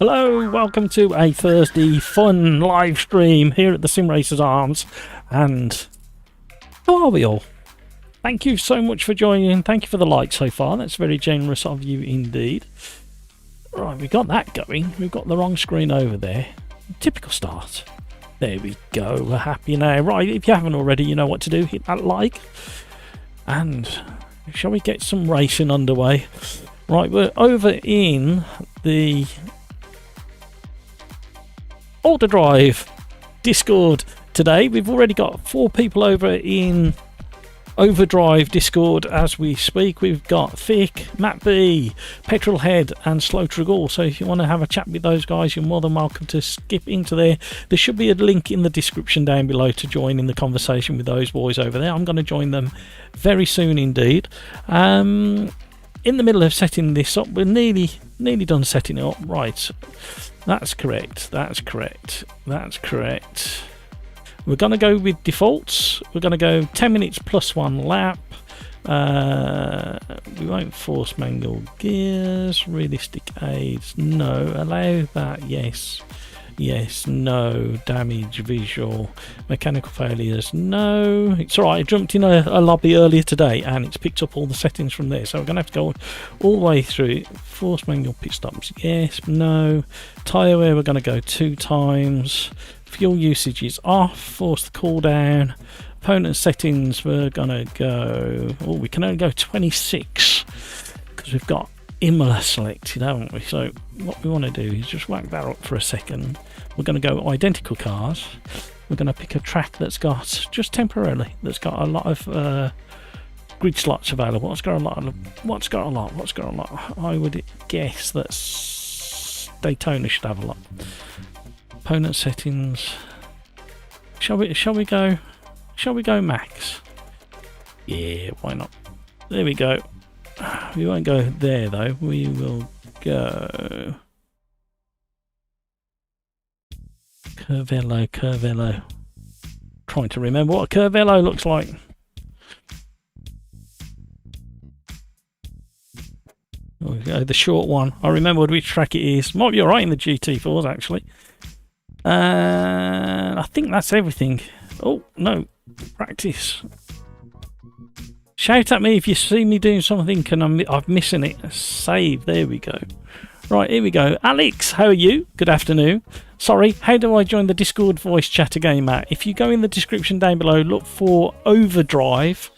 Hello, welcome to a Thursday fun live stream here at the SimRacersArms. And how are we all? Thank you so much for joining. Thank you for the like so far. That's very generous of you indeed. Right, we got that going. We've got the wrong screen over there. Typical start. There we go. We're happy now. Right, if you haven't already, you know what to do. Hit that like. And shall we get some racing underway? Right, we're over in the OverDrive Discord today. We've already got 4 people over in OverDrive Discord as we speak. We've got Thick, Matt B, Petrolhead and Slow Trigall. So if you want to have a chat with those guys, you're more than welcome to skip into there. There should be a link in the description down below to join in the conversation with those boys over there. I'm going to join them very soon indeed. In the middle of setting this up, we're nearly done setting it up. Right, that's correct. We're going to go with defaults. We're going to go 10 minutes plus 1 lap. We won't force manual gears. Realistic aids, no. Allow that, yes. Yes, no. Damage, visual. Mechanical failures, no. It's alright, I jumped in a lobby earlier today and it's picked up all the settings from there. So we're going to have to go all the way through. Force manual pit stops, yes, no. Tyre wear, we're going to go 2 times. Fuel usage is off. Force the cooldown. Opponent settings, we're going to go... Oh, we can only go 26 because we've got Imola selected, haven't we? So what we want to do is just whack that up for a second. We're going to go identical cars. We're going to pick a track that's got, just temporarily, that's got a lot of grid slots available. What's got a lot? I would guess that Daytona should have a lot. Opponent settings. Shall we go max? Yeah, why not? There we go. We won't go there though. We will go Curvello. Trying to remember what a Curvello looks like. The short one. I remembered which track it is. Might be alright in the GT4s actually. I think that's everything. Oh no, practice. Shout at me if you see me doing something and I'm missing it. Save. There we go. Right, here we go. Alex, how are you? Good afternoon. Sorry, how do I join the Discord voice chat again, Matt? If you go in the description down below, look for OverDrive.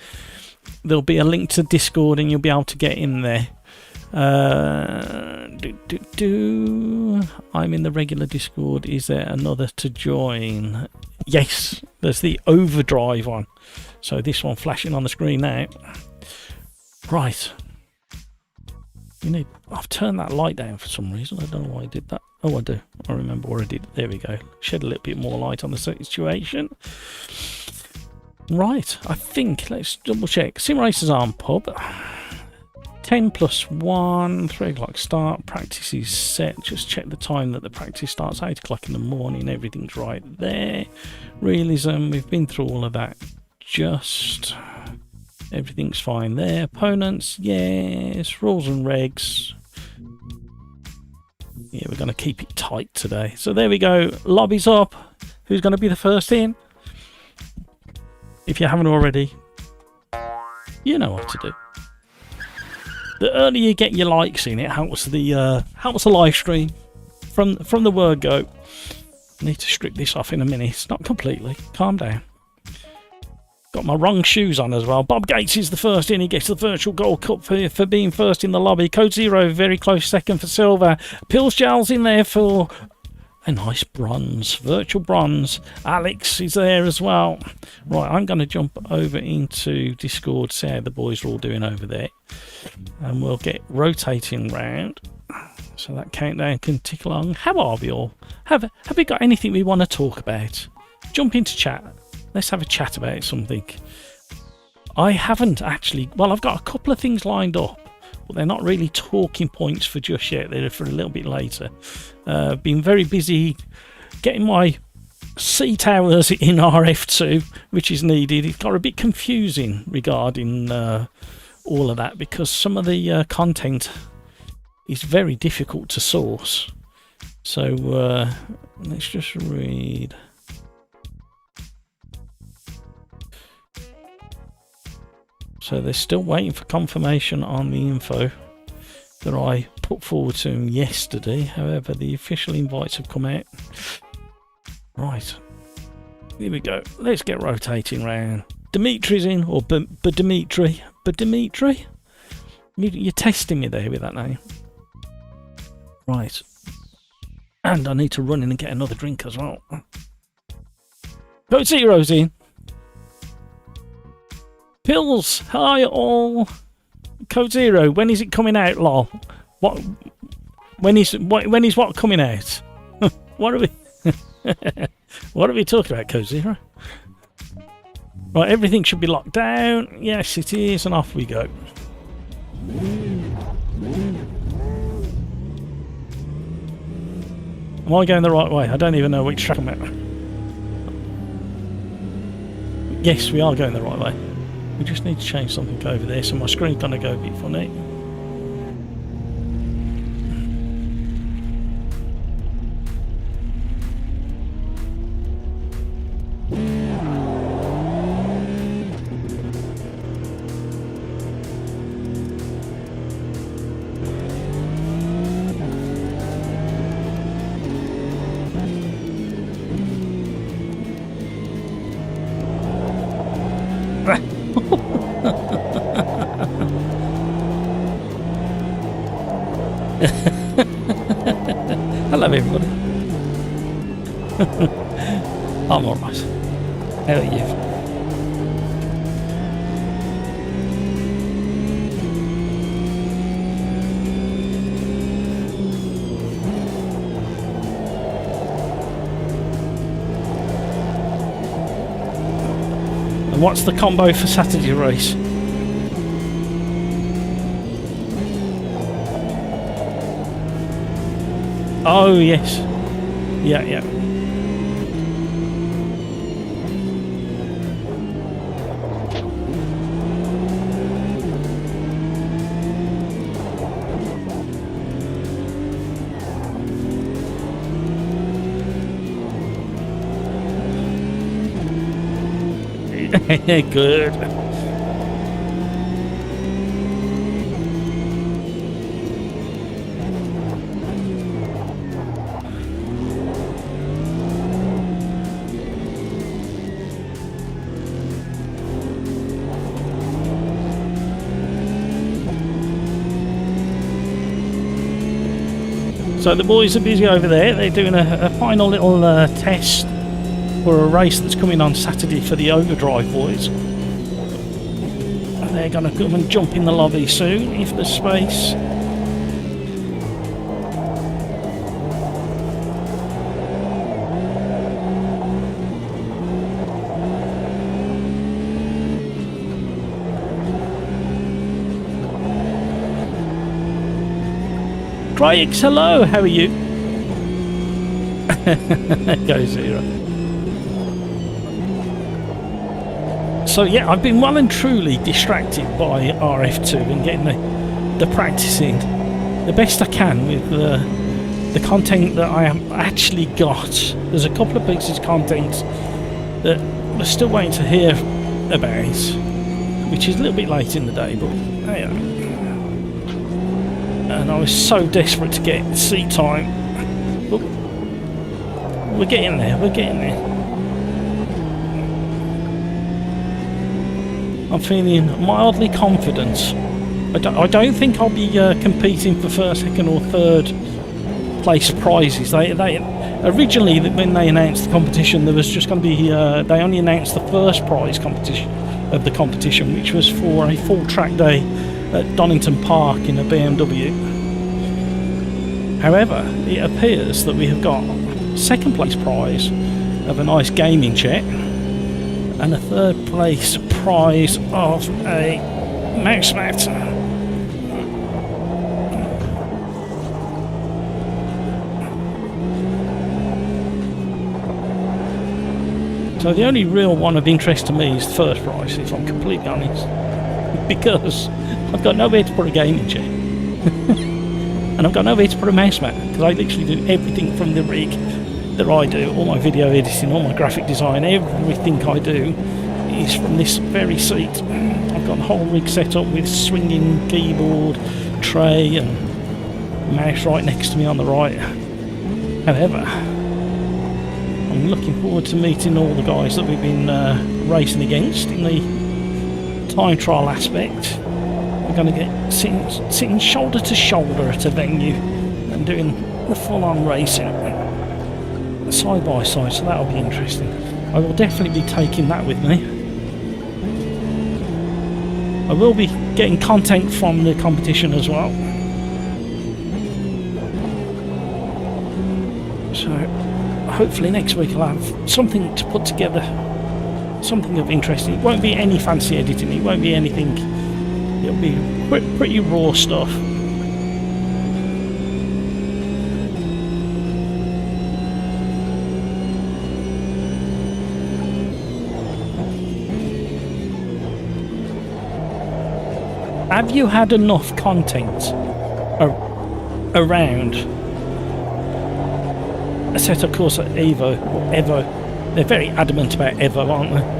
There'll be a link to Discord and you'll be able to get in there. I'm in the regular Discord. Is there another to join? Yes, there's the OverDrive one. So this one flashing on the screen now. Right. I've turned that light down for some reason. I don't know why I did that. Oh, I do. I remember what I did. There we go. Shed a little bit more light on the situation. Right. I think, let's double check. Sim Racers Arm Pub. 10 plus 1, 3 o'clock start, practice is set. Just check the time that the practice starts, 8 o'clock in the morning, everything's right there. Realism, we've been through all of that. Just everything's fine there. Opponents, yes. Rules and regs. Yeah, we're going to keep it tight today. So there we go, lobby's up. Who's going to be the first in? If you haven't already, you know what to do. The earlier you get your likes in, it helps the live stream from the word go. I need to strip this off in a minute. It's not completely. Calm down. Got my wrong shoes on as well. Bob Gates is the first in. He gets the virtual gold cup for being first in the lobby. Code Zero very close second for silver. Pills Gels in there for a nice bronze, virtual bronze. Alex is there as well. Right, I'm going to jump over into Discord, see how the boys are all doing over there. And we'll get rotating round. So that countdown can tick along. How are we all? Have we got anything we want to talk about? Jump into chat. Let's have a chat about something. I haven't actually... Well, I've got a couple of things lined up. But they're not really talking points for just yet. They're for a little bit later. Been very busy getting my C towers in RF2, which is needed. It got a bit confusing regarding all of that because some of the content is very difficult to source. So let's just read. So they're still waiting for confirmation on the info that I put forward to them yesterday. However, the official invites have come out. Right, here we go. Let's get rotating round. Dimitri's in, or Dimitri. But Dimitri? You're testing me there with that name. Right. And I need to run in and get another drink as well. Code Zero's in. Pills, hi all. Code Zero, when is it coming out, lol? What? When is what coming out? What are we? What are we talking about, Code Zero? Right, everything should be locked down. Yes, it is, and off we go. Am I going the right way? I don't even know which track I'm at. Yes, we are going the right way. We just need to change something over there, so my screen's gonna go a bit funny. Hello everybody. I'm alright. How are you? And what's the combo for Saturday race? Oh yes, yeah. Good. So the boys are busy over there. They're doing a final little test for a race that's coming on Saturday for the OverDrive boys. And they're going to come and jump in the lobby soon if there's space. Craig's, hello, how are you? Go Zero. So yeah, I've been well and truly distracted by RF2 and getting the practice in the best I can with the content that I have actually got. There's a couple of pieces of content that we're still waiting to hear about, which is a little bit late in the day, but hey, and I was so desperate to get seat time. But we're getting there, I'm feeling mildly confident. I don't think I'll be competing for first, second or third place prizes. They originally, when they announced the competition, there was just going to be they only announced the first prize of the competition, which was for a full track day at Donington Park in a BMW. However, it appears that we have got second place prize of a nice gaming chair and a third place prize of a mouse mat. So the only real one of interest to me is the first prize, if I'm completely honest, because I've got nowhere to put a gaming chair. and I've got nowhere to put a mouse mat because I literally do everything from the rig that I do. All my video editing, all my graphic design, everything I do is from this very seat. I've got the whole rig set up with swinging keyboard, tray and mouse right next to me on the right. However, I'm looking forward to meeting all the guys that we've been racing against in the time trial aspect. We're going to get sitting shoulder to shoulder at a venue and doing the full-on racing side by side, so that'll be interesting. I will definitely be taking that with me. I will be getting content from the competition as well. So hopefully next week I'll have something to put together, something of interest. It won't be any fancy editing, it won't be anything, it'll be pretty raw stuff. Have you had enough content around a set of course at Evo or Evo? They're very adamant about Evo, aren't they?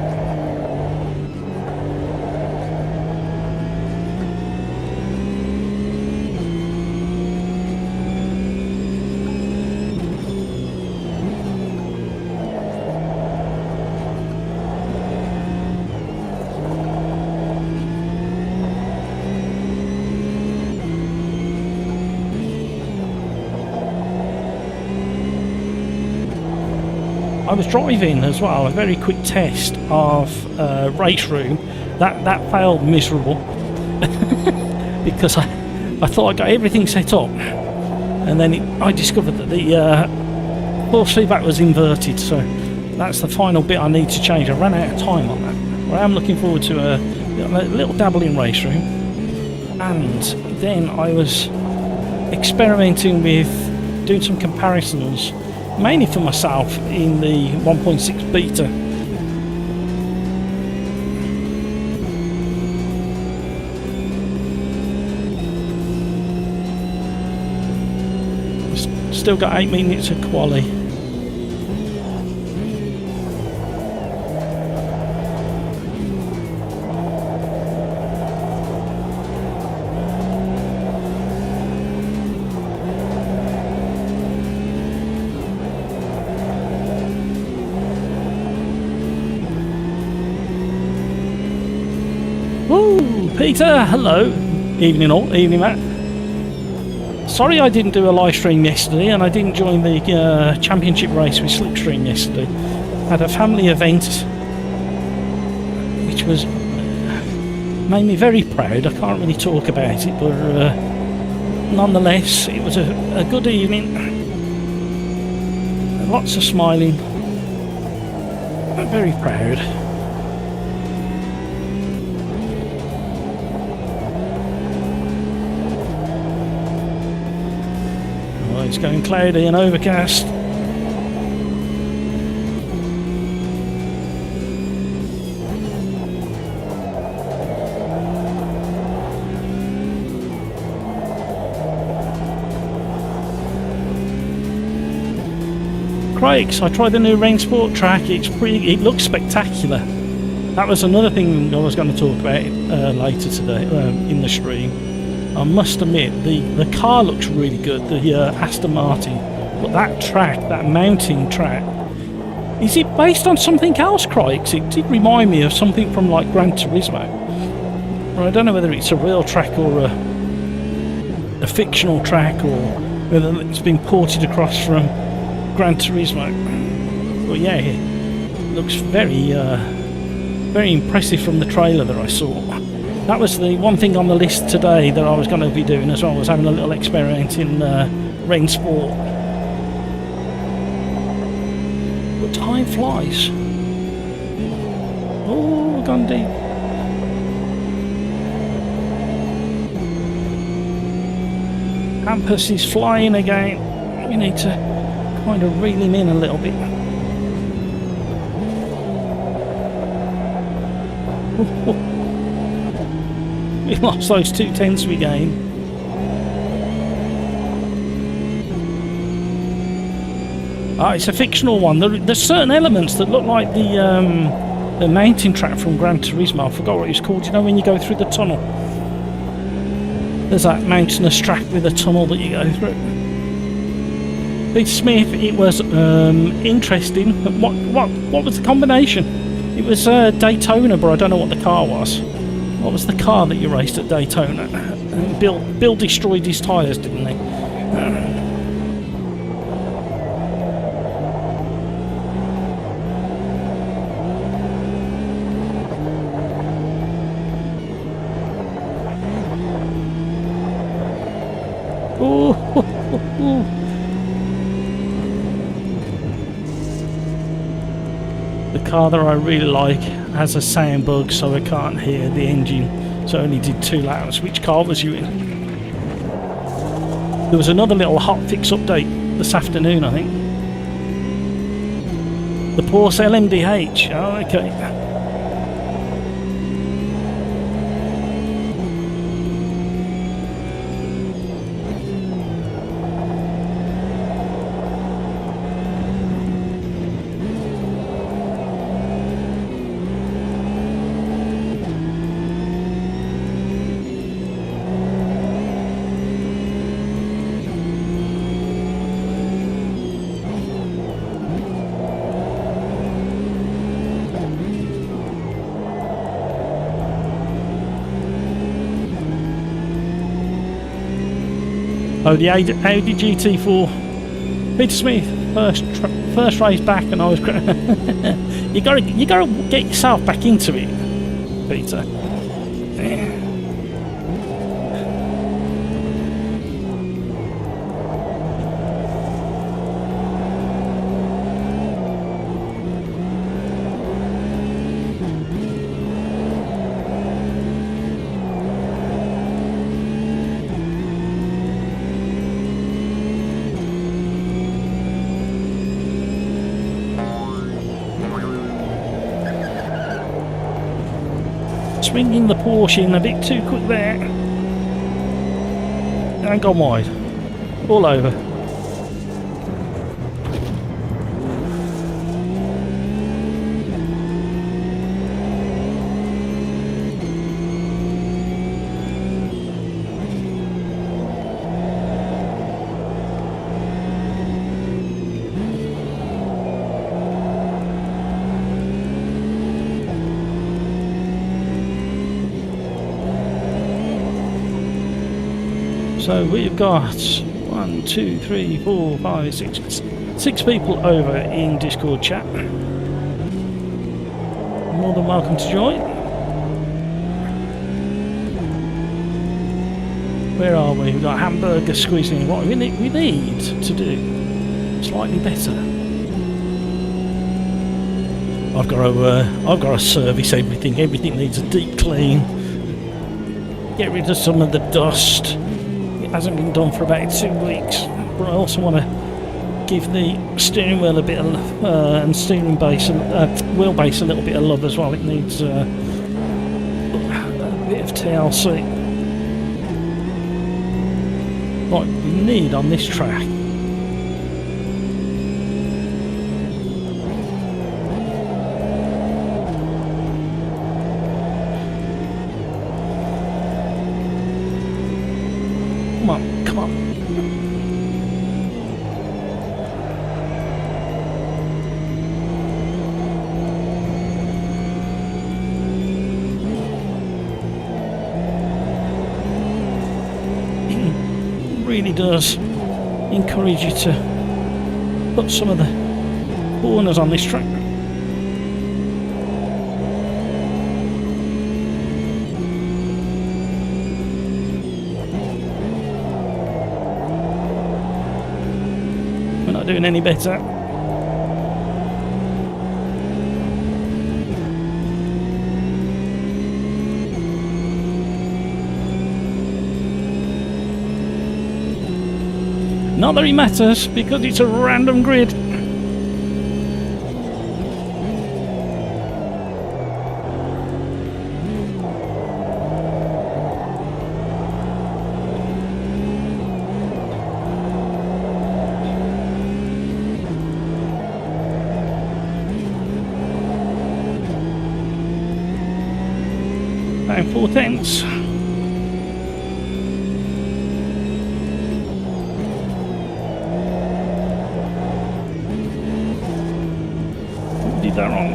I was driving as well, a very quick test of Race Room. That failed miserable because I thought I got everything set up, and then I discovered that the force feedback was inverted, so that's the final bit I need to change. I ran out of time on that. Well, I am looking forward to a little dabble in Race Room, and then I was experimenting with doing some comparisons, mainly for myself in the 1.6 beta. Still got 8 minutes of quali. Peter, hello. Evening all, evening Matt. Sorry I didn't do a live stream yesterday and I didn't join the championship race with Slipstream yesterday. Had a family event which was made me very proud. I can't really talk about it, but nonetheless it was a good evening. Lots of smiling. I'm very proud. It's going cloudy and overcast. Craigs, I tried the new Rain Sport track. It looks spectacular. That was another thing I was going to talk about later today in the stream. I must admit, the car looks really good, the Aston Martin, but that track, that mounting track, is it based on something else, Crikes? It did remind me of something from like Gran Turismo. Well, I don't know whether it's a real track or a fictional track, or whether it's been ported across from Gran Turismo. But yeah, it looks very, very impressive from the trailer that I saw. That was the one thing on the list today that I was going to be doing as well, was having a little experiment in Rain Sport. But time flies. Oh, gone deep. Hampus is flying again. We need to kind of reel him in a little bit. We lost those 2 tenths we gained. It's a fictional one. There's certain elements that look like the mountain track from Gran Turismo. I forgot what it's called. You know when you go through the tunnel? There's that mountainous track with a tunnel that you go through. Peter Smith, it was interesting. What was the combination? It was Daytona, but I don't know what the car was. What was the car that you raced at Daytona? Bill destroyed his tyres, didn't he? The car that I really like has a sound bug, so I can't hear the engine, so I only did 2 laps. Which car was you in? There was another little hotfix update this afternoon, I think. The Porsche LMDH. Oh, okay. Oh, the Audi GT4. Peter Smith, first race back, and I was. you gotta get yourself back into it, Peter. Swinging the Porsche in a bit too quick there. And gone wide. All over. So we've got 1, 2, 3, 4, 5, 6 people over in Discord chat. More than welcome to join. Where are we? We've got hamburger squeezing. What we need to do slightly better. I've got to service everything. Everything needs a deep clean. Get rid of some of the dust. It hasn't been done for about 2 weeks, but I also want to give the steering wheel a bit of and steering base and wheelbase a little bit of love as well. It needs a bit of TLC. What we need on this track. Come on. It really does encourage you to put some of the corners on this track. Doing any better. Not that it matters because it's a random grid. down 4/10. Did that wrong.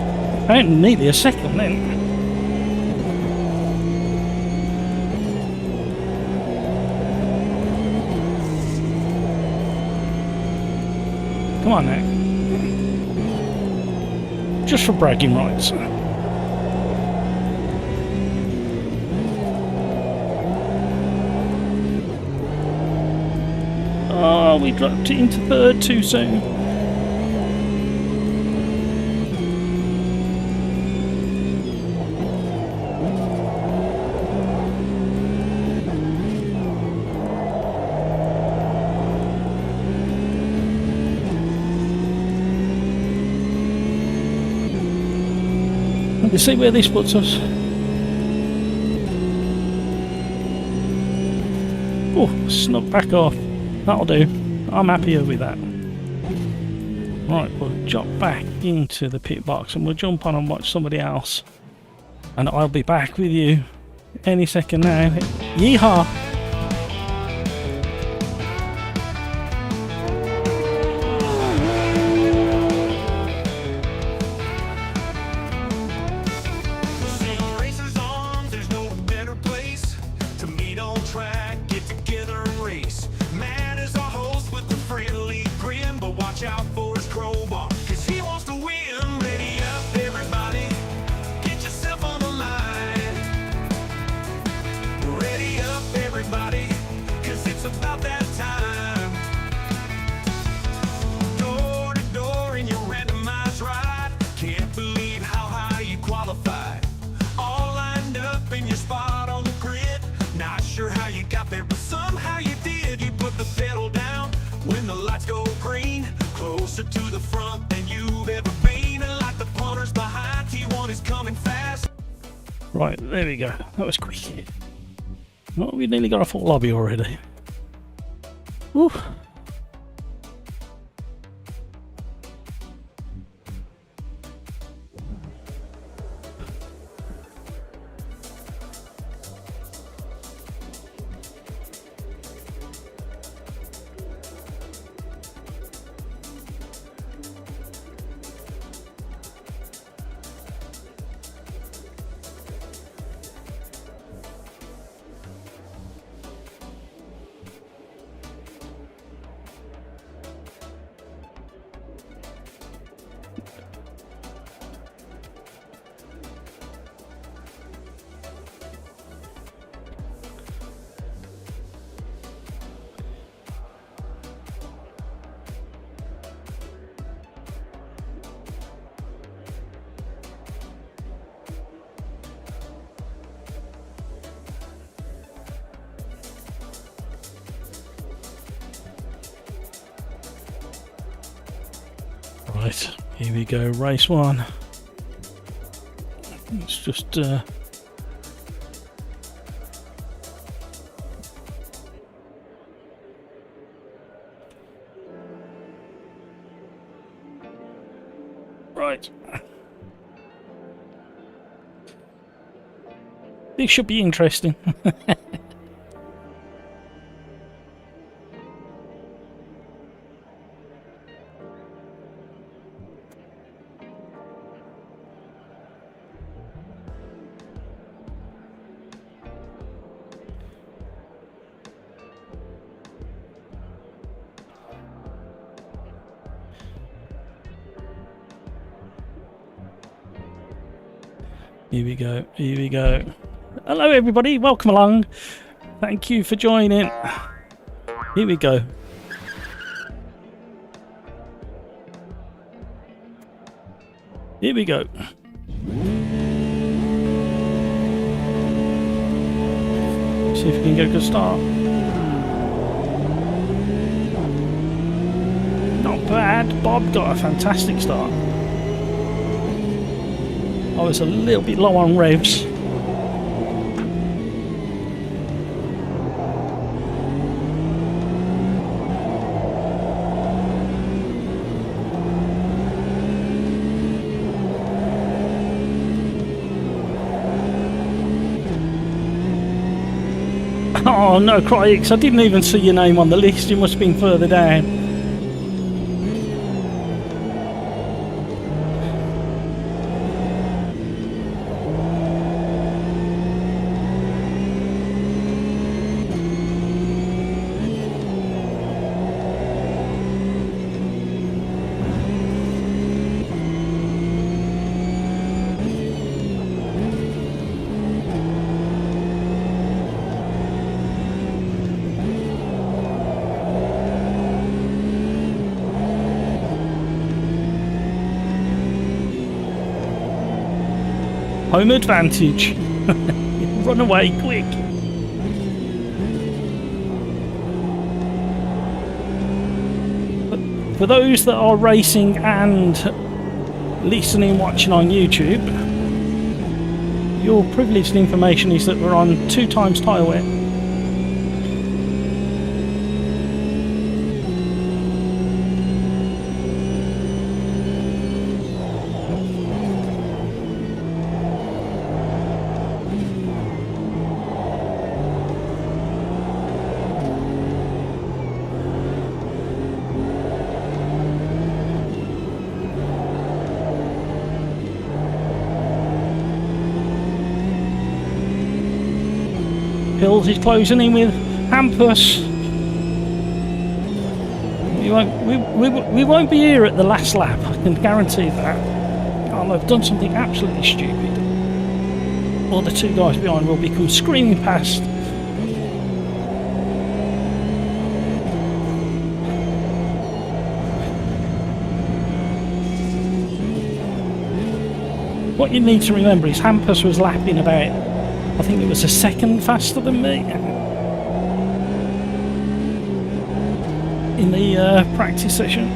I nearly a second then. Come on now. Just for bragging rights. Oh, we dropped it into third too soon. You see where this puts us? Oh, snuck back off. That'll do. I'm happier with that. Right, we'll jump back into the pit box and we'll jump on and watch somebody else. And I'll be back with you any second now. Yeehaw! Right, there we go. That was quick. Oh, we nearly got a full lobby already. Woo. Right, here we go, race one. It's just right. This should be interesting. Here we go, here we go. Hello everybody, welcome along. Thank you for joining. Here we go. Here we go. See if we can get a good start. Not bad. Bob got a fantastic start. I was a little bit low on revs. Oh no, Cryx, I didn't even see your name on the list. You must have been further down. Home advantage. Run away quick. But for those that are racing and listening, watching on YouTube, your privileged information is that we're on 2 times tyre wet. Hills is closing in with Hampus. We won't be here at the last lap, I can guarantee that. I'll have done something absolutely stupid. Or the 2 guys behind will become screaming past. What you need to remember is Hampus was lapping about, I think it was a second faster than me in the practice session.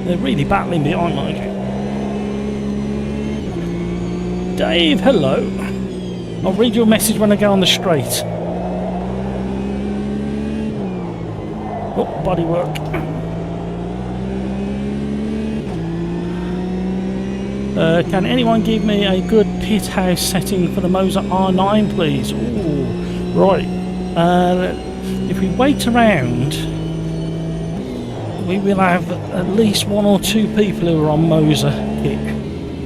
They're really battling behind, mind you. Dave, hello. I'll read your message when I go on the straight. Oh, bodywork. Can anyone give me a good pit house setting for the Moser R9, please? Ooh, right. If we wait around, we will have at least 1 or 2 people who are on Moser kit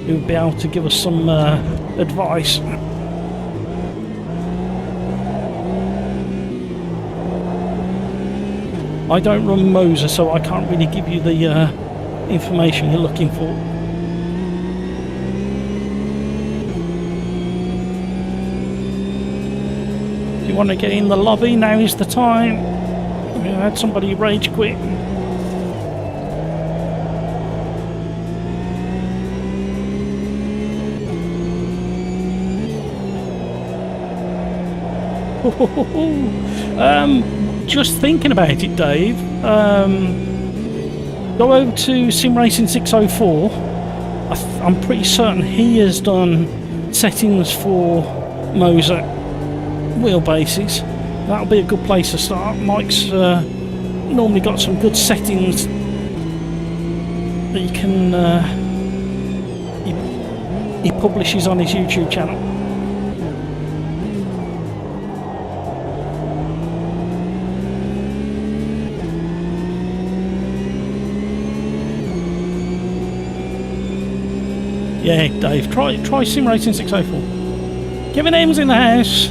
who will be able to give us some advice. I don't run Moser, so I can't really give you the information you're looking for. If you want to get in the lobby, now is the time. We had somebody rage quit. Just thinking about it, Dave. Go over to Sim Racing 604. I'm pretty certain he has done settings for Moser wheelbases. That'll be a good place to start. Mike's normally got some good settings that you can he publishes on his YouTube channel. Yeah, Dave, try Sim Racing 604. Kevin M's in the house.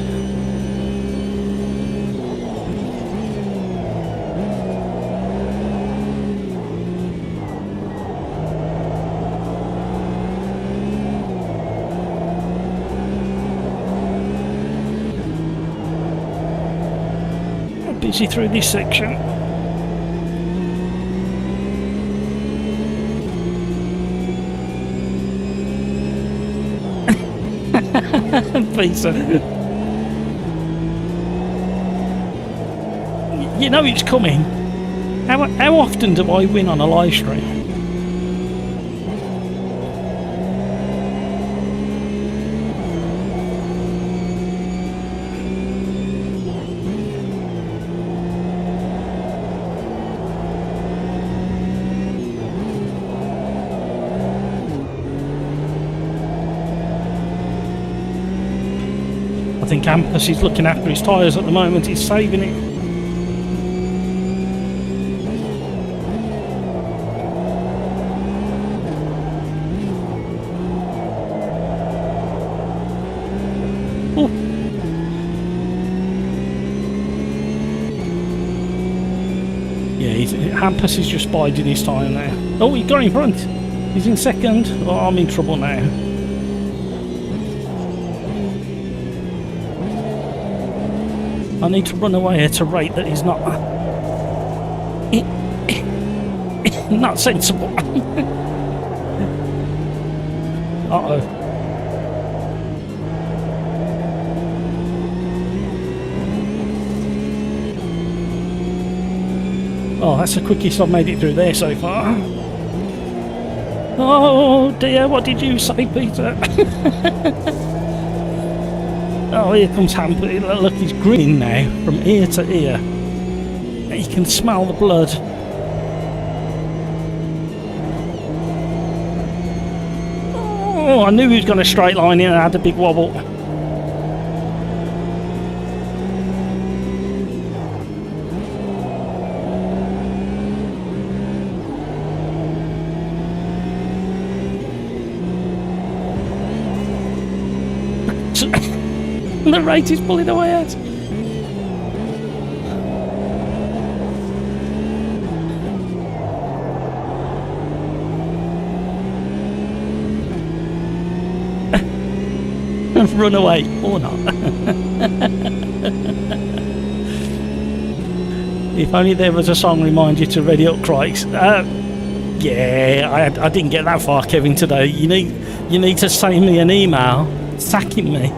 I'm busy through this section. Peter. You know it's coming. How often do I win on a live stream? I I think Ampus is looking after his tyres at the moment. He's saving it. Oh. Yeah, Ampus is just biding his time now. Oh, he got in front. He's in second. Oh, I'm in trouble now. I need to run away at a rate that is not not sensible. Uh-oh. Oh, that's the quickest I've made it through there so far. Oh dear, what did you say, Peter? Oh, here comes Hamper. Look, he's grinning now from ear to ear. You can smell the blood. Oh, I knew he was going to straight line in and had a big wobble. The rate is pulling away at. Run away or not. If only there was a song remind you to ready up, Crikes. Yeah, I didn't get that far, Kevin, today. You need to send me an email sacking me.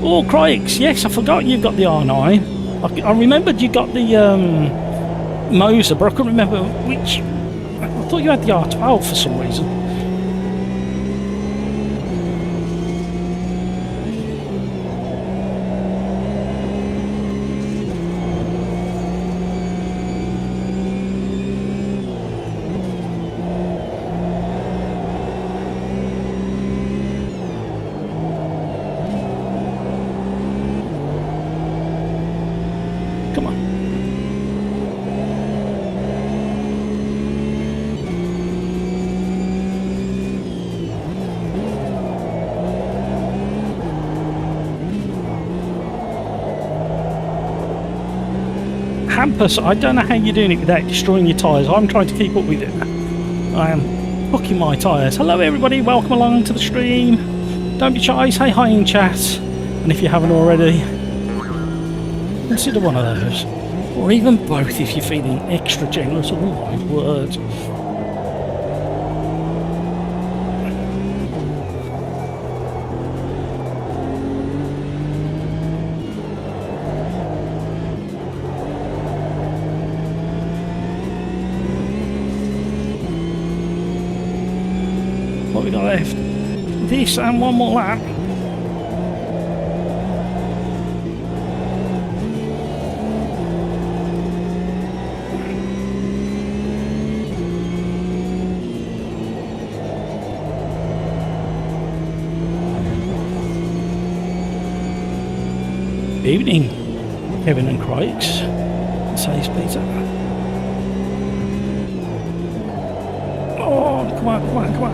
Oh, crikes, yes, I forgot you've got the R9. I remembered you got the Moser, but I couldn't remember which. I thought you had the R12 for some reason. Come on. Hampus, I don't know how you're doing it without destroying your tyres. I'm trying to keep up with it. I am hooking my tyres. Hello everybody, welcome along to the stream. Don't be shy, say hi in chat. And if you haven't already, consider one of those, or even both if you're feeling extra generous. Oh my word. What we got left? This and one more lap. Evening, Kevin and Crikes, says Peter. Oh, come on, come on, come on.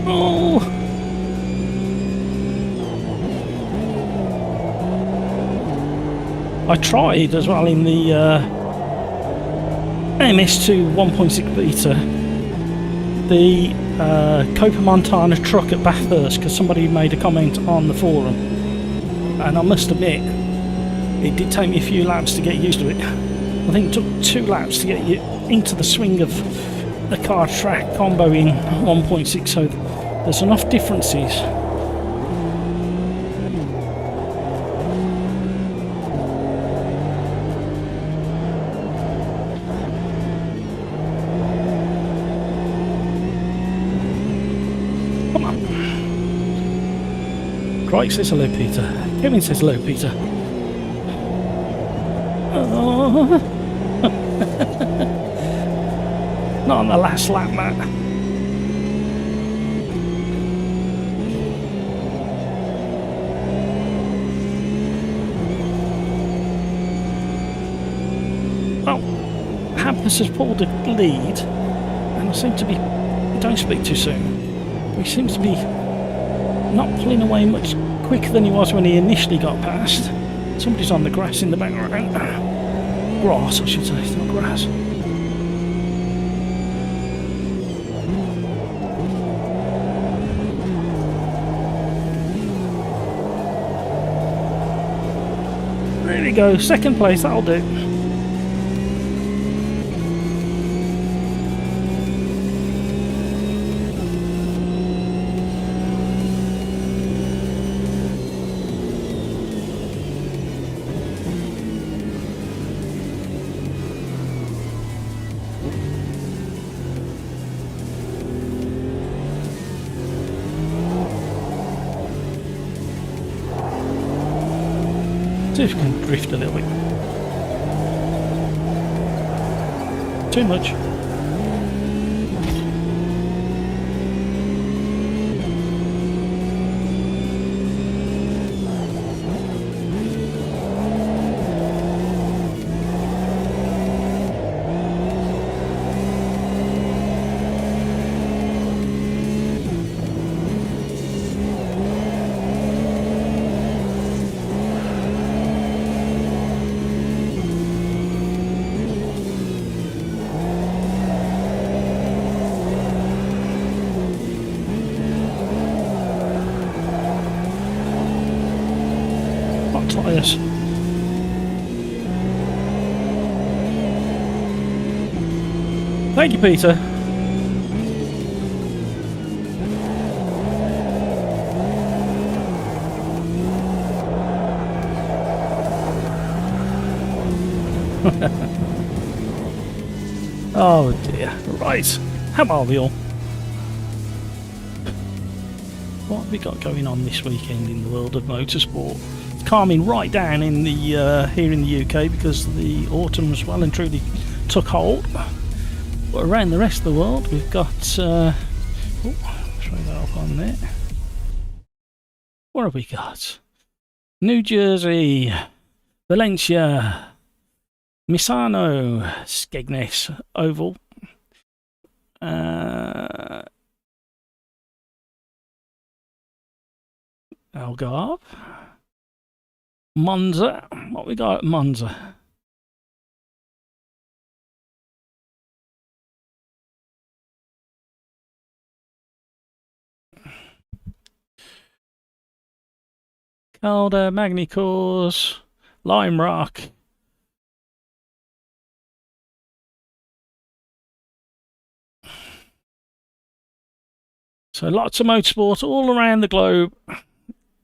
Oh! I tried as well in the MS2 1.6 beta. The Copa Montana truck at Bathurst, because somebody made a comment on the forum, and I must admit it did take me a few laps to get used to it. I think it took 2 laps to get you into the swing of the car track combo in 1.6, so there's enough differences. Craig says hello, Peter. Kevin says hello, Peter. Oh. Not on the last lap, Matt. Well, Hampus has pulled the lead, and I seem to be... Don't speak too soon. He seems to be not pulling away much quicker than he was when he initially got past. Somebody's on the grass in the background. Grass, I should say, it's not grass. There we go, second place, that'll do. See if we can drift a little bit. Too much. Tyres. Thank you, Peter. Oh dear. Right. How are we all? What have we got going on this weekend in the world of motorsport? Calming right down in the here in the UK because the autumn's well and truly took hold. But around the rest of the world, we've got. Oh, throw that up on there. What have we got? New Jersey, Valencia, Misano, Skegness Oval. Algarve. Monza. What we got at Monza? Calder, Magny Cours, Lime Rock. So lots of motorsport all around the globe.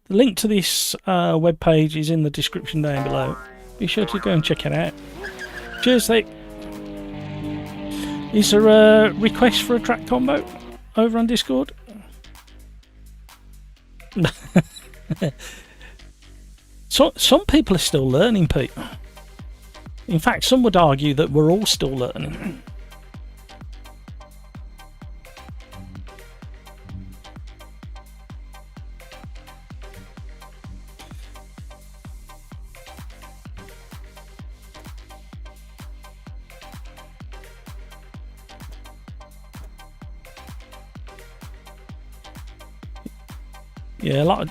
The link to this webpage is in the description down below. Be sure to go and check it out. Cheers, Thick. Is there a request for a track combo over on Discord? So, some people are still learning, Pete. In fact, some would argue that we're all still learning. Yeah, a lot of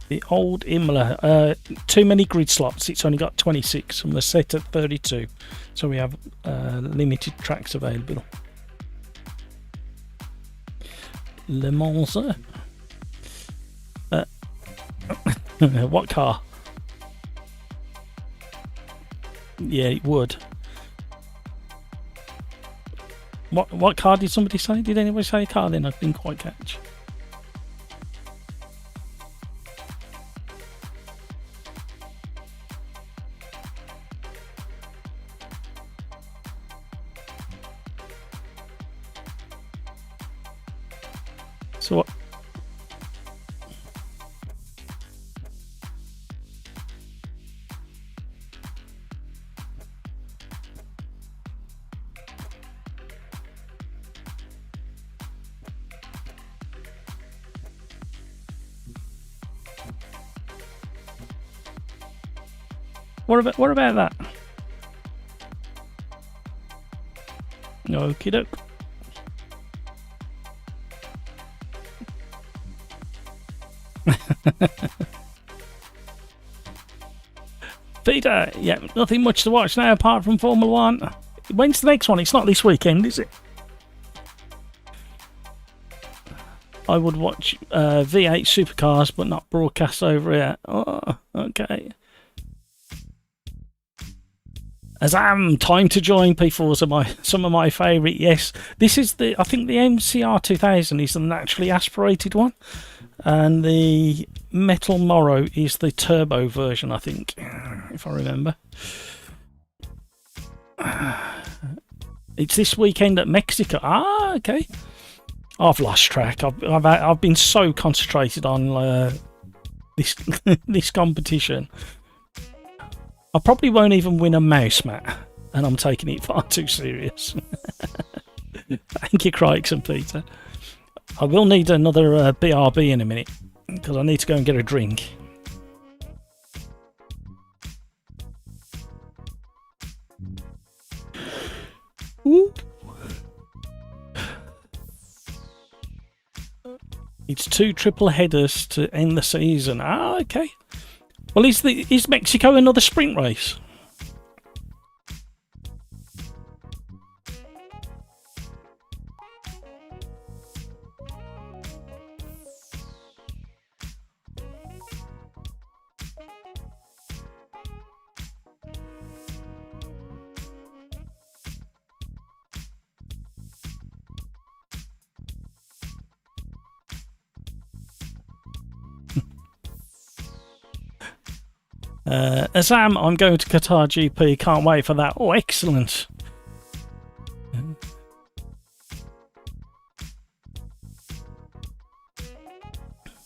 the old Imola, too many grid slots. It's only got 26 and we're set at 32, so we have limited tracks available. Le Mans. What car? Yeah, it would. What car did somebody say? Did anybody say a car then? I didn't quite catch. So what? What about that? Okie doke. Peter, yeah, nothing much to watch now apart from Formula 1. When's the next one? It's not this weekend, is it? I would watch V8 supercars, but not broadcast over here. Oh, okay. Azam, time to join. P4s are some of my favourite. Yes, this is I think the MCR 2000 is the naturally aspirated one, and the Metal Morrow is the turbo version, I think, if I remember. It's this weekend at Mexico. Ah, okay. I've lost track. I've been so concentrated on this this competition. I probably won't even win a mouse mat, and I'm taking it far too serious. Thank you, Crikes and Peter. I will need another BRB in a minute, because I need to go and get a drink. Ooh. It's 2 triple headers to end the season. Ah, okay. Well, is Mexico another sprint race? Azam, I'm going to Qatar GP. Can't wait for that. Oh, excellent.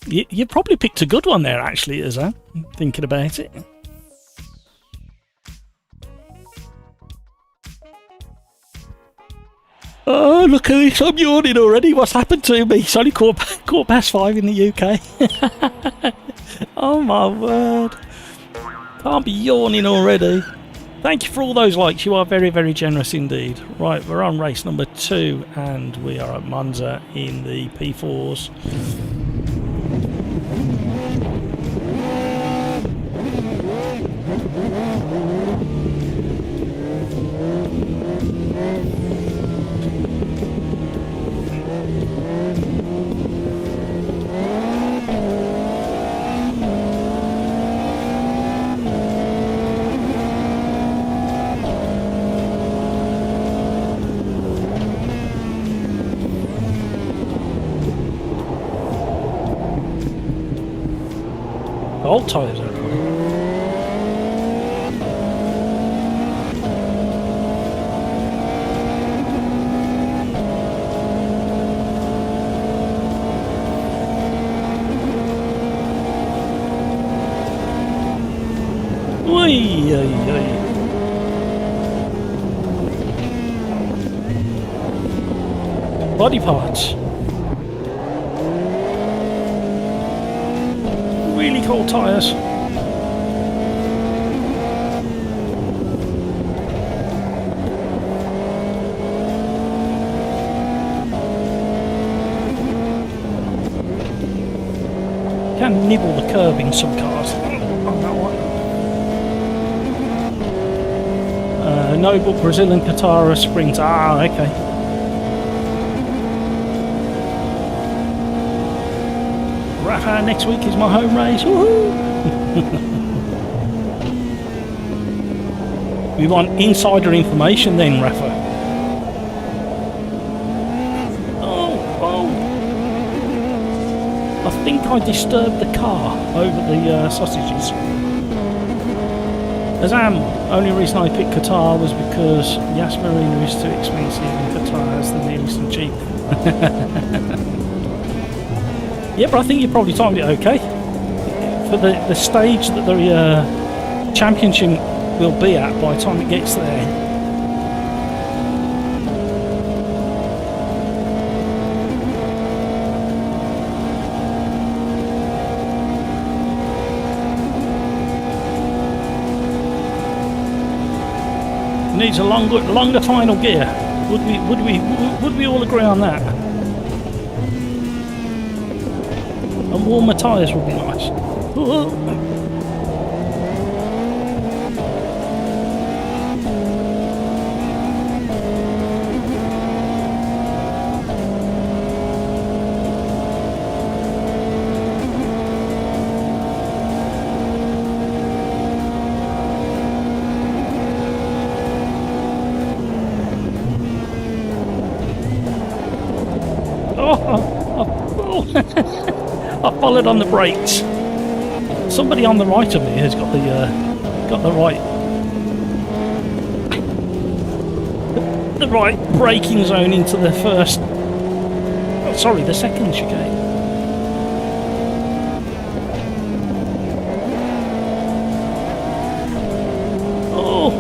You probably picked a good one there, actually, Azam, thinking about it. Oh, look at this. I'm yawning already. What's happened to me? It's only quarter past 5 in the UK. Oh, my word. Can't be yawning already. Thank you for all those likes. You are very, very generous indeed. Right, we're on race number 2, and we are at Monza in the P4s. Old tyres, actually. Body parts. Really cold tyres. Can nibble the curb in some cars on that one. Noble Brazilian Qatar Sprint. Ah, okay. Rafa, next week is my home race. Woohoo! We want insider information then, Rafa. Oh! I think I disturbed the car over the sausages. Azam, only reason I picked Qatar was because Yas Marina is too expensive and Qatar has the nearest and cheap. Yeah, but I think you probably timed it okay. For the stage that the championship will be at by the time it gets there. Needs a longer final gear. Would we all agree on that? And warmer tyres would be nice. Ooh. I followed on the brakes. Somebody on the right of me has got the right braking zone into the first. Oh, sorry, the second chicane. Oh.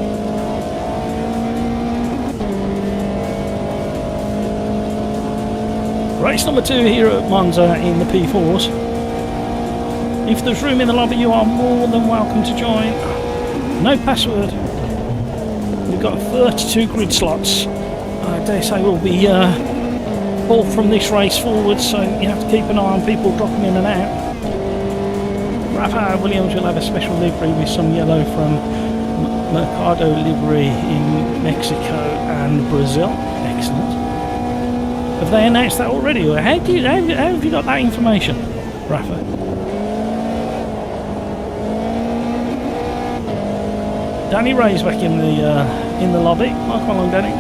Race number 2 here at Monza in the P4s. If there's room in the lobby, you are more than welcome to join. No password. We've got 32 grid slots. I dare say we'll be full from this race forward, so you have to keep an eye on people dropping in and out. Rafa Williams will have a special livery with some yellow from Mercado Livery in Mexico and Brazil. Excellent. Have they announced that already? Or how have you got that information, Rafa? Danny Ray's back in the lobby. Come along, Danny.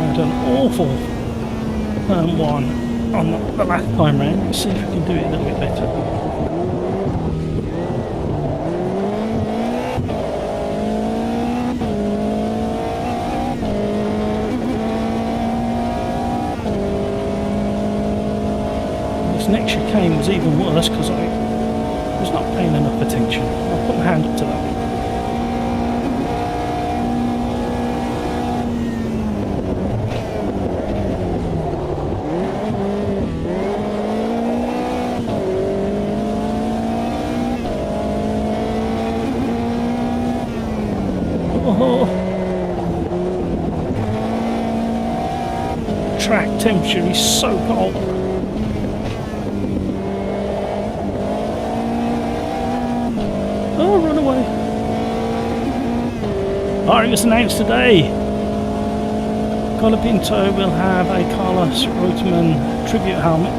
I've done awful turn 1 on the last time round. Let's see if we can do it a little bit better. This next chicane was even worse because I was not paying enough attention. I'll put my hand up to that. Track temperature is so cold. Oh, run away. It was announced today. Colapinto will have a Carlos Reutemann tribute helmet.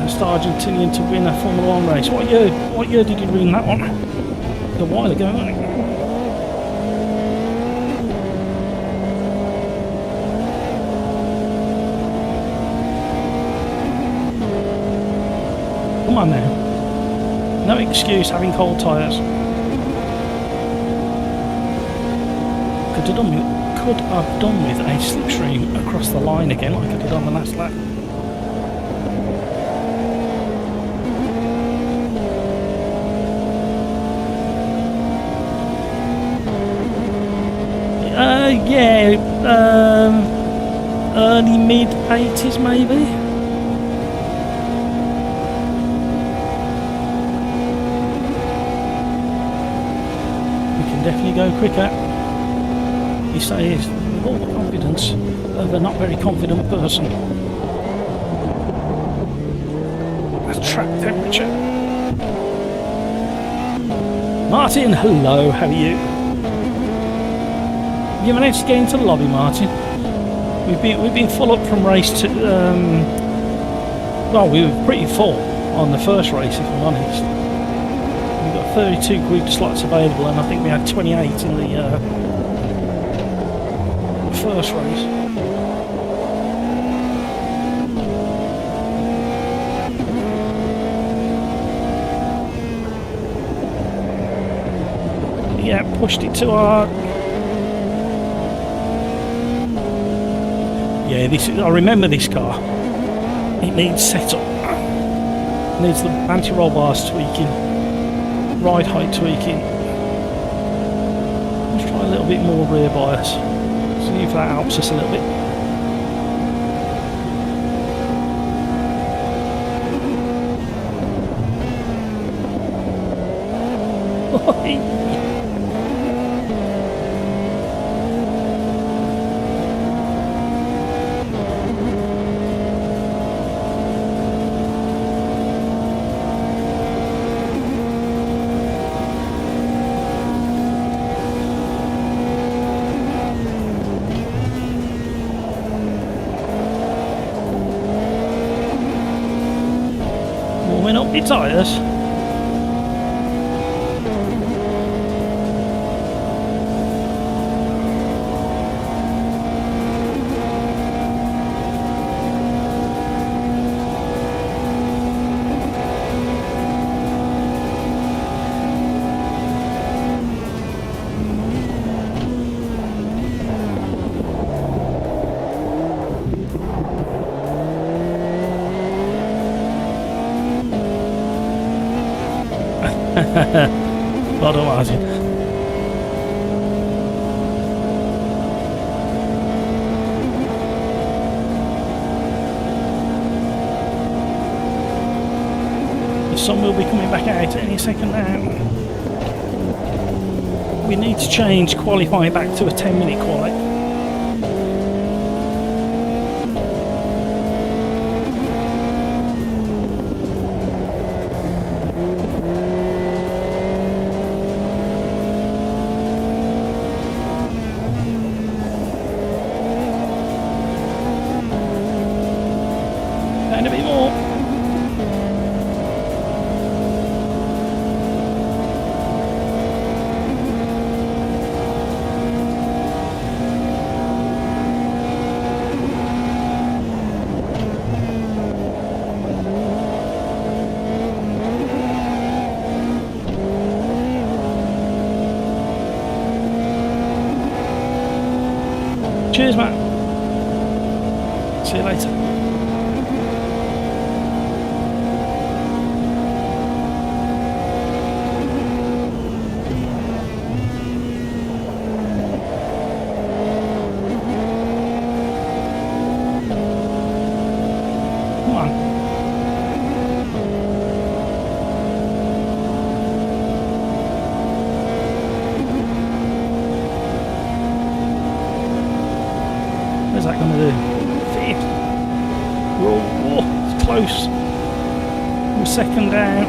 It's the Argentinian to win a Formula 1 race. What year did you win that one? A while ago, wasn't it? Come on now. No excuse having cold tyres. Could have done with a slipstream across the line again like I did on the last lap. Early mid 80s maybe. Definitely go quicker, he says with all the confidence of a not very confident person. That's track temperature. Martin, hello, how are you? You managed to get into the lobby, Martin? We've been full up from race 2. Well, we were pretty full on the first race, if I'm honest. 32 grid slots available, and I think we had 28 in the first race. Yeah, pushed it too hard. Yeah, I remember this car. It needs setup. It needs the anti-roll bars tweaking, ride height tweaking. Let's try a little bit more rear bias. See if that helps us a little bit. Warming up your tyres. Well done, Martin. The sun will be coming back out any second now. We need to change qualifying back to a 10-minute quali. A bit more. Cheers, Matt. See you later. What's that going to do? Fifth. Whoa, it's close. We're second down.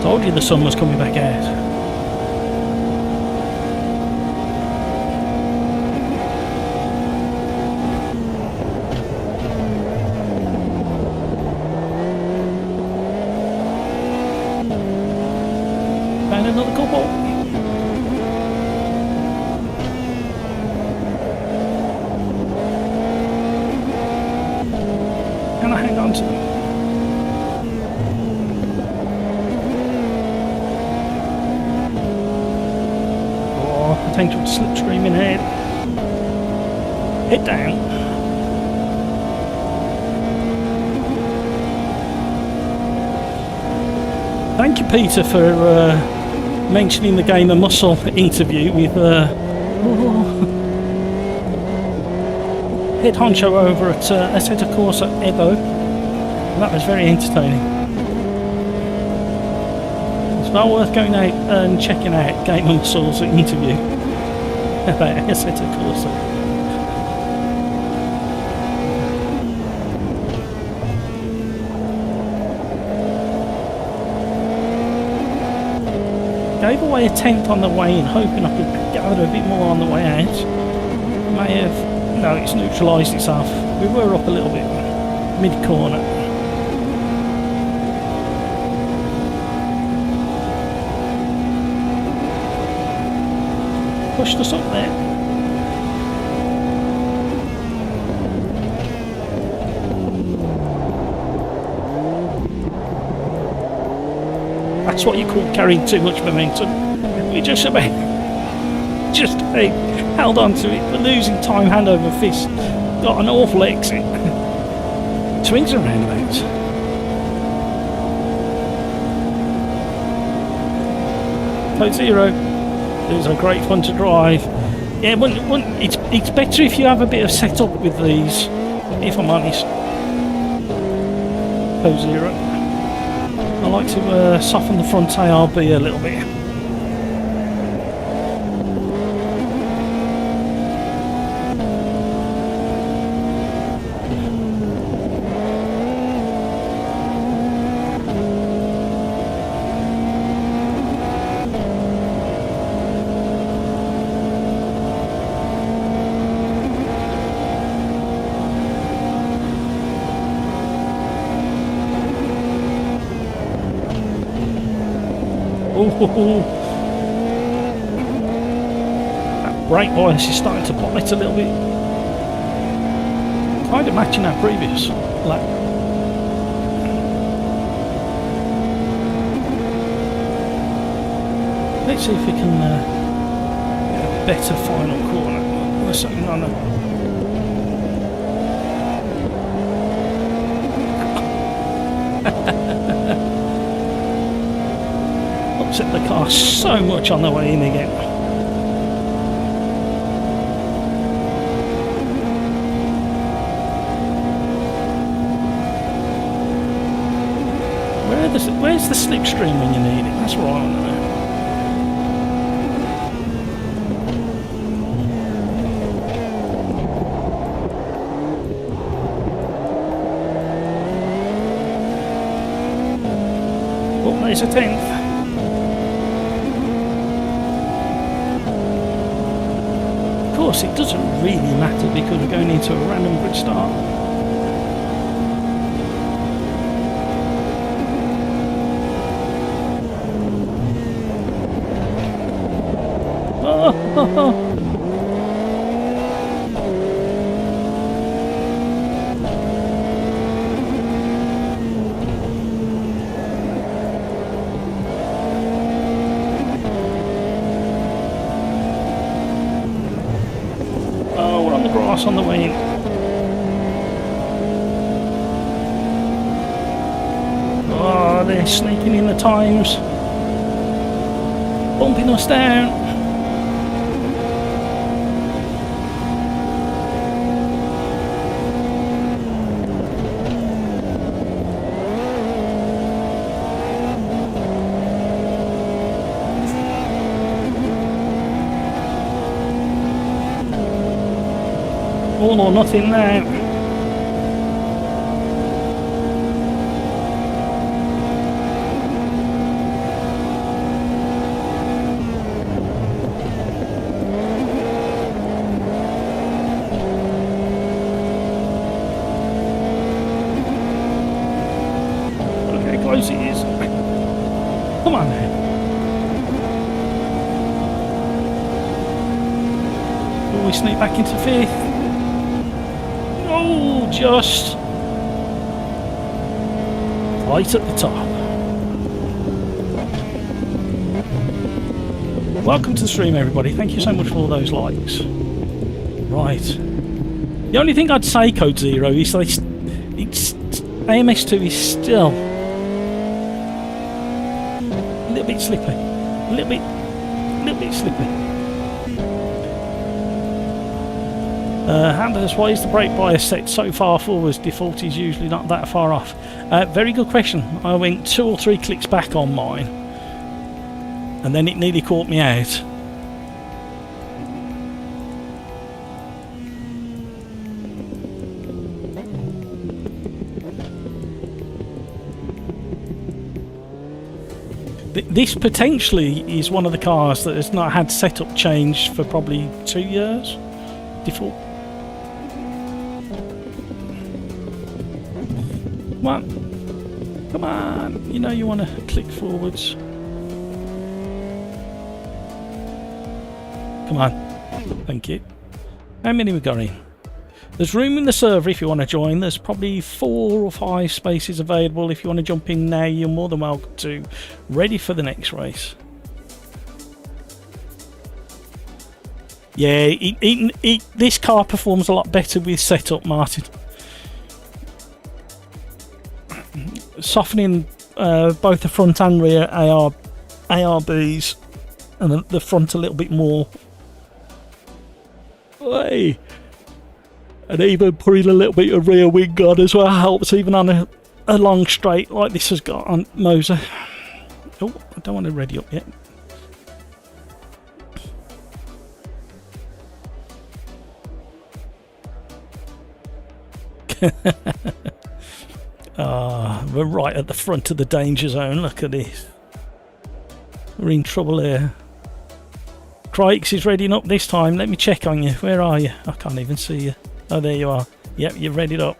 Told you the sun was coming back out. Found another couple. Can I hang on to them? Potential slipstream in head. Head down. Thank you, Peter, for mentioning the Game of Muscle interview with head honcho over at Assetto Corsa Evo. That was very entertaining. It's well worth going out and checking out Game of Muscle's interview about Assetto Corsa. Gave away a 10th on the way in, hoping I could gather a bit more on the way out. May have... no, it's neutralised itself. We were up a little bit, mid-corner. pushed us up there. That's what you call carrying too much momentum. We just about held on to it, but losing time hand over fist. Got an awful exit. Swings and roundabouts. Code Zero. These are great fun to drive. Yeah, it's better if you have a bit of setup with these, if I'm honest. Code Zero. I like to soften the front ARB a little bit. Ooh. That brake bias is starting to bite a little bit. Kind of matching our previous lap. Let's see if we can get a better final corner. Let's see, no. Upset the car so much on the way in again. Where's the slipstream when you need it? That's what I want to know. Oh, there's a 10th. Of course, it doesn't really matter because we're going into a random grid start. Oh, we're on the grass on the way in. Oh, they're sneaking in the times. Bumping us down. All or nothing now. Look how close it is. Come on now. Will we sneak back into 5th? Oh, just right at the top. Welcome to the stream, everybody. Thank you so much for all those likes. Right. The only thing I'd say, Code Zero, is that it's AMS2 is still a little bit slippy. A little bit slippy. Handers, why is the brake bias set so far forwards? Default is usually not that far off. Very good question. I went 2 or 3 clicks back on mine and then it nearly caught me out. This potentially is one of the cars that has not had setup change for probably 2 years. Default. Come on, you know you want to click forwards. Come on. Thank you. How many we got in? There's room in the server if you want to join. There's probably 4 or 5 spaces available. If you want to jump in now, you're more than welcome to. Ready for the next race. Yeah, this car performs a lot better with setup, Martin. Softening both the front and rear ARBs and the front a little bit more. Hey. And even putting a little bit of rear wing on as well helps, even on a long straight like this has got on Moser. Oh, I don't want to ready up yet. We're right at the front of the danger zone. Look at this. We're in trouble here. Crikes is readying up this time. Let me check on you. Where are you? I can't even see you. Oh, there you are. Yep, you're readied up.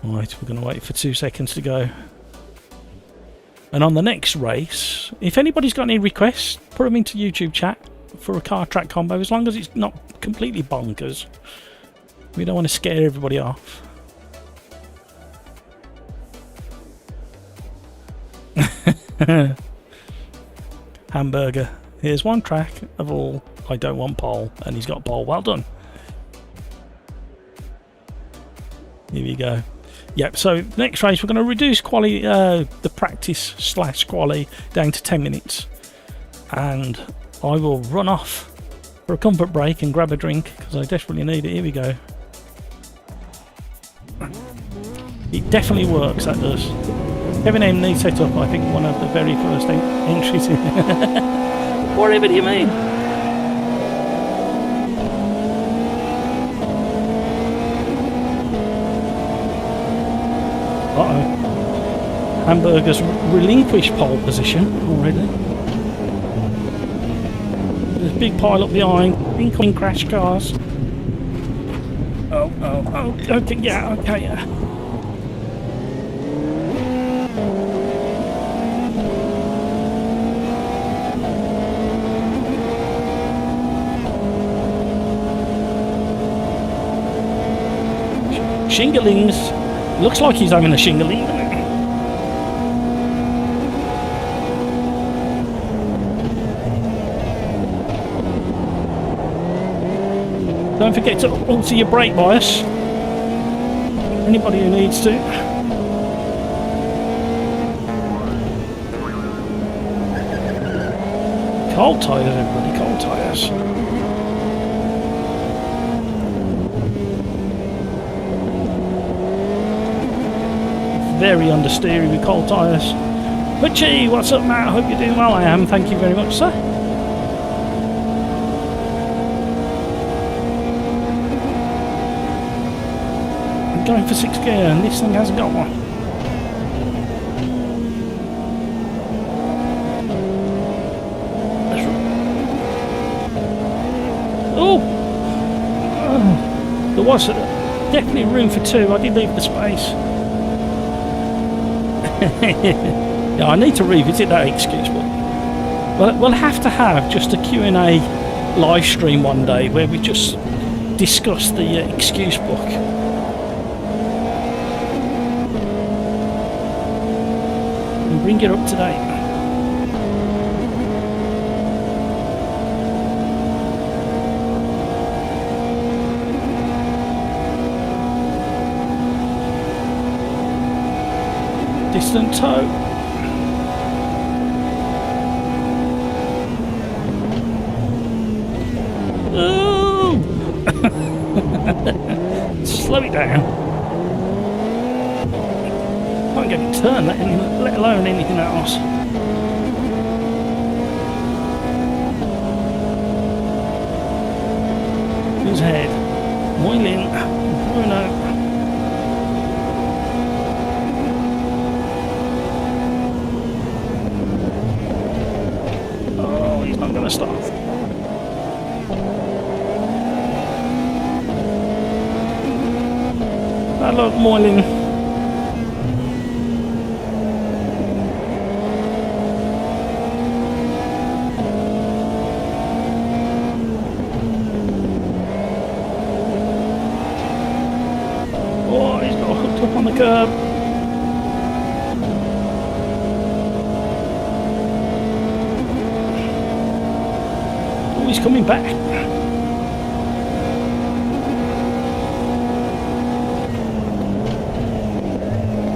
Right, we're going to wait for 2 seconds to go. And on the next race, if anybody's got any requests, put them into YouTube chat for a car track combo, as long as it's not completely bonkers. We don't want to scare everybody off. Hamburger. Here's one track of all. I don't want pole, and he's got pole. Well done. Here we go. Yep, so next race we're going to reduce quali, the practice / quali down to 10 minutes. And I will run off for a comfort break and grab a drink because I desperately need it. Here we go. It definitely works, that does. Kevin M needs set up, I think, one of the very first entries in. Whatever do you mean? Uh-oh. Hamburger's relinquished pole position already. There's a big pile up behind, incoming crash cars. Oh, okay, yeah. Shinglings. Looks like he's having a shingling. Don't forget to alter your brake bias. Anybody who needs to. Cold tyres, everybody, cold tyres. Very understeery with cold tyres. But gee, what's up, Matt? I hope you're doing well. I am. Thank you very much, sir. I'm going for 6th gear, and this thing hasn't got one. Oh, there was definitely room for 2. I did leave the space. Yeah, I need to revisit that excuse book. But we'll have to have just a Q&A live stream one day where we just discuss the excuse book. And bring it up to date. Distant tow. Ooh! Slow it down. Can't get it turned, let alone anything else. Who's ahead? Moylin. Bruno. I'm going to stop. Bad luck, Moyling. Oh, he's got hooked up on the curb. Oh, he's coming back.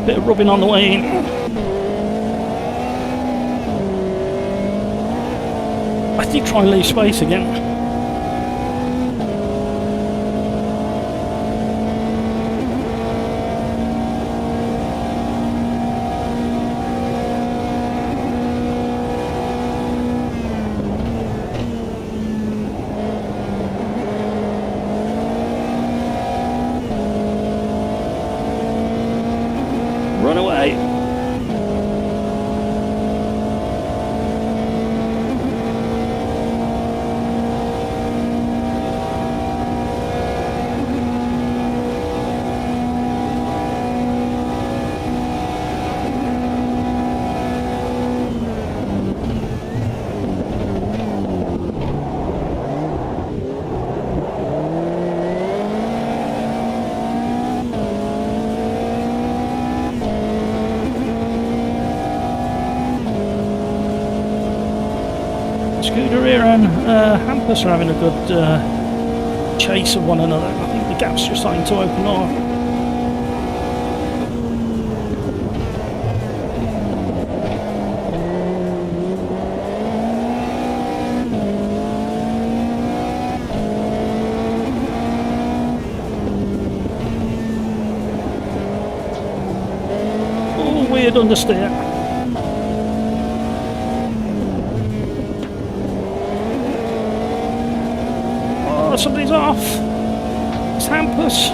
Bit of rubbing on the way in. I did try and leave space again. Run away. Scooter here and Hampus are having a good chase of one another. I think the gap's just starting to open up. Oh, weird understeer. Somebody's off. It's Hampus.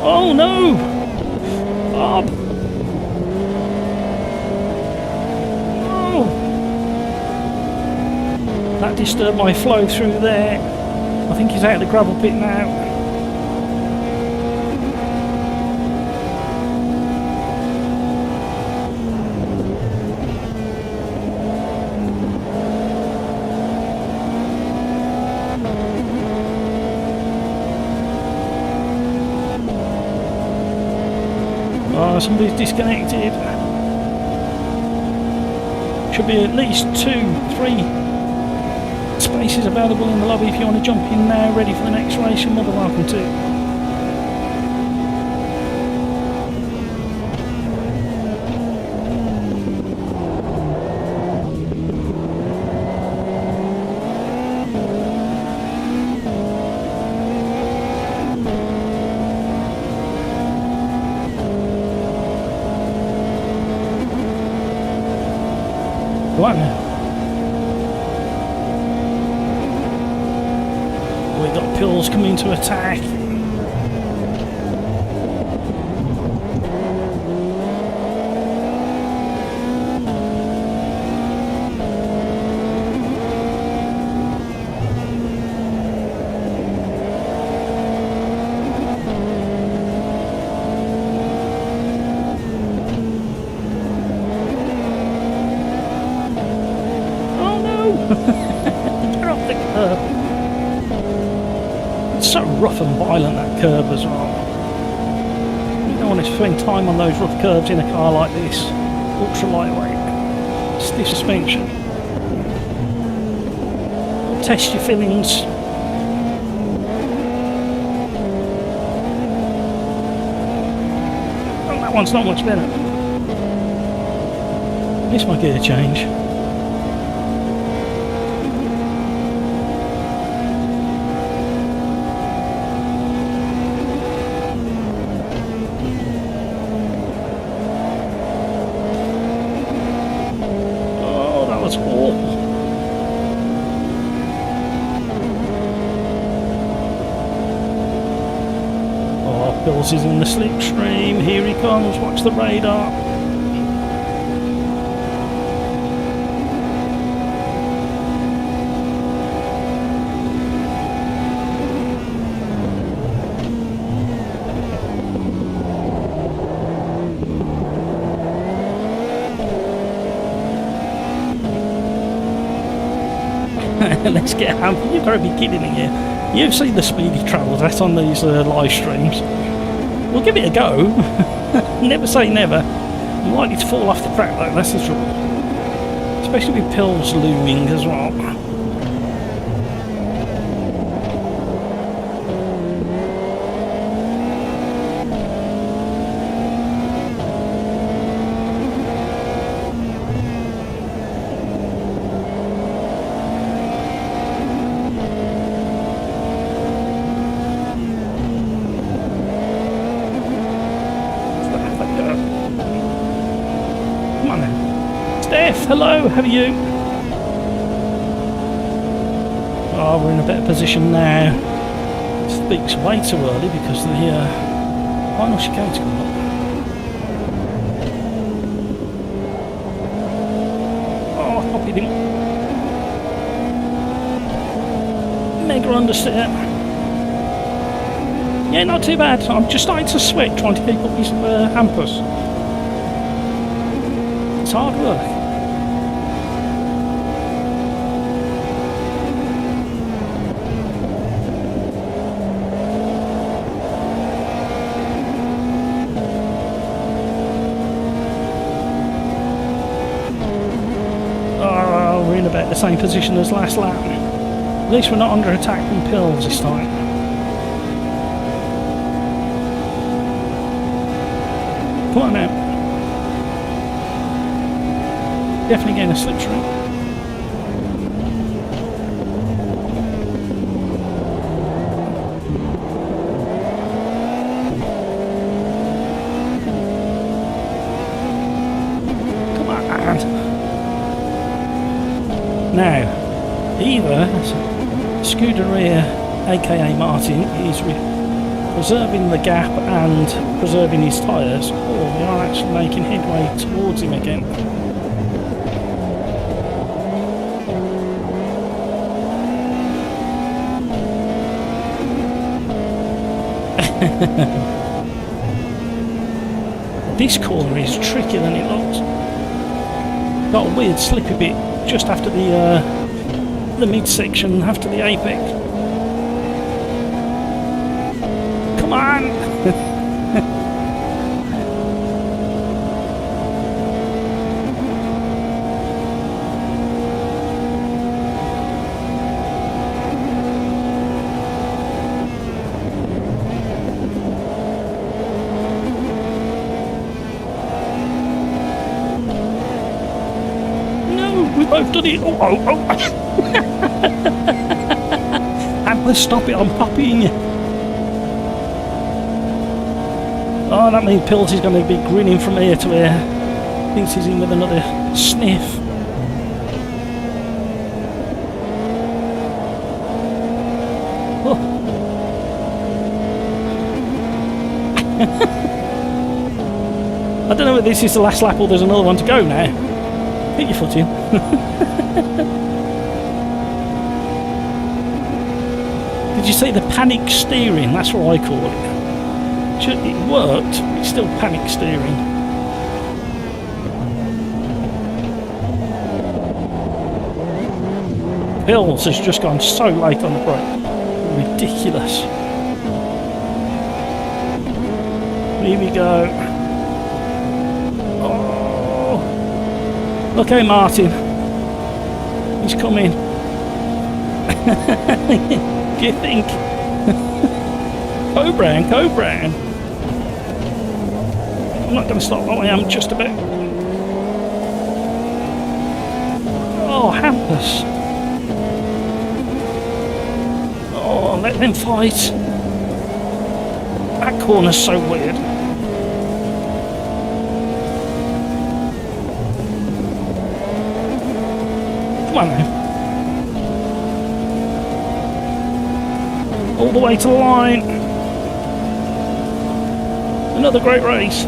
Oh no! Bob! Oh! That disturbed my flow through there. I think he's out of the gravel pit now. Oh, somebody's disconnected. Should be at least 2, 3 spaces available in the lobby if you want to jump in now, ready for the next race. You're more than welcome to. Go on now. We've got Pills coming to attack. Oh no! They're off the curb. It's so rough and violent, that curb as well. You don't want to spend time on those rough curbs in a car like this. Ultra lightweight, stiff suspension. Test your fillings. Oh, that one's not much better. Missed my gear change. That's awful. Oh, Pills is in the slipstream. Here he comes. Watch the radar. Let's get hampered. You've got to be kidding me here. You've seen the speed he travels at on these live streams. We'll give it a go. Never say never. I'm likely to fall off the track though, that's the trouble. Especially with Pills looming as well. Hello, how are you? Oh, we're in a better position now. Speaks way too early because the final chicane's coming up. Oh, I copied him. Mega understeer. Yeah, not too bad. I'm just starting to sweat trying to keep up these hampers. It's hard work. About the same position as last lap. At least we're not under attack from Pills this time. Come on now. Definitely getting a slipstream. Now, either Scuderia, aka Martin, is preserving the gap and preserving his tyres, or we are actually making headway towards him again. This corner is trickier than it looks. Got a weird slippy bit just after the midsection, after the apex. Come on! We both done it. Oh, oh, oh. Hamper, stop it, I'm copying you. Oh, that means Pills is going to be grinning from ear to ear. Thinks he's in with another sniff. Oh. I don't know if this is the last lap or there's another one to go now. Hit your foot in. Did you see the panic steering? That's what I call it. It worked, but it's still panic steering. Pills has just gone so late on the brake. Ridiculous. Here we go. Okay, Martin. He's coming. Do you think? Cobran. I'm not going to stop. Oh, I am just about. Oh, hampers. Oh, let them fight. That corner's so weird. Come on now. All the way to the line. Another great race.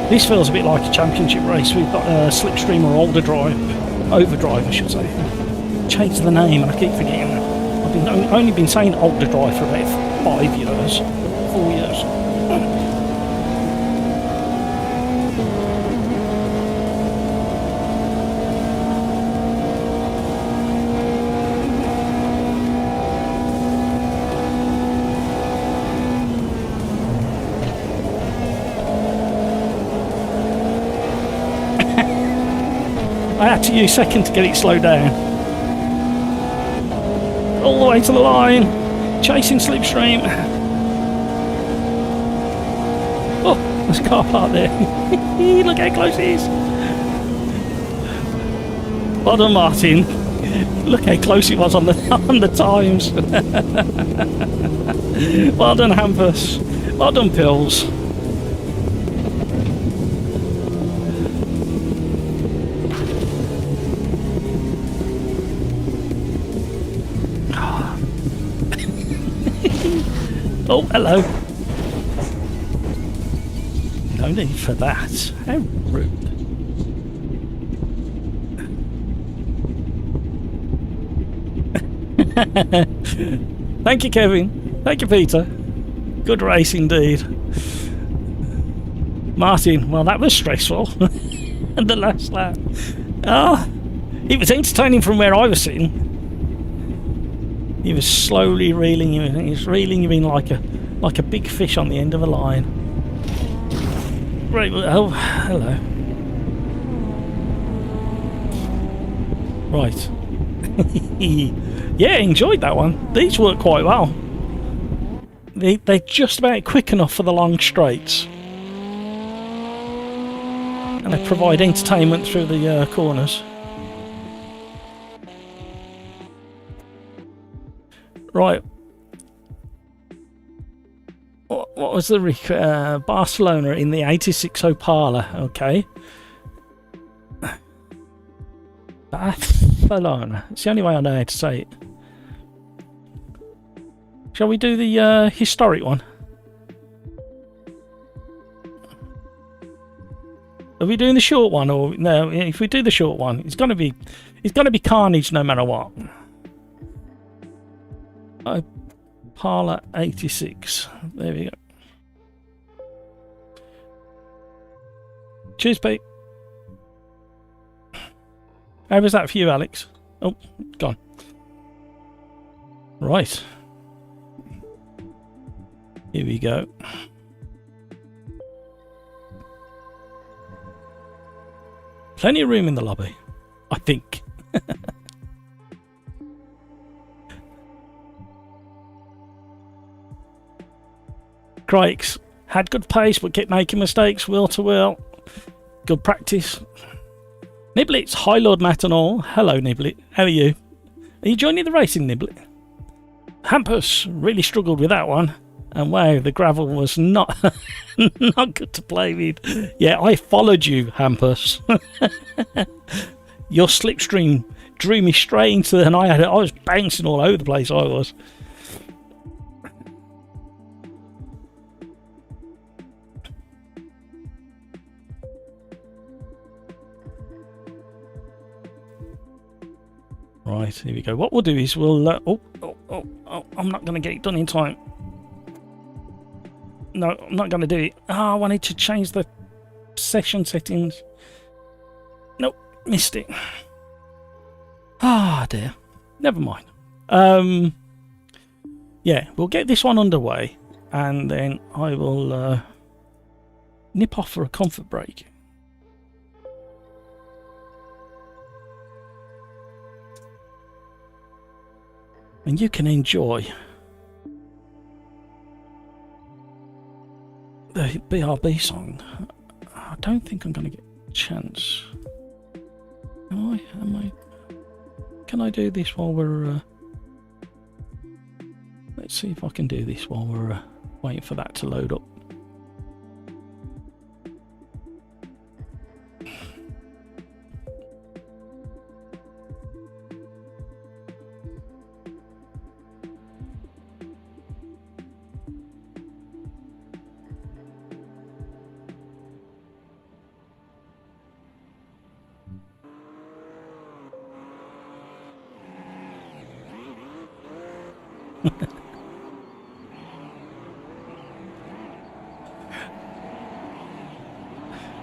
This feels a bit like a championship race. We've got Slipstream or OverDrive, I should say. Changed the name and I keep forgetting that. I've only been saying OverDrive for about 5 years, 4 years. I had to use second to get it slowed down. All the way to the line, chasing Slipstream. Oh, there's a car parked there. Look how close he is. Well done, Martin. Look how close he was on the times. Well done, Hampus. Well done, Pills. Oh, hello. No need for that. How rude. Thank you, Kevin. Thank you, Peter. Good race indeed. Martin, well, that was stressful. And the last lap. Ah, it was entertaining from where I was sitting. He was slowly reeling you in. He was reeling you in like a big fish on the end of a line. Right. Oh, hello. Right. Yeah, enjoyed that one. These work quite well. They're just about quick enough for the long straights, and they provide entertainment through the corners. Right. What was the Barcelona in the 86 Opala? Okay. Barcelona. It's the only way I know how to say it. Shall we do the historic one? Are we doing the short one, or no? If we do the short one, it's gonna be carnage no matter what. Opala 86. There we go. Cheers, Pete. How was that for you, Alex? Oh, gone. Right. Here we go. Plenty of room in the lobby, I think. Crikes had good pace but kept making mistakes wheel to wheel. Good practice. Niblet, hi Lord Matt and all. Hello Niblet, how are you? Are you joining the racing, Niblet? Hampus really struggled with that one. And wow, the gravel was not not good to play with. Yeah, I followed you, Hampus. Your slipstream drew me straight into it, and I was bouncing all over the place. I was. Right, here we go. What we'll do is we'll... I'm not going to get it done in time. No, I'm not going to do it. I wanted to change the session settings. Nope, missed it. Ah, dear. Never mind. Yeah, we'll get this one underway, and then I will nip off for a comfort break. And you can enjoy the BRB song. I don't think I'm going to get a chance. Am I? Can I do this while we're... Let's see if I can do this while we're waiting for that to load up.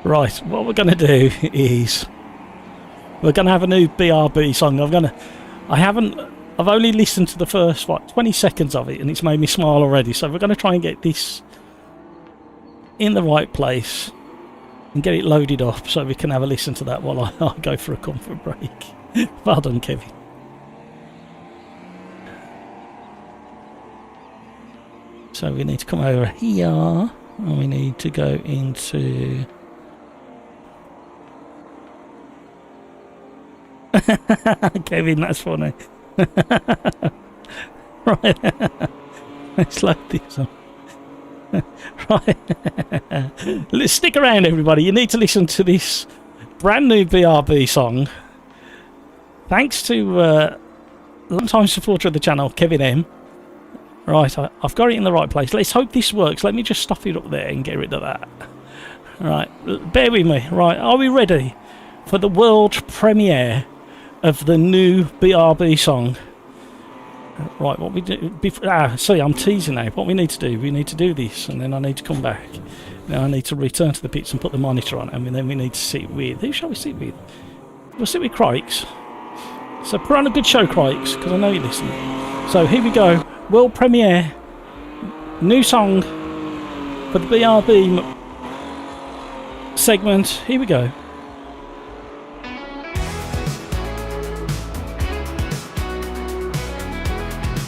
Right, what we're going to do is we're going to have a new BRB song. I've only listened to the first 20 seconds of it, and it's made me smile already. So we're going to try and get this in the right place and get it loaded up so we can have a listen to that while I go for a comfort break. Well done, Kevin. So we need to come over here, and we need to go into... Kevin, that's funny. Right. Let's load this up. Right. Let's stick around, everybody. You need to listen to this brand new BRB song. Thanks to long-time supporter of the channel, Kevin M. Right, I've got it in the right place. Let's hope this works. Let me just stop it up there and get rid of that. Right, bear with me. Right, are we ready for the world premiere of the new BRB song? Right, what we do... see, I'm teasing now. What we need to do this, and then I need to come back. Now I need to return to the pits and put the monitor on, and then we need to sit with... Who shall we sit with? We'll sit with Crikes. So put on a good show, Crikes, because I know you're listening. So here we go. World premiere. New song for the BRB segment. Here we go.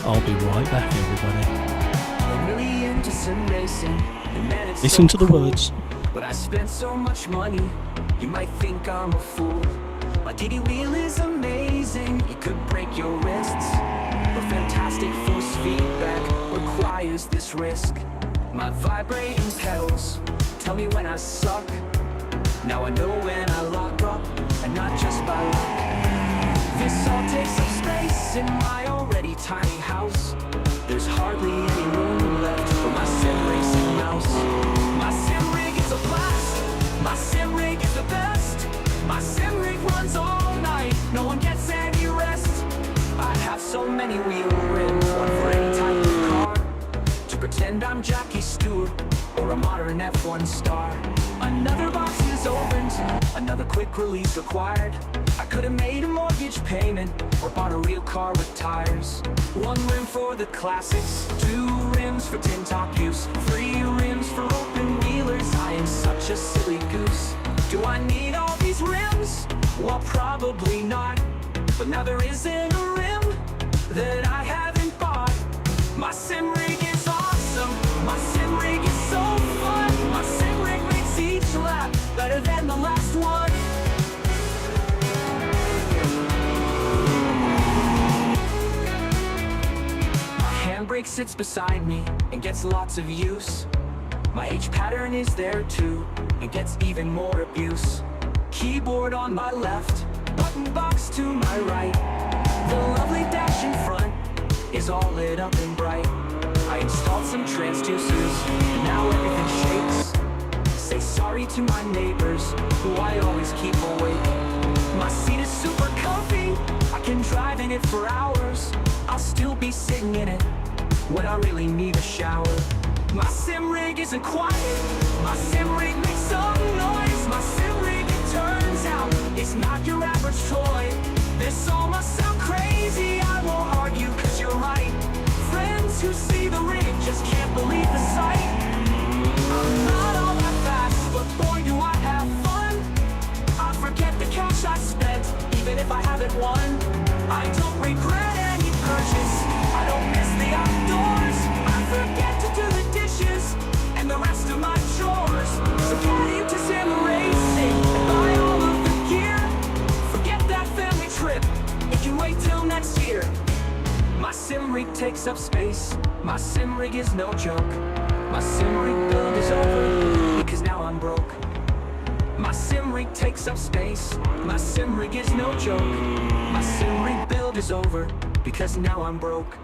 I'll be right back, everybody. I'm really into sim racing, and man, it's listen so to the cool. words. But I spent so much money, you might think I'm a fool. My DD wheel is amazing, it could break your wrists. But fantastic force feedback requires this risk. My vibrating pedals tell me when I suck. Now I know when I lock up, and not just by luck. This all takes up space in my already tiny house. There's hardly any room left for my sim racing mouse. My sim rig is a blast, my sim rig is the best. My sim rig runs all night, no one gets any rest. I have so many wheel rims, one for any type of car, to pretend I'm Jackie Stewart or a modern F1 star. Another box is opened, another quick release required. I could have made a mortgage payment or bought a real car with tires. One rim for the classics, two rims for tin top use, three rims for open wheelers. I am such a silly goose. Do I need all these rims? Well, probably not. But now there isn't a rim that I haven't bought. My sim rig is awesome, my sim rig is so fun. My sim rig makes each lap better than the last one. My handbrake sits beside me and gets lots of use. My H pattern is there too and gets even more abuse. Keyboard on my left, button box to my right. The lovely dash in front is all lit up and bright. I installed some transducers, and now everything shakes. Say sorry to my neighbors, who I always keep awake. My seat is super comfy, I can drive in it for hours. I'll still be sitting in it when I really need a shower. My sim rig isn't quiet, my sim rig makes some noise. My sim rig, it turns out, it's not your average toy. This all must sound crazy, I won't argue cause you're right. Friends who see the rig just can't believe the sight. I'm not all that fast, but boy do I have fun. I forget the cash I spent, even if I haven't won. I don't regret any purchase, I don't miss the outdoors. I forget to do the dishes and the rest of my chores. So get into sim racing and buy all of the gear. Forget that family trip, it can wait till next year. My sim rig takes up space, my sim rig is no joke. My sim rig build is over, because now I'm broke. My sim rig takes up space, my sim rig is no joke. My sim rig build is over, because now I'm broke.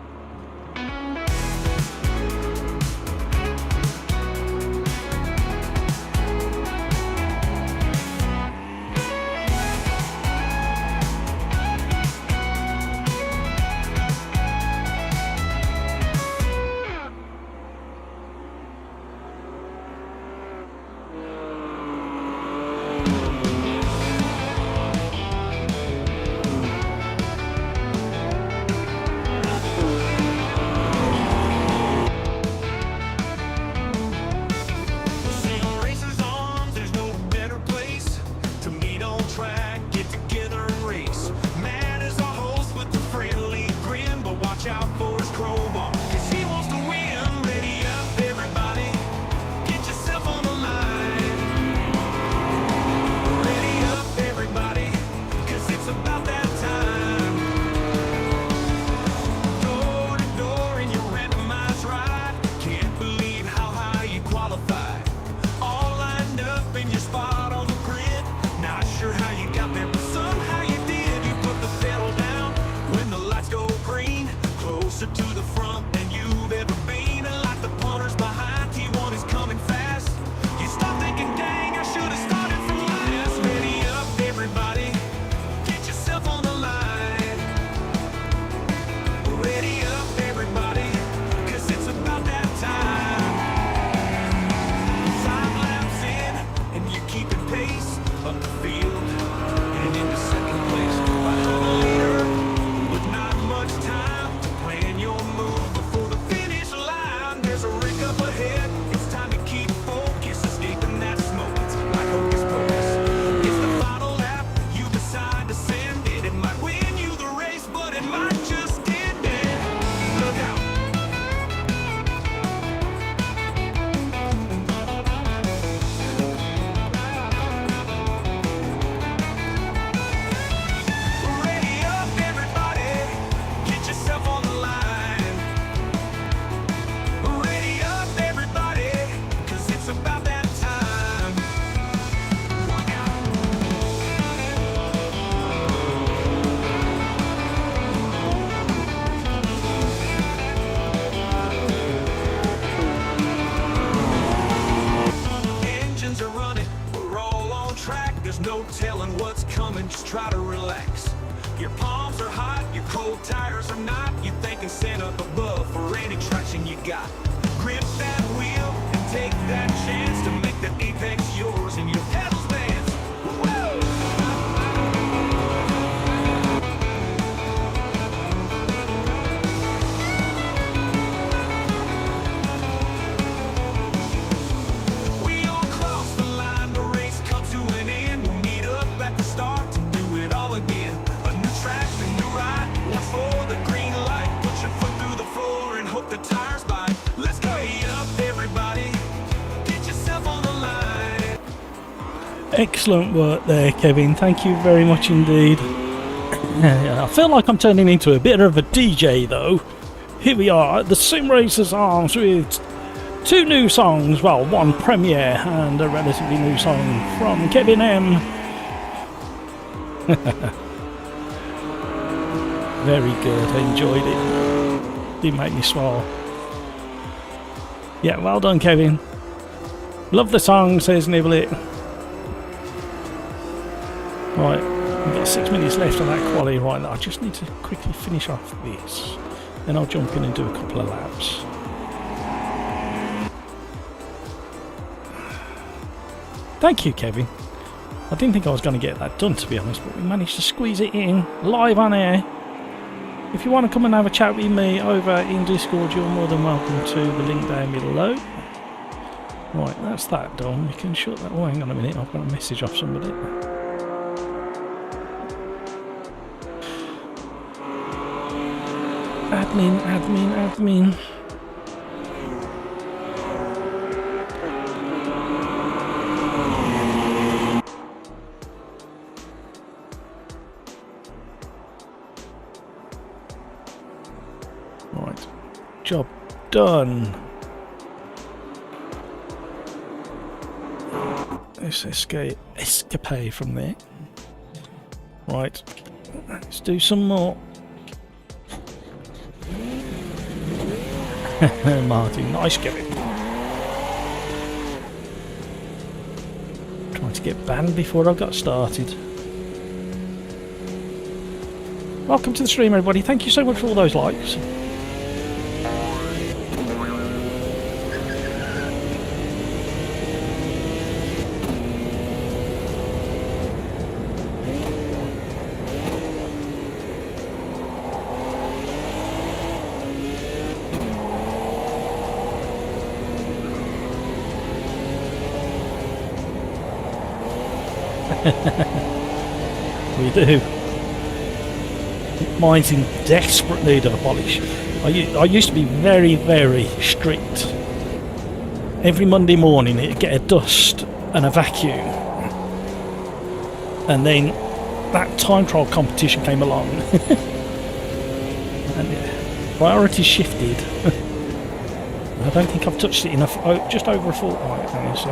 just try to relax. Your palms are hot, your cold tires are not. You're thanking Santa above for any traction you got. Grip that wheel and take that chance to make the apex yours and your pedals dance. Woo! We all cross the line, the race comes to an end. We'll meet up at the start to do it all again. A new track, a new ride, watch for the green light. Put your foot through the floor and hope the tires bite. Let's go up, everybody. Get yourself on the line. Excellent work there, Kevin. Thank you very much indeed. I feel like I'm turning into a bit of a DJ though. Here we are at the Sim Racers Arms with 2 new songs. Well, 1 premiere and a relatively new song from Kevin M. Very good. I enjoyed it. Did make me smile. Yeah, well done, Kevin. Love the song, says Niblet. Right, we've got 6 minutes left on that quali. Right, I just need to quickly finish off this. Then I'll jump in and do a couple of laps. Thank you, Kevin. I didn't think I was going to get that done, to be honest, but we managed to squeeze it in live on air. If you want to come and have a chat with me over in Discord, you're more than welcome to. The link down below. Right, that's that done. We can shut that. Oh, hang on a minute. I've got a message off somebody. Admin. Right, job done. Let's escape from there. Right, let's do some more. Martin, nice Kevin. Trying to get banned before I got started. Welcome to the stream, everybody. Thank you so much for all those likes. We do. Mine's in desperate need of a polish. I used to be very, very strict. Every Monday morning it'd get a dust and a vacuum. And then that time trial competition came along. And priorities shifted. I don't think I've touched it enough, just over a fortnight now, so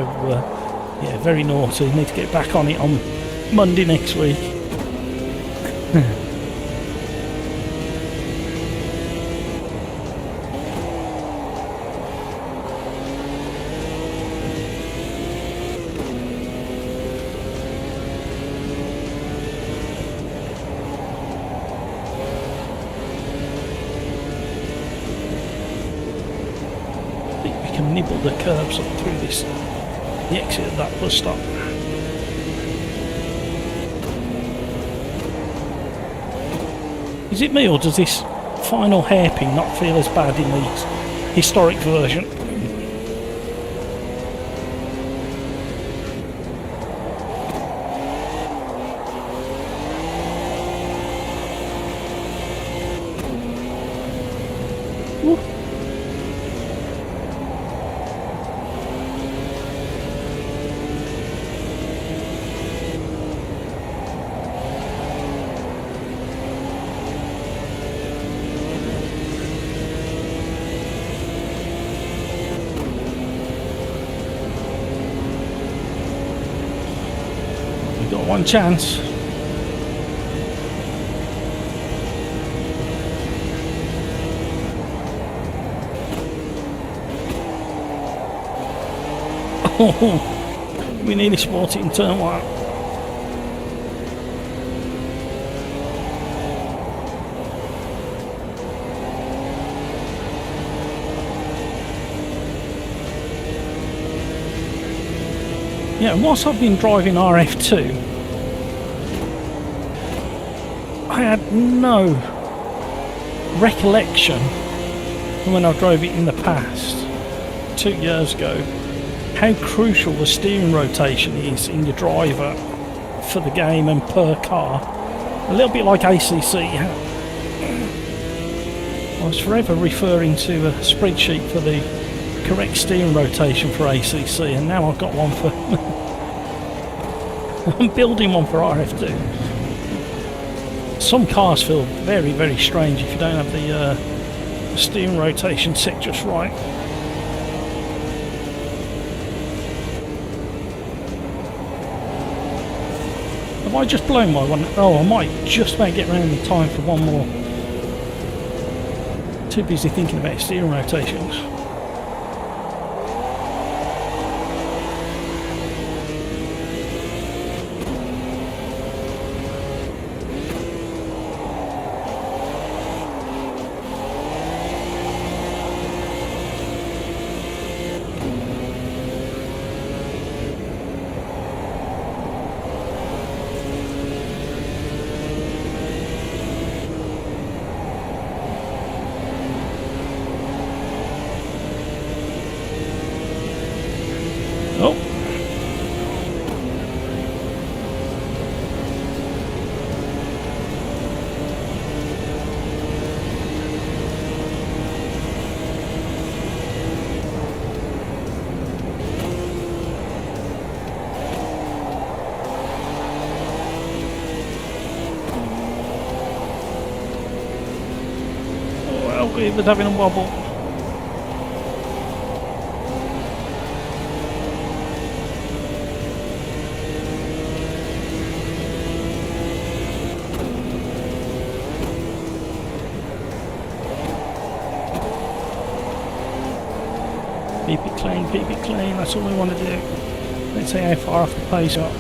yeah, very naughty. Need to get back on it on Monday next week. I think we can nibble the curbs up through this, the exit of that bus stop. Is it me, or does this final hairpin not feel as bad in the historic version? Woo. Got one chance. Oh, we nearly spotted in turn 1. Yeah, whilst I've been driving RF2, I had no recollection from when I drove it in the past, 2 years ago, how crucial the steering rotation is in your driver for the game and per car. A little bit like ACC. I was forever referring to a spreadsheet for the correct steering rotation for ACC, and now I've got one for I'm building one for RF2. Some cars feel very, very strange if you don't have the steering rotation set just right. Have I just blown my one? Oh, I might just about get round in time for one more. Too busy thinking about steering rotations. Oh. Well, it was having a wobble. Keep it clean, that's all we want to do. Let's see how far off the pace up.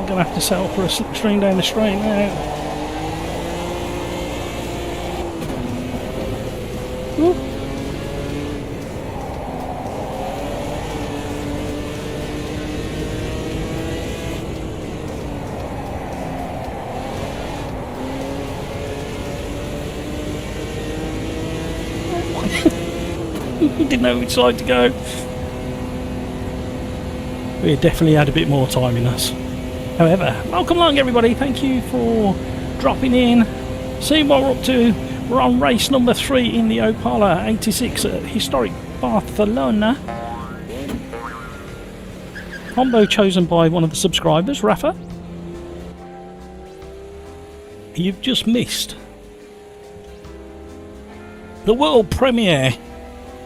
Gonna have to settle for a slipstream down the straight now. Woo. Didn't know which side to go. We definitely had a bit more time in us. However, welcome along everybody, thank you for dropping in, seeing what we're up to. We're on race number 3 in the Opala 86 at historic Barcelona. Combo chosen by one of the subscribers, Rafa. You've just missed the world premiere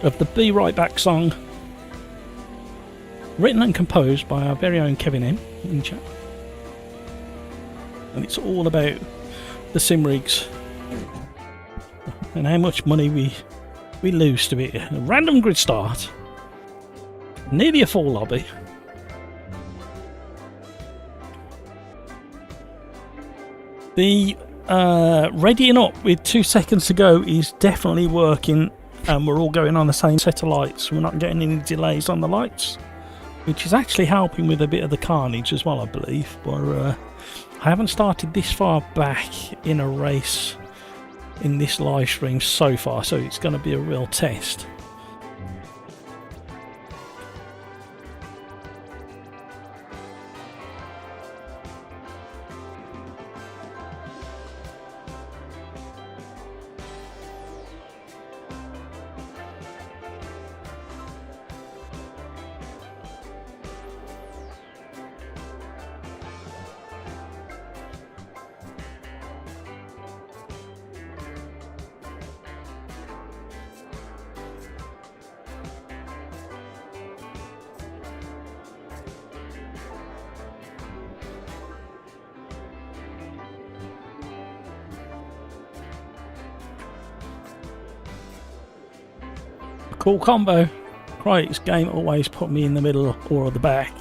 of the Be Right Back song, written and composed by our very own Kevin M in chat. And it's all about the sim rigs and how much money we lose to it. A random grid start, nearly a full lobby. The readying up with 2 seconds to go is definitely working, and we're all going on the same set of lights. We're not getting any delays on the lights, which is actually helping with a bit of the carnage as well, I believe. But I haven't started this far back in a race in this live stream so far, so it's going to be a real test. Cool combo. Craig's game always put me in the middle or the back.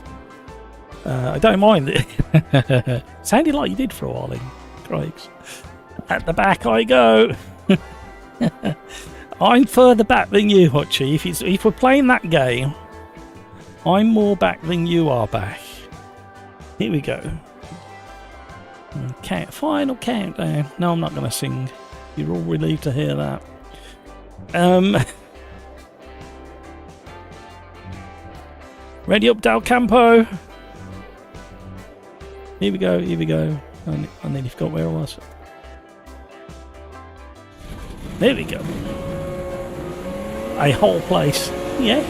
I don't mind it. Sounded like you did for a while in Craig's. At the back I go. I'm further back than you, Hutchie. If we're playing that game, I'm more back than you are back. Here we go. Okay, final countdown. No, I'm not going to sing. You're all relieved to hear that. Ready up, Del Campo. Here we go, here we go. I nearly forgot where I was. There we go. A whole place. Yeah.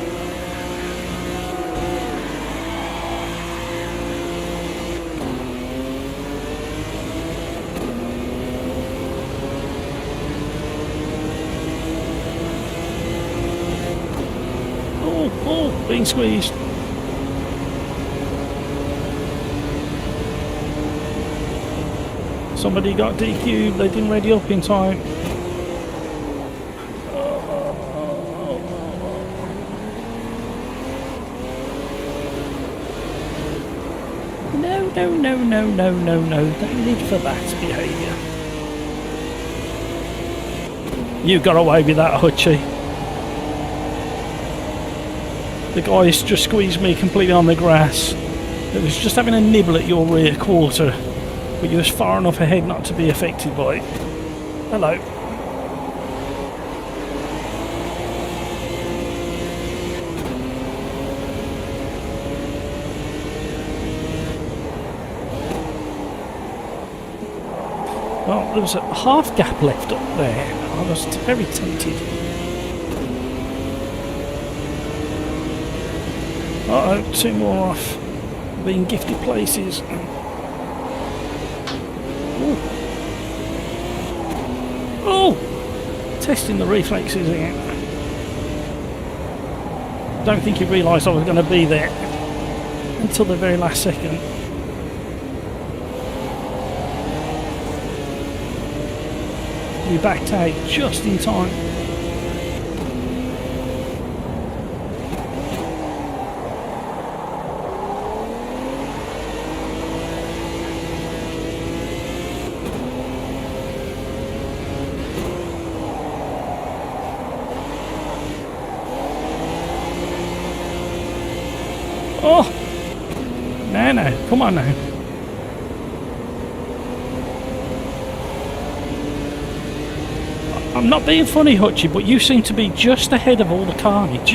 Oh, being squeezed. Somebody got DQ'd, they didn't ready up in time. No, don't need for that behaviour. You got away with that, Hutchie. The guys just squeezed me completely on the grass. It was just having a nibble at your rear quarter, but you was far enough ahead not to be affected by it. Hello. Well, there was a half gap left up there. I was very tempted. Uh-oh, 2 more off. Being gifted places. Ooh. Oh! Testing the reflexes again. Don't think he realised I was going to be there until the very last second. We backed out just in time. Oh! No, come on now. I'm not being funny, Hutchie, but you seem to be just ahead of all the carnage.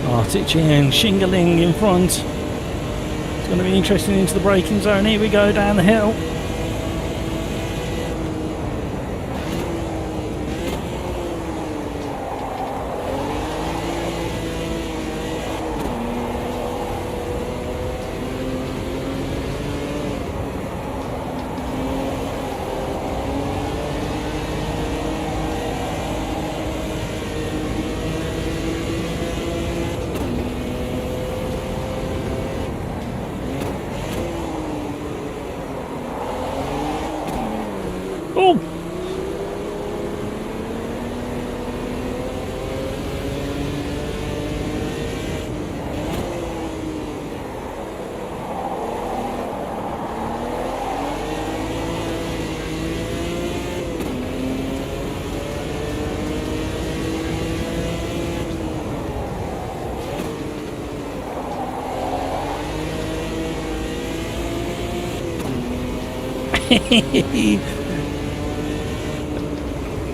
Artici and Shingaling in front. It's going to be interesting into the braking zone. Here we go down the hill. Oh!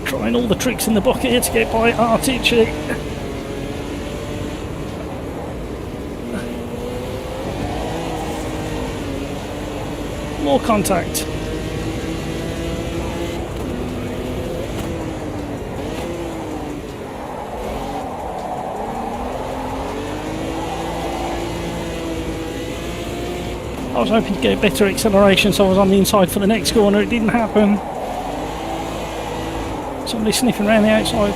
Trying all the tricks in the book here to get by Artici. More contact. I was hoping to get better acceleration so I was on the inside for the next corner. It didn't happen. Somebody sniffing around the outside.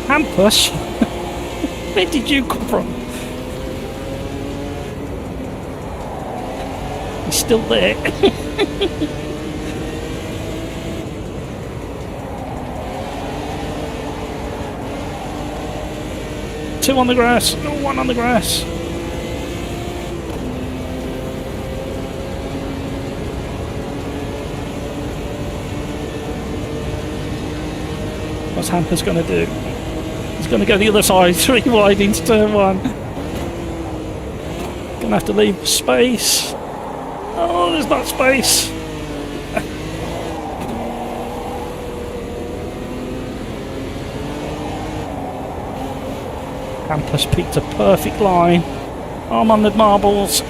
Hampus? Where did you come from? He's still there. Two on the grass. No, one on the grass. What's Hamper's going to do? He's going to go the other side, 3 wide into turn 1. Going to have to leave space. Oh, there's not space. Hamper's picked a perfect line. I'm on the marbles.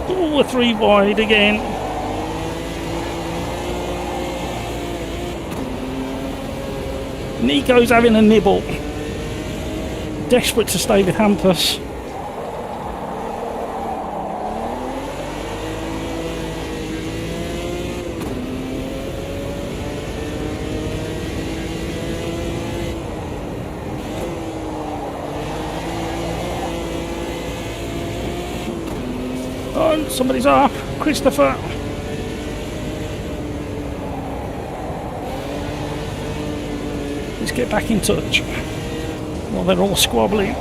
Oh, 3 wide again. Nico's having a nibble. Desperate to stay with Hampus. Oh, somebody's up. Christopher. Let's get back in touch. Well, they're all squabbling.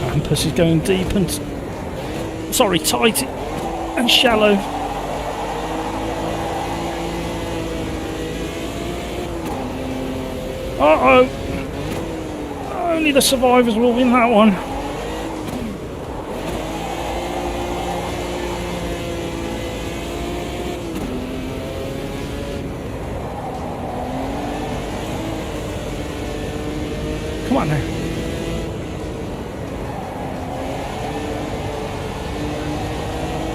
Hampus is going deep and... sorry, tight and shallow. Uh-oh. Only the survivors will win that one. Come on now.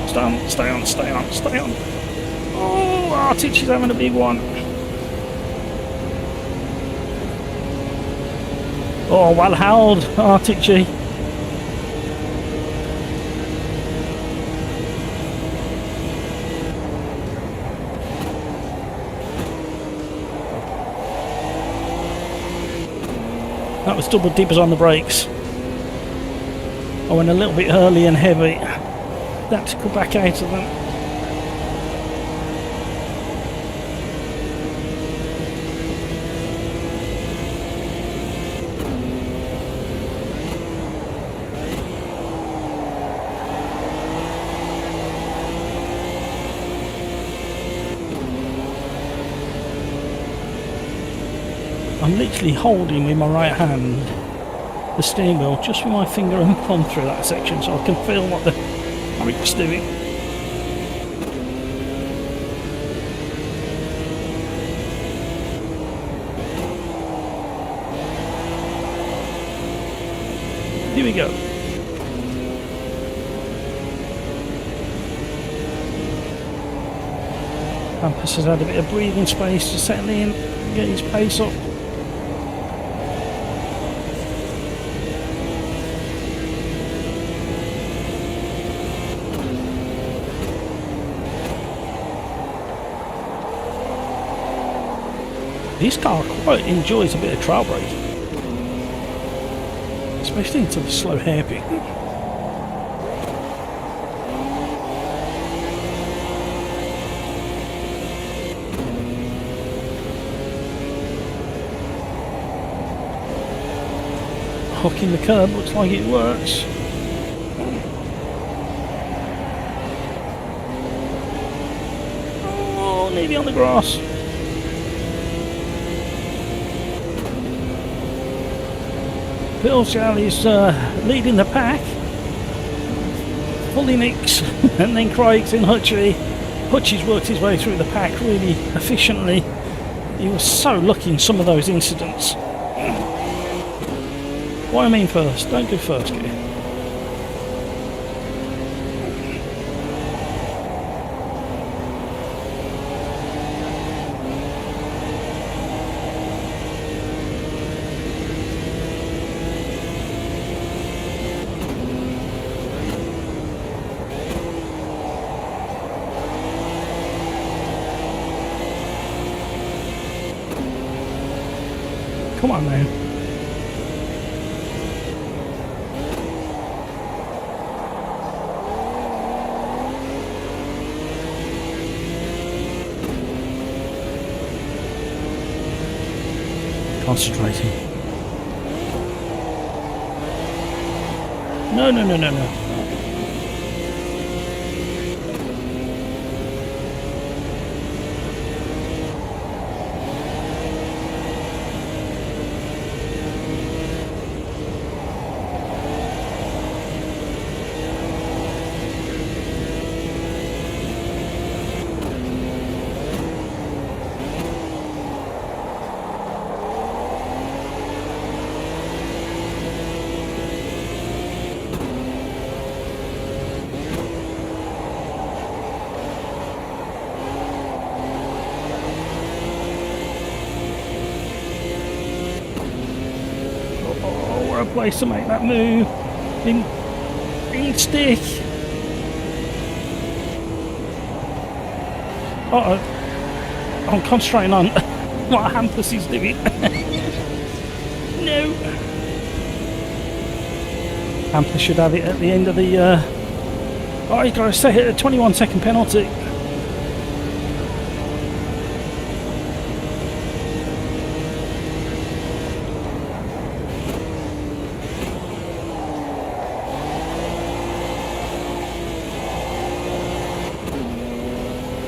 Stay on, stay on, stay on. Oh, Artich is having a big one. Oh, well held, Artich. That was double dippers on the brakes. I went a little bit early and heavy. That to go back out of them. I'm literally holding with my right hand the steering wheel just with my finger and thumb through that section so I can feel what the brake's doing. Here we go. Hampus has had a bit of breathing space to settle in and get his pace up. This car quite enjoys a bit of trail braking, especially into the slow hairpin. Hooking the curb looks like it works. Oh, nearly on the grass. Pilshall is leading the pack. Fully Nix and then Craig's in Hutchie. Hutchie's worked his way through the pack really efficiently. He was so lucky in some of those incidents. Why I mean first? Don't do first gear. Come on now. Concentrating. No, no, no, no, no. A place to make that move in stick. Uh-oh. I'm concentrating on what Hampus is doing. No. Hampus should have it at the end of the oh, he's got to set it a 21-second penalty.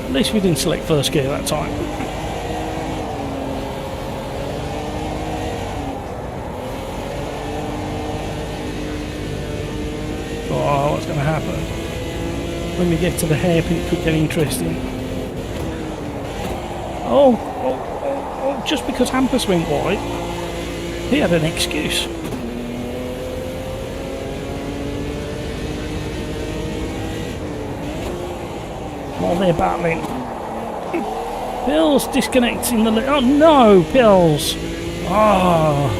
At least we didn't select first gear that time. Oh, what's going to happen? When we get to the hairpin, it could get interesting. Oh, just because Hampus went wide, he had an excuse. While they're battling. Pills disconnecting the... Oh no, Pills! Oh,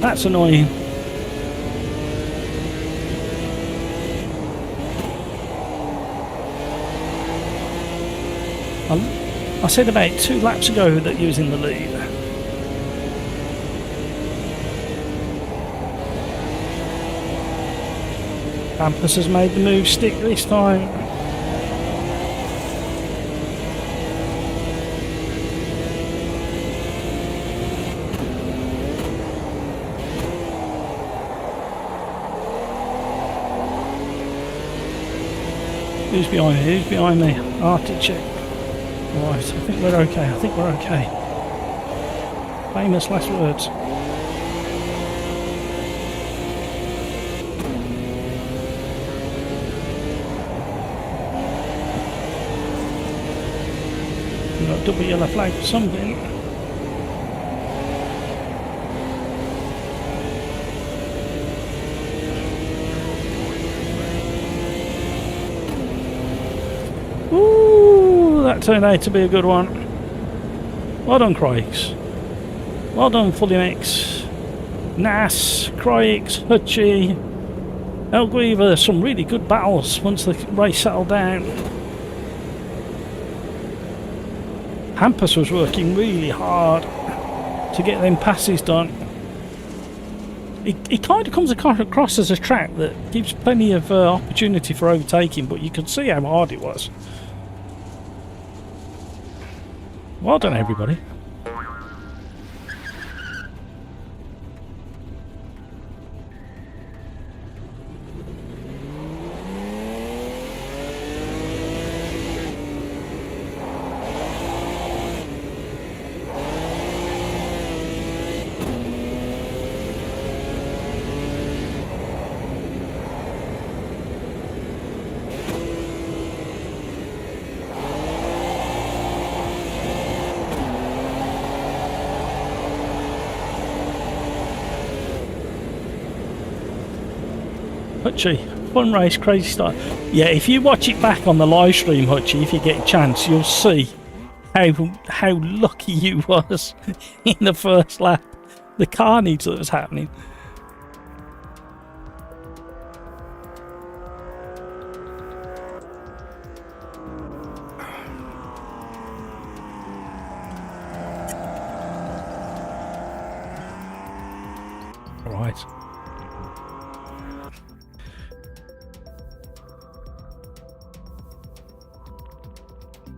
that's annoying. I said about 2 laps ago that you was in the lead. Hampus has made the move stick this time. Who's behind me? Who's behind me? Arctic check. Right, I think we're okay. I think we're okay. Famous last words. We've got double yellow flag for something. That turned out to be a good one. Well done, Crikes. Well done, Fullinex, Nas, Crikes, Hutchie, Elguiva. Some really good battles once the race settled down. Hampus was working really hard to get them passes done. It kind of comes across as a track that gives plenty of opportunity for overtaking, but you can see how hard it was. Well done, everybody. Hutchie, fun race, crazy start. Yeah, if you watch it back on the live stream, Hutchie, if you get a chance, you'll see how lucky you was in the first lap. The carnage that was happening.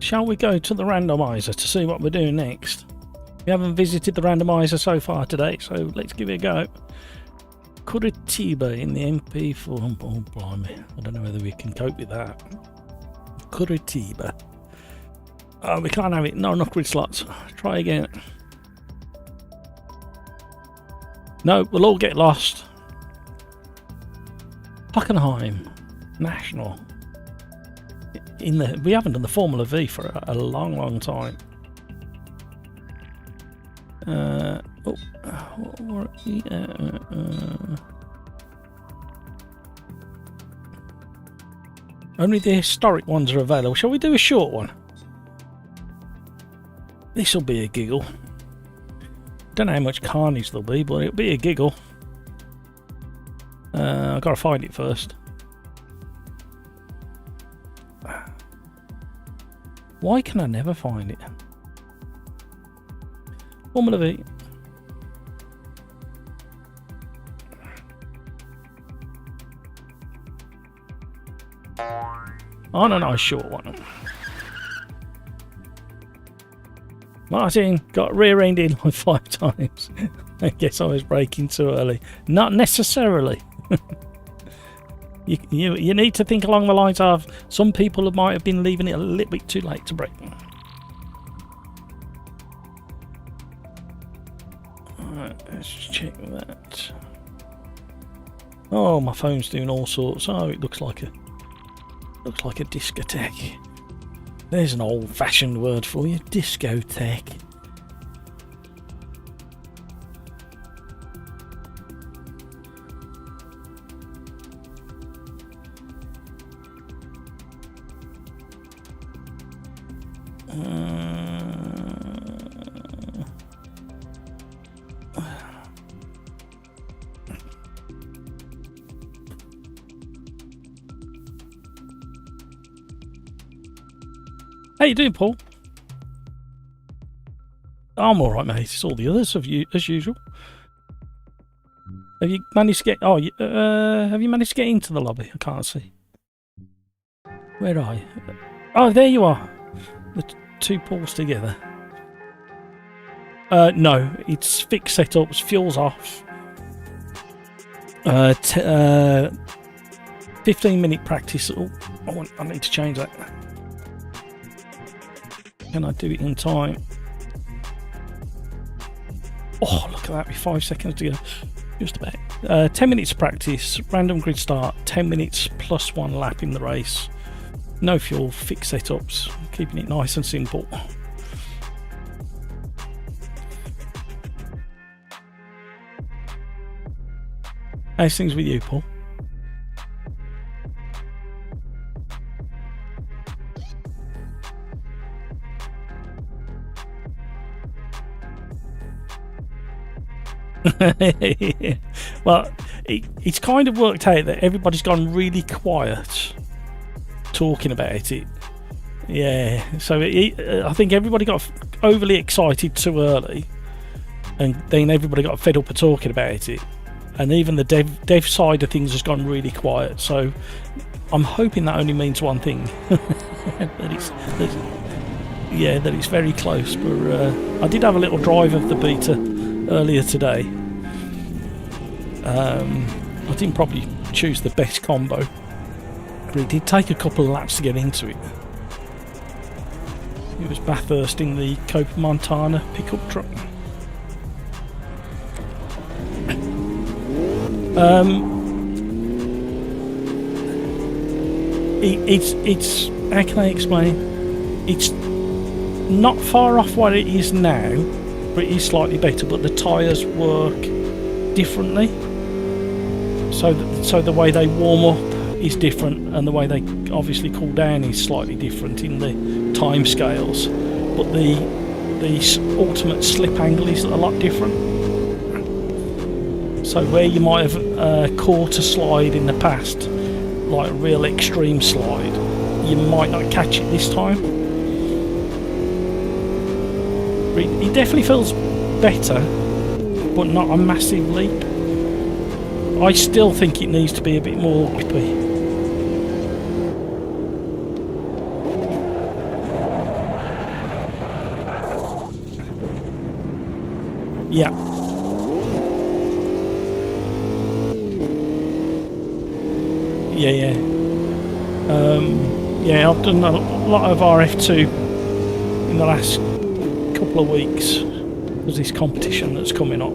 shall we go to the randomizer to see what we're doing next? We haven't visited the randomizer so far today, so let's give it a go. Curitiba in the MP4. Oh, blimey. I don't know whether we can cope with that. Curitiba. Oh, we can't have it. No, not grid slots. Try again. No, we'll all get lost. Hockenheim National. We haven't done the Formula V for a long time. Only the historic ones are available. Shall we do a short one? This will be a giggle. Don't know how much carnage there'll be, but it'll be a giggle. I've got to find it first. Why can I never find it? Formula V. Oh, no, nice short one. Martin got rear-ended like 5 times. I guess I was braking too early. Not necessarily. You need to think along the lines of some people might have been leaving it a little bit too late to brake. Alright, let's check that. Oh, my phone's doing all sorts. Oh, it looks like a discotheque. There's an old-fashioned word for you, discotheque. How you doing, Paul? I'm all right, mate. It's all the others of you as usual. Have you managed to get? Oh, have you managed to get into the lobby? I can't see. Where are you? Oh, there you are. The two Pauls together. No, it's fixed setups. Fuel's off. 15-minute practice. Oh, I need to change that. Can I do it in time? Oh, look at that, with 5 seconds to go. Just about. 10 minutes of practice, random grid start, 10 minutes plus 1 lap in the race. No fuel, fixed setups, keeping it nice and simple. How's things with you, Paul? Well, it's kind of worked out that everybody's gone really quiet talking about it. Yeah, so I think everybody got overly excited too early, and then everybody got fed up of talking about it, and even the dev side of things has gone really quiet. So I'm hoping that only means one thing, that it's very close. But I did have a little drive of the beta earlier today. I didn't probably choose the best combo, but it did take a couple of laps to get into it. It was Bathurst in the Copa Montana pickup truck. It's how can I explain? It's not far off what it is now, but it is slightly better. But the tyres work differently, so the way they warm up is different, and the way they obviously cool down is slightly different in the time scales. But the ultimate slip angle is a lot different. So where you might have caught a slide in the past, like a real extreme slide, you might not catch it this time. It definitely feels better, but not a massive leap. I still think it needs to be a bit more whippy. Yeah. Yeah. Yeah, I've done a lot of RF2 in the last couple of weeks. There's this competition that's coming up.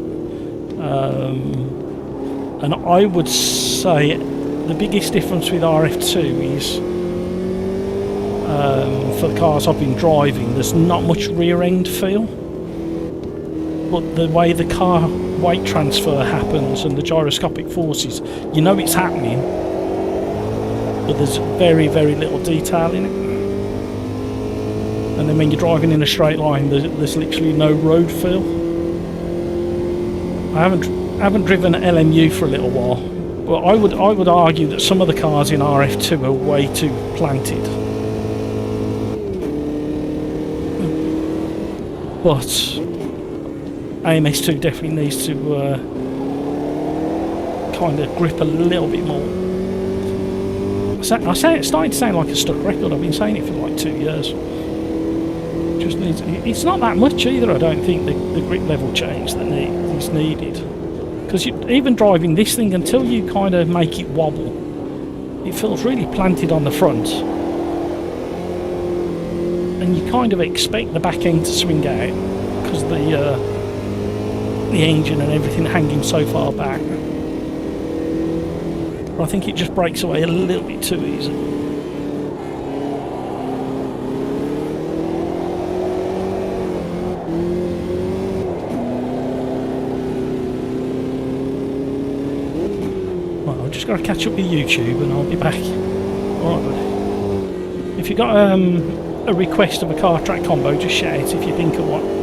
And I would say the biggest difference with RF2 is for the cars I've been driving, there's not much rear end feel, but the way the car weight transfer happens and the gyroscopic forces, you know it's happening, but there's very, very little detail in it. And then when you're driving in a straight line, there's literally no road feel. I haven't driven an LMU for a little while, but I would argue that some of the cars in RF2 are way too planted. But AMS2 definitely needs to kind of grip a little bit more. I say it's starting to sound like a stuck record. I've been saying it for like 2 years. Just needs. It's not that much either. I don't think the grip level change that is needed. Because even driving this thing, until you kind of make it wobble, it feels really planted on the front, and you kind of expect the back end to swing out because the engine and everything hanging so far back. But I think it just breaks away a little bit too easy. Right, I've just got to catch up with YouTube and I'll be back. Alright. If you've got a request of a car track combo, just shout if you think of one.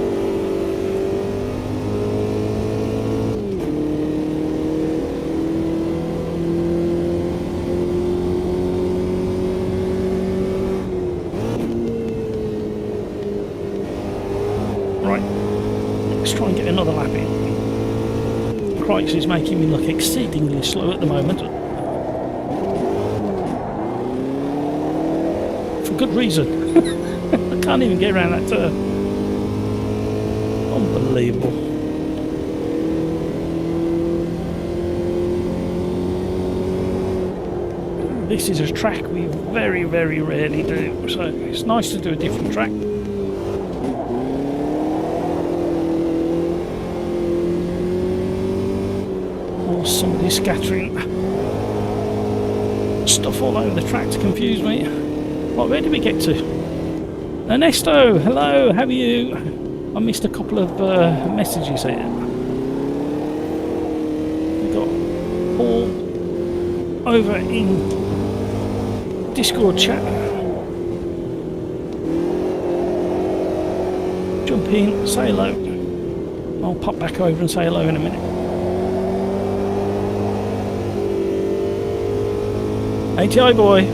Another lap in. Crikes is making me look exceedingly slow at the moment. For good reason. I can't even get around that turn. Unbelievable. This is a track we very, very rarely do, so it's nice to do a different track. Somebody scattering stuff all over the track to confuse me. Right, where did we get to? Ernesto, hello, how are you? I missed a couple of messages here. We got Paul over in Discord chat. Jump in, say hello. I'll pop back over and say hello in a minute. ATI boy.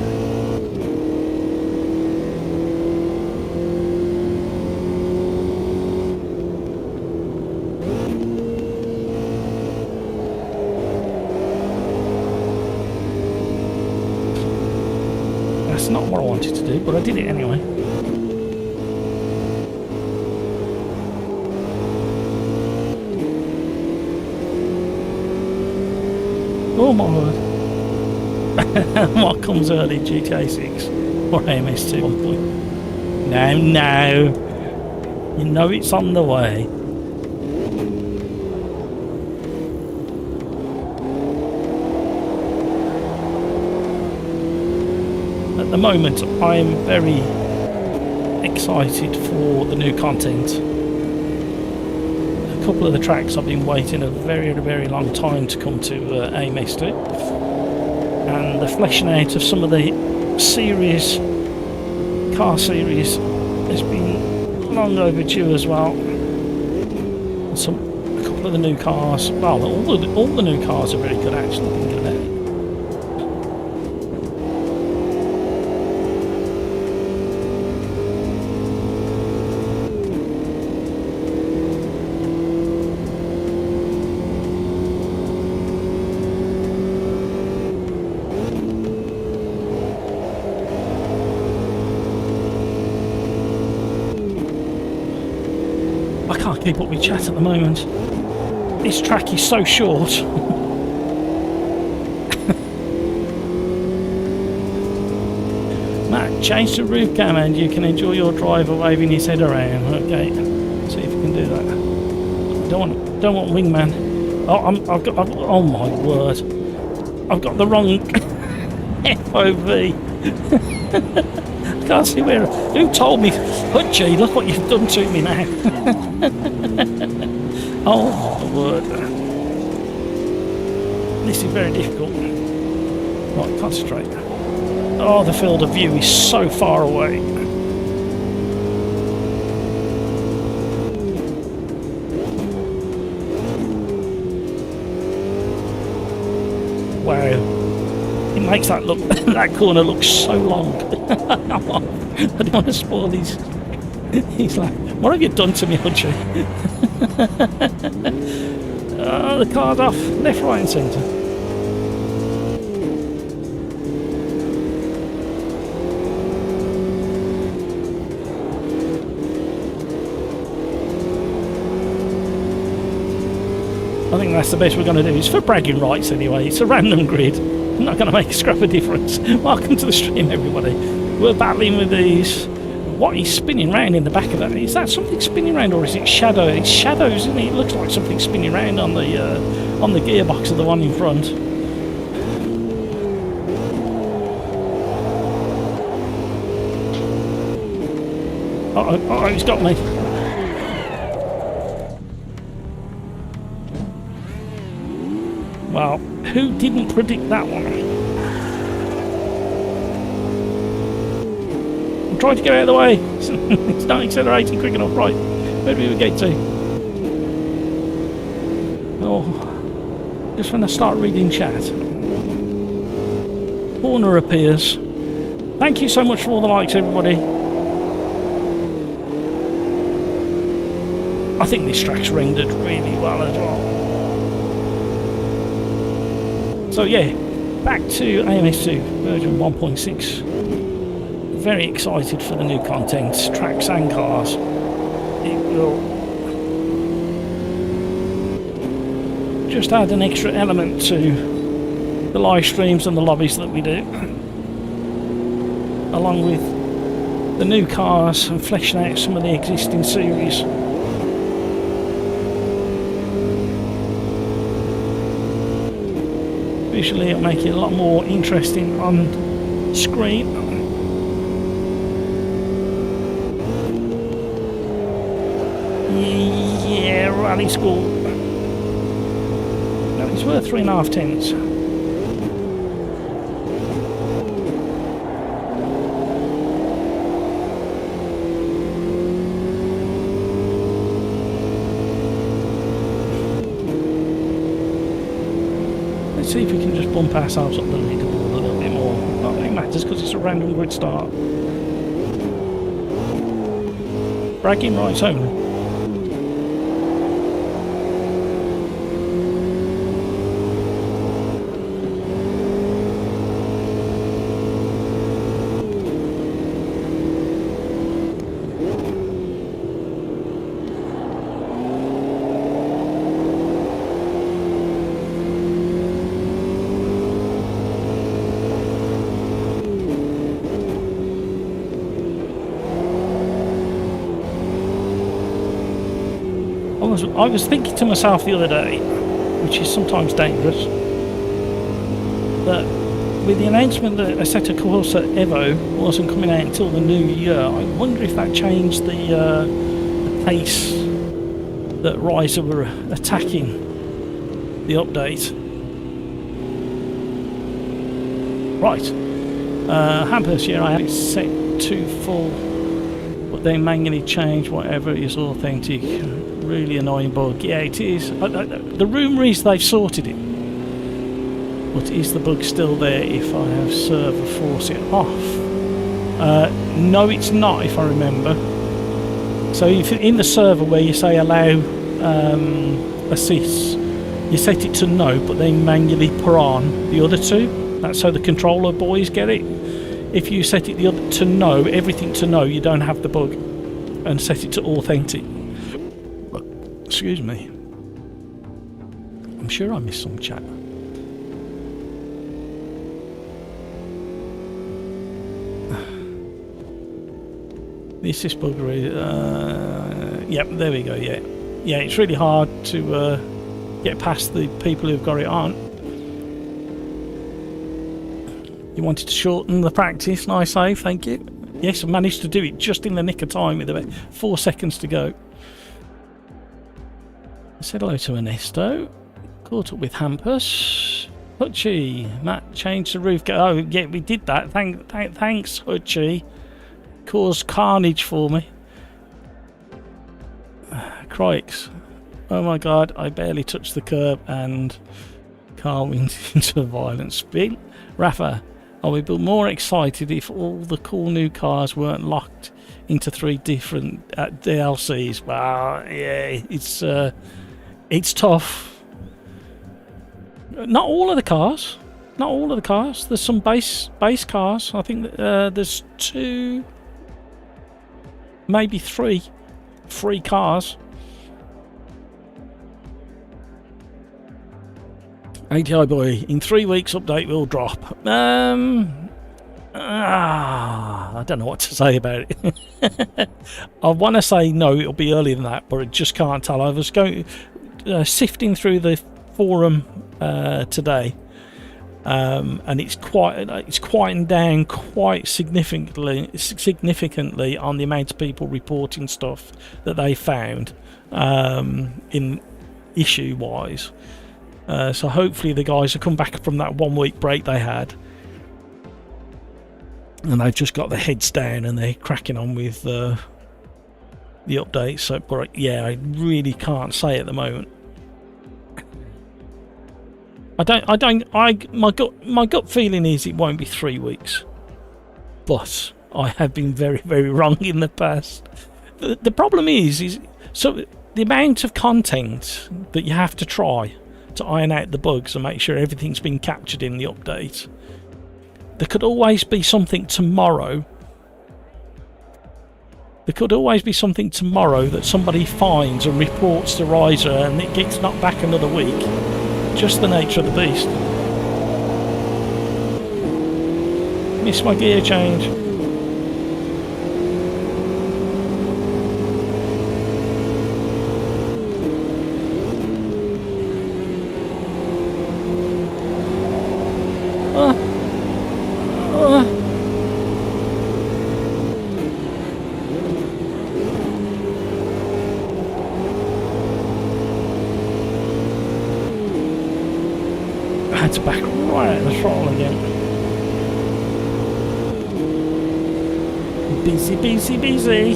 That's not what I wanted to do, but I did it anyway. Oh my word. What comes early, GTA 6 or AMS2 1 point? No, you know it's on the way. At the moment I'm very excited for the new content. A couple of the tracks I've been waiting a very, very long time to come to AMS2. And the fleshing out of some of the car series has been long overdue as well. And a couple of the new cars, well, all the new cars are very good actually, thinking about it. I can't keep up with chat at the moment. This track is so short. Matt, change the roof cam and you can enjoy your driver waving his head around. Okay, see if we can do that. Don't want wingman. Oh my word! I've got the wrong FOV. Can't see where. Who told me? Hutchie, look what you've done to me now. Oh my word! This is very difficult. Right, concentrate. Oh, the field of view is so far away. Wow. It makes that look that corner look so long. I don't want to spoil these. He's like, what have you done to me, Hutchie? Oh, the car's off, left, right and centre. I think that's the best we're going to do. It's for bragging rights anyway. It's a random grid. I'm not going to make a scrap of difference. Welcome to the stream, everybody. We're battling with these. What is spinning round in the back of that? Is that something spinning round, or is it shadow? It's shadows, isn't it? It looks like something spinning round on the gearbox of the one in front. Oh, he's got me. Well, who didn't predict that one? I'm trying to get out of the way. It's not accelerating quick enough. Right, where do we get to? Oh, just when I start reading chat. Corner appears. Thank you so much for all the likes, everybody. I think this track's rendered really well as well. So yeah, back to AMS2 version 1.6. Very excited for the new content, tracks and cars. It will just add an extra element to the live streams and the lobbies that we do, along with the new cars and fleshing out some of the existing series. Visually it'll make it a lot more interesting on screen. Yeah, rally school. No, it's worth 3.5 tens. Let's see if we can just bump ourselves up the leaderboard a little bit more. Not that it matters because it's a random grid start. Bragging rights only. I was thinking to myself the other day, which is sometimes dangerous, that with the announcement that Assetto Corsa Evo wasn't coming out until the new year, I wonder if that changed the pace that Riser were attacking the update. Right, Hampus, yeah, I had it set to full, but they manually changed whatever is authentic. Really annoying bug. Yeah, it is. The rumour is they've sorted it, but is the bug still there if I have server force it off? No, it's not, if I remember. So if in the server where you say allow assists, you set it to no, but then manually put on the other two. That's so the controller boys get it. If you set it the other to no, everything to no, you don't have the bug, and set it to authentic. Excuse me. I'm sure I missed some chat. This is buggery. Yep, there we go. Yeah, yeah. It's really hard to get past the people who've got it on. You wanted to shorten the practice, nice save, thank you. Yes, I managed to do it just in the nick of time with about 4 seconds to go. I said hello to Ernesto. Caught up with Hampus. Hutchie, Matt changed the roof. Oh, yeah, we did that. Thanks, Hutchie. Caused carnage for me. Crikes. Oh my god, I barely touched the curb and car went into a violent spin. Rafa, I would be more excited if all the cool new cars weren't locked into 3 different DLCs. Well, yeah, it's tough. Not all of the cars. Not all of the cars. There's some base cars. I think there's 2, maybe 3 free cars. ATI boy, in 3 weeks update will drop. I don't know what to say about it. I want to say no, it'll be earlier than that, but I just can't tell. I was going sifting through the forum today, and it's quieting down quite significantly on the amount of people reporting stuff that they found in issue wise. So hopefully the guys have come back from that 1 week break they had, and they've just got their heads down and they're cracking on with the updates. So, but yeah, I really can't say at the moment. My gut feeling is it won't be 3 weeks, but I have been very, very wrong in the past. The problem is so the amount of content that you have to try to iron out the bugs and make sure everything's been captured in the update. There could always be something tomorrow. There could always be something tomorrow that somebody finds and reports to Riser, and it gets knocked back another week. Just the nature of the beast. Missed my gear change. It's back right at the throttle again. Busy.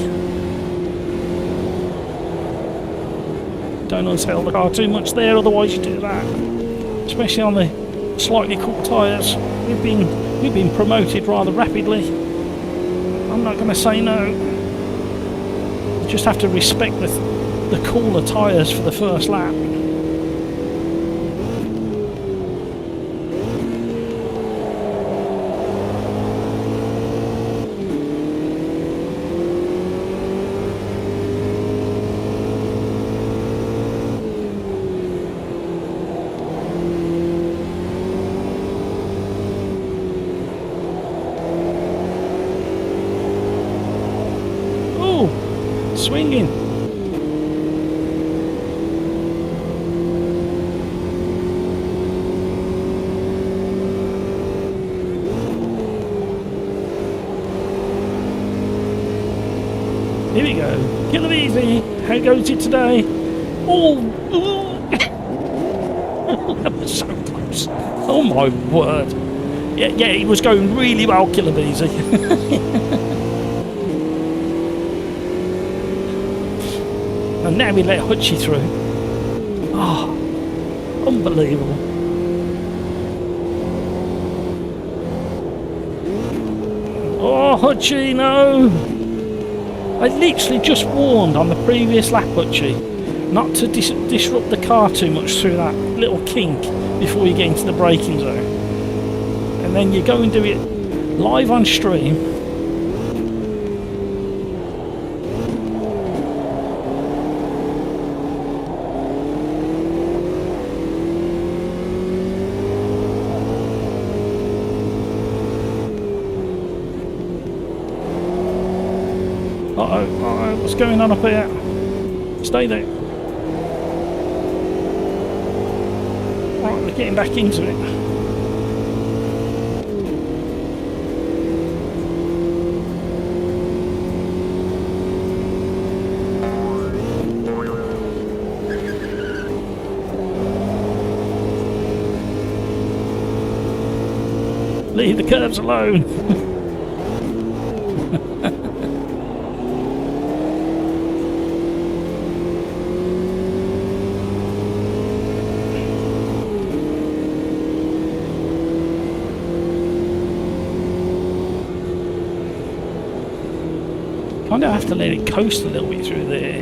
Don't unsettle the car too much there, otherwise you do that. Especially on the slightly cool tyres. We've been promoted rather rapidly. I'm not going to say no. You just have to respect the cooler tyres for the first lap. Swinging. Here we go. Kill them easy. How goes it today? Oh, that was so close. Oh my word. Yeah, it was going really well, Killer Beezy. And now we let Hutchie through. Oh, unbelievable. Oh, Hutchie, no! I literally just warned on the previous lap, Hutchie, not to disrupt the car too much through that little kink before you get into the braking zone. And then you go and do it live on stream. Uh-oh, what's going on up here? Stay there. Right, we're getting back into it. Leave the curves alone. Kind of have to let it coast a little bit through there.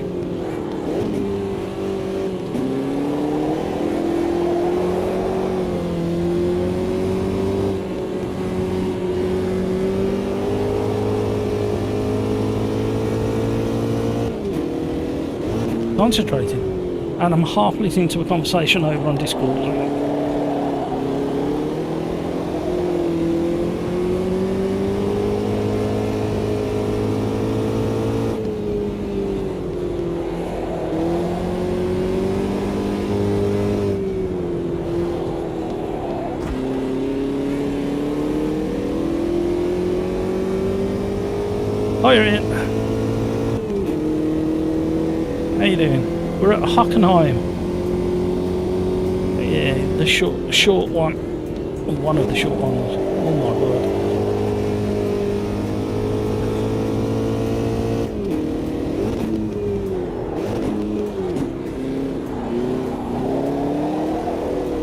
Concentrating, and I'm half listening to a conversation over on Discord as well. Hi, Ian. How you doing? We're at Hockenheim. Yeah, the short one. One of the short ones. Oh my word.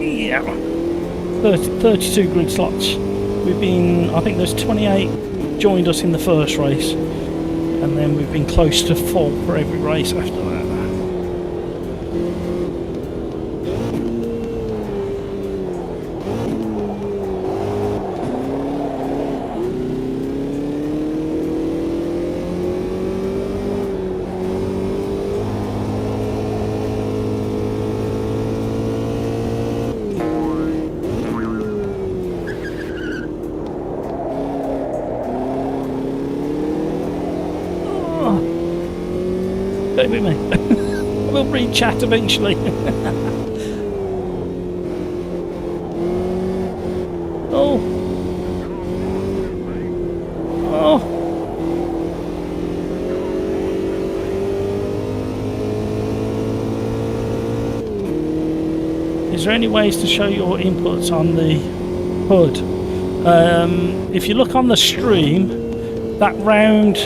Yeah. 32 grid slots. We've been, I think there's 28 joined us in the first race. And then we've been close to full for every race after that. Stay with me. We'll read chat eventually. Oh. Oh. Is there any ways to show your inputs on the HUD? If you look on the stream, that round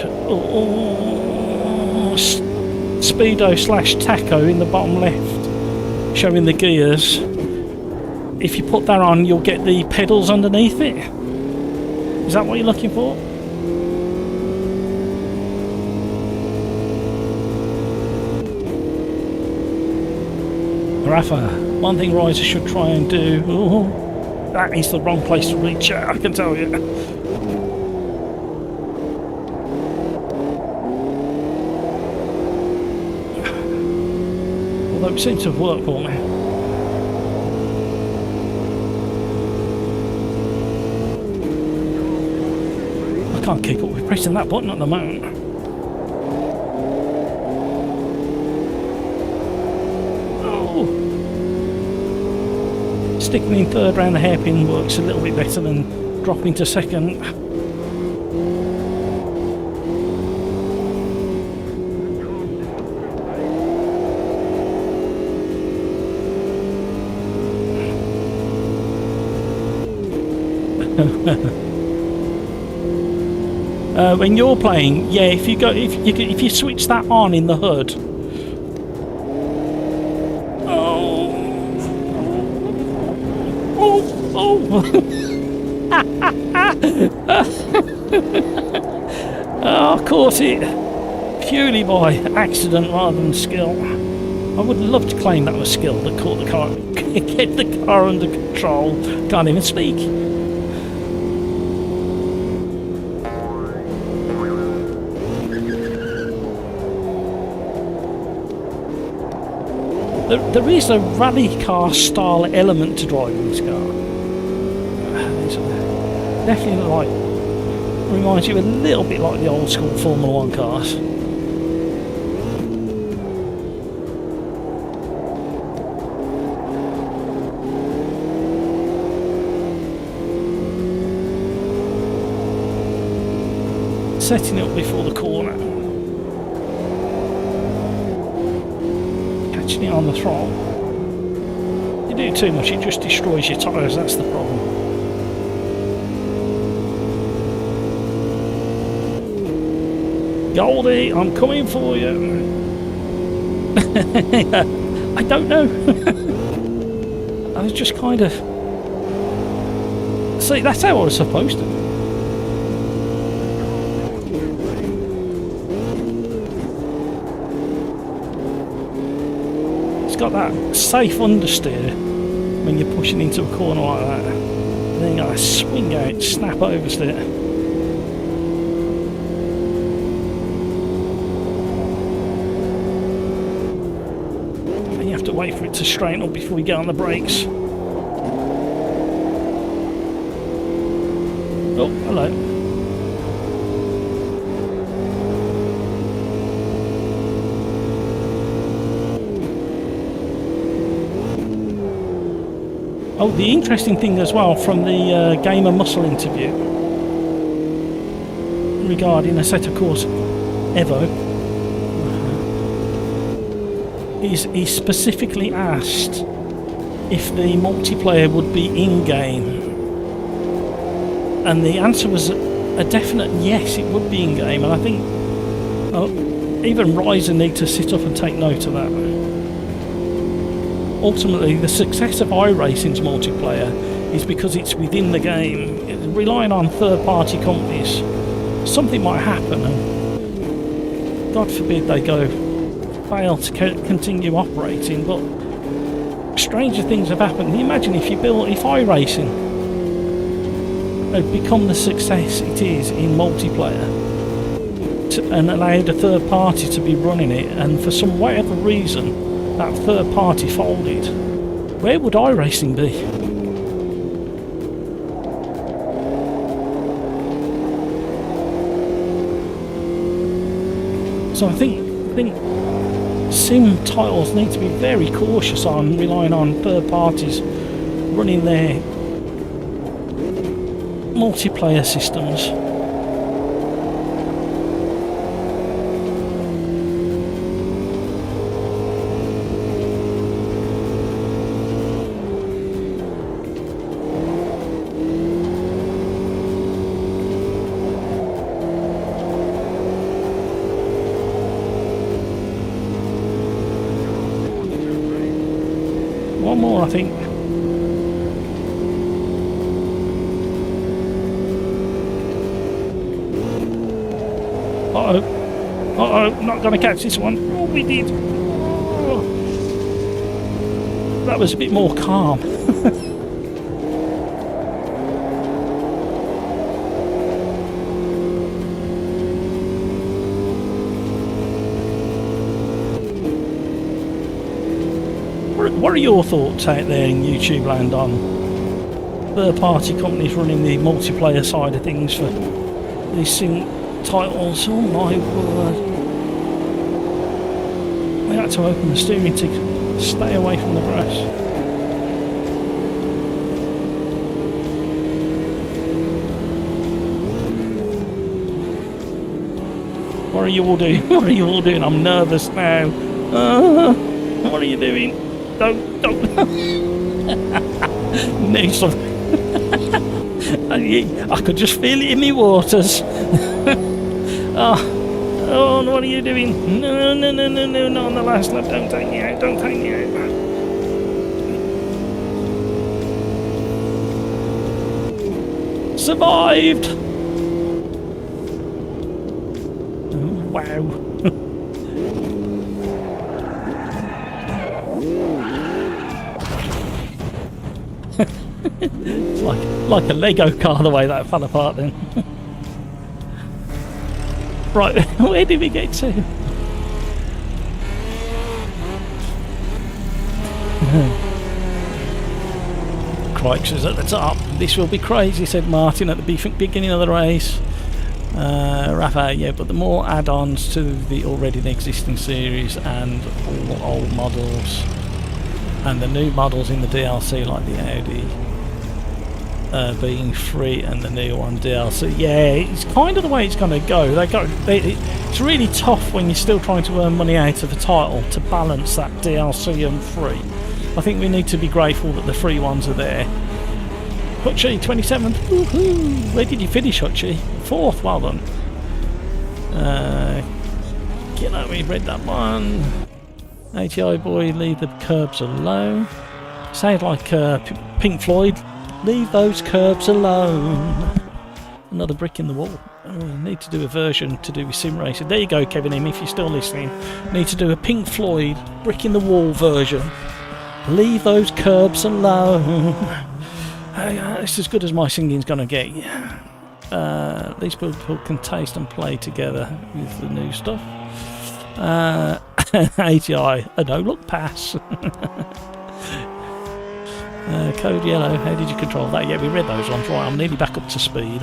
speedo / tacho in the bottom left showing the gears, if you put that on you'll get the pedals underneath it. Is that what you're looking for? Rafa, one thing riders should try and do, that is the wrong place to reach out, I can tell you. Although it seems to have worked for me. I can't keep up with pressing that button at the moment. Oh! Sticking in third round the hairpin works a little bit better than dropping to second. When you're playing, yeah, if you switch that on in the HUD. Oh, oh, caught it purely by accident rather than skill. I would love to claim that was skill that caught the car, get the car under control. Can't even speak. There is a rally car style element to driving this car. It's definitely reminds you a little bit like the old school Formula 1 cars. setting it up before the corner. Catching it on the throttle. You do too much, it just destroys your tyres, that's the problem. Goldie, I'm coming for you. I don't know. I was just kind of... See, that's how I was supposed to. It's got that safe understeer when you're pushing into a corner like that. And then you got to swing out, snap oversteer. And you have to wait for it to straighten up before you get on the brakes. Oh, hello. Oh, the interesting thing as well from the Gamer Muscle interview regarding Assetto Corsa Evo, he specifically asked if the multiplayer would be in-game. And the answer was a definite yes, it would be in-game, and I think even Ryzen need to sit up and take note of that. Ultimately, the success of iRacing's multiplayer is because it's within the game. Relying on third-party companies, something might happen, and God forbid they fail to continue operating, but stranger things have happened. Imagine if iRacing become the success it is in multiplayer and allowed a third party to be running it, and for some whatever reason that third party folded, where would iRacing be? So I think sim titles need to be very cautious on relying on third parties running their multiplayer systems. One more, I think. Uh-oh. Uh-oh, not going to catch this one. Oh, we did. Oh. That was a bit more calm. What are your thoughts out there in YouTube land on third-party companies running the multiplayer side of things for these sim titles? Oh my word. I had to open the steering to stay away from the grass. What are you all doing? What are you all doing? I'm nervous now. What are you doing? Don't. No, something. I could just feel it in my waters. Oh, what are you doing? No, not on the last lap. Don't take me out. Don't take me out. Survived. Oh, wow. It's like a Lego car the way that fell apart then. Right, where did we get to? Crikes is at the top. This will be crazy, said Martin at the beginning of the race. Rafa, yeah, but the more add-ons to the already existing series and all old models and the new models in the DLC like the Audi being free and the new one DLC. Yeah, it's kind of the way it's going to go. It's really tough when you're still trying to earn money out of a title to balance that DLC and free. I think we need to be grateful that the free ones are there. Hutchie, 27th. Woohoo! Where did you finish, Hutchie? 4th. Well done. We read that one. ATI boy, leave the curbs alone. Sounds like Pink Floyd. Leave those curbs alone. Another brick in the wall. Oh, need to do a version to do with Sim Racing. There you go, Kevin M, if you're still listening. Need to do a Pink Floyd brick in the wall version. Leave those curbs alone. It's as good as my singing's gonna get. These people can taste and play together with the new stuff. ATI, a no-look pass. Code yellow, how did you control that? Yeah, we read those ones. Right, I'm nearly back up to speed.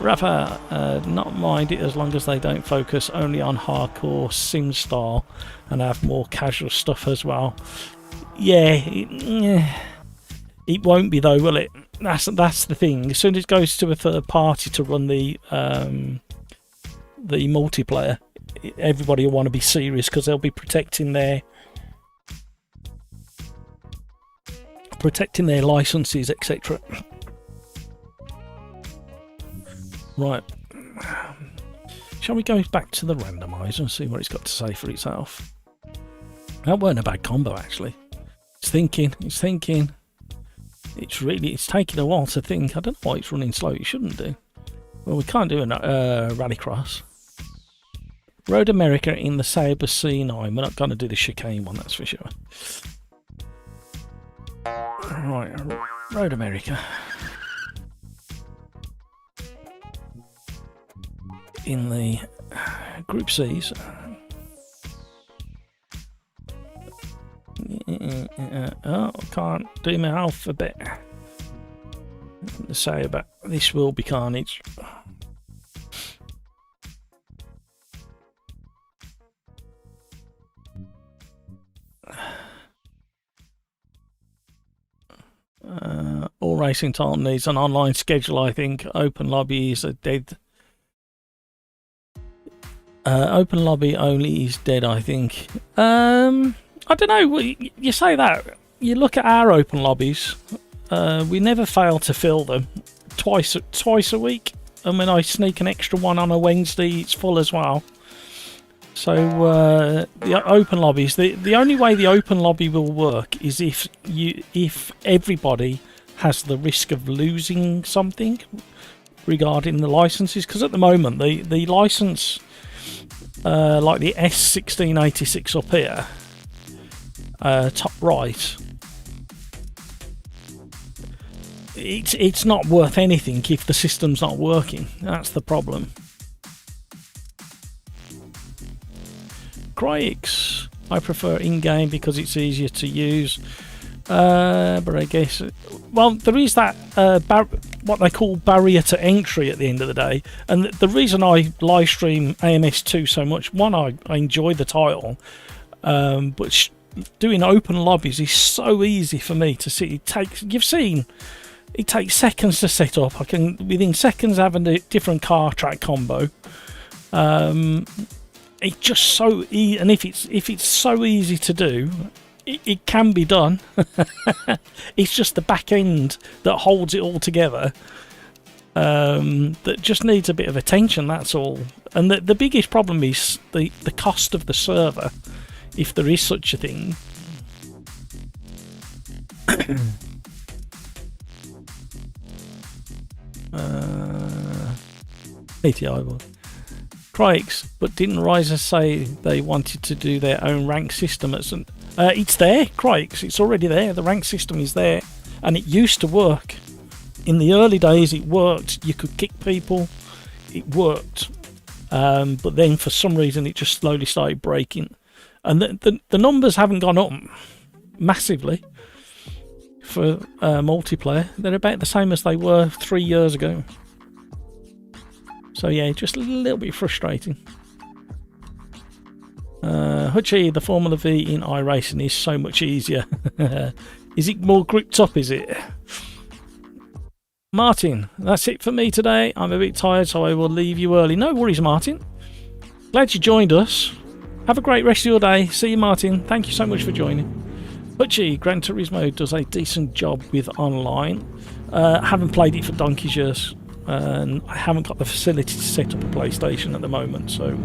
Rafa, not mind it as long as they don't focus only on hardcore sim style and have more casual stuff as well. Yeah, it won't be though, will it? That's the thing. As soon as it goes to a third party to run the multiplayer, everybody will want to be serious because they'll be protecting their licenses, etc. Right, shall we go back to the randomizer and see what it's got to say for itself? That weren't a bad combo actually. It's thinking. It's taking a while to think. I don't know why it's running slow. It shouldn't do. Well, we can't do a rallycross. Road America in the Sauber C9. We're not going to do the chicane one, that's for sure. Right, Road America. In the Group C's. Oh, can't do my alphabet. Say about this will be carnage. All racing time needs an online schedule, I think. Open lobby is dead. Open lobby only is dead, I think. I don't know. You say that. You look at our open lobbies. We never fail to fill them. Twice a week. And when I sneak an extra one on a Wednesday, it's full as well. So the open lobbies. The only way the open lobby will work is if everybody has the risk of losing something regarding the licenses. Because at the moment the license, like the S1686 up here. Top right, it's not worth anything if the system's not working. That's the problem. Crix, I prefer in-game because it's easier to use, but I guess, well, there is that what they call barrier to entry at the end of the day. And the reason I live stream AMS2 so much, one, I enjoy the title, but doing open lobbies is so easy for me to see. It takes seconds to set up. I can within seconds have a different car track combo. It's just so easy, and if it's so easy to do, it can be done. It's just the back end that holds it all together. That just needs a bit of attention. That's all. And the biggest problem is the cost of the server. If there is such a thing. ATI was. Crikes, but didn't Risers say they wanted to do their own rank system at some... it's there, Crikes, it's already there. The rank system is there. And it used to work. In the early days it worked. You could kick people. It worked. But then for some reason it just slowly started breaking. And the numbers haven't gone up massively for multiplayer. They're about the same as they were 3 years ago. So yeah, just a little bit frustrating. Hutchie, the Formula V in iRacing is so much easier. Is it more grouped up, is it? Martin, that's it for me today. I'm a bit tired, so I will leave you early. No worries, Martin. Glad you joined us. Have a great rest of your day. See you, Martin. Thank you so much for joining. Butchie, Gran Turismo does a decent job with online. Haven't played it for donkey's years, and I haven't got the facility to set up a PlayStation at the moment, so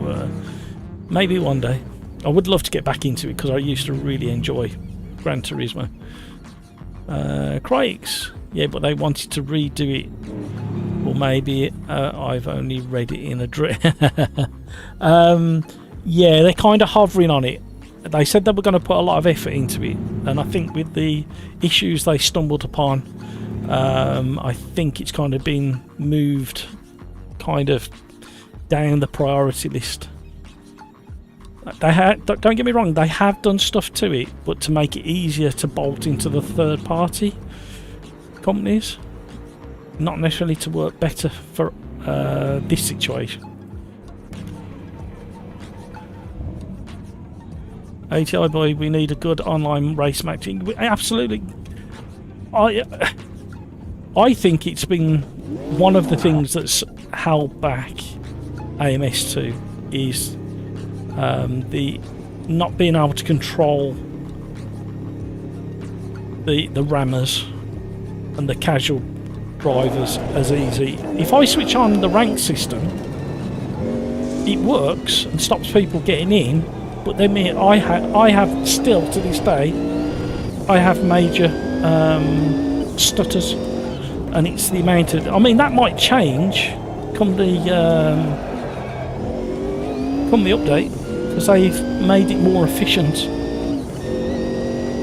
maybe one day. I would love to get back into it because I used to really enjoy Gran Turismo. Craigs, yeah, but they wanted to redo it, or maybe I've only read it in a dream. Yeah, they're kind of hovering on it. They said they were going to put a lot of effort into it, and I think with the issues they stumbled upon, I think it's kind of been moved kind of down the priority list. Don't get me wrong, they have done stuff to it, but to make it easier to bolt into the third party companies, not necessarily to work better for this situation. ATI boy, we need a good online race matching. Absolutely. I think it's been one of the things that's held back AMS2 is the not being able to control the rammers and the casual drivers as easy. If I switch on the rank system, it works and stops people getting in. But then I have still to this day, I have major stutters, and it's the amount of. I mean, that might change come the update, because they've made it more efficient.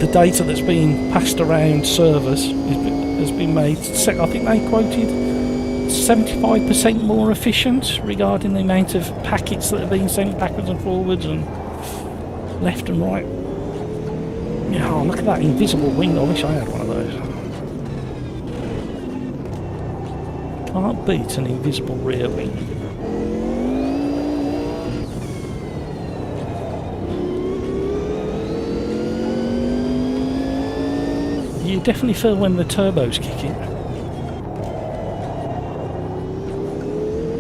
The data that's being passed around servers has been made. I think they quoted 75% more efficient regarding the amount of packets that are being sent backwards and forwards and left and right. Yeah, oh, look at that invisible wing. I wish I had one of those. Can't beat an invisible rear wing. You definitely feel when the turbo's kicking.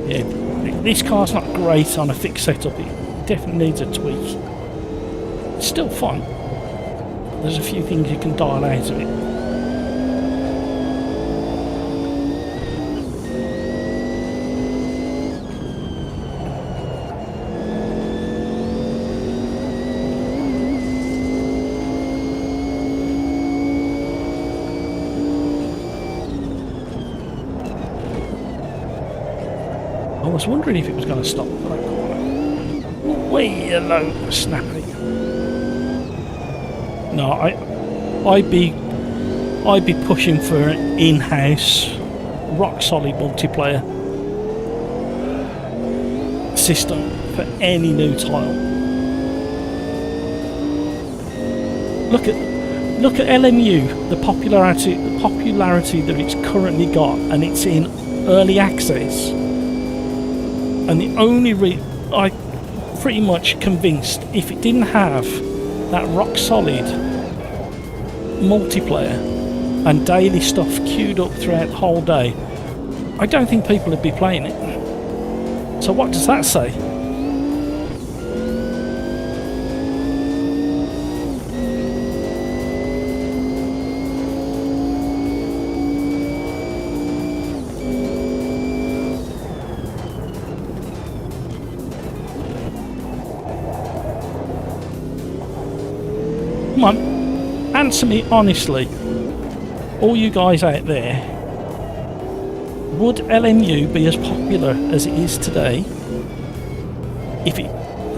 Yeah, this car's not great on a fixed setup. It definitely needs a tweak. It's still fun. There's a few things you can dial out of it. I was wondering if it was going to stop for that corner. Way low, snappy. No, I'd be pushing for an in-house, rock-solid multiplayer system for any new title. Look at LMU, the popularity that it's currently got, and it's in early access. And the only I'm pretty much convinced if it didn't have that rock solid multiplayer and daily stuff queued up throughout the whole day, I don't think people would be playing it. So what does that say? Come on, answer me honestly, all you guys out there. Would LMU be as popular as it is today if it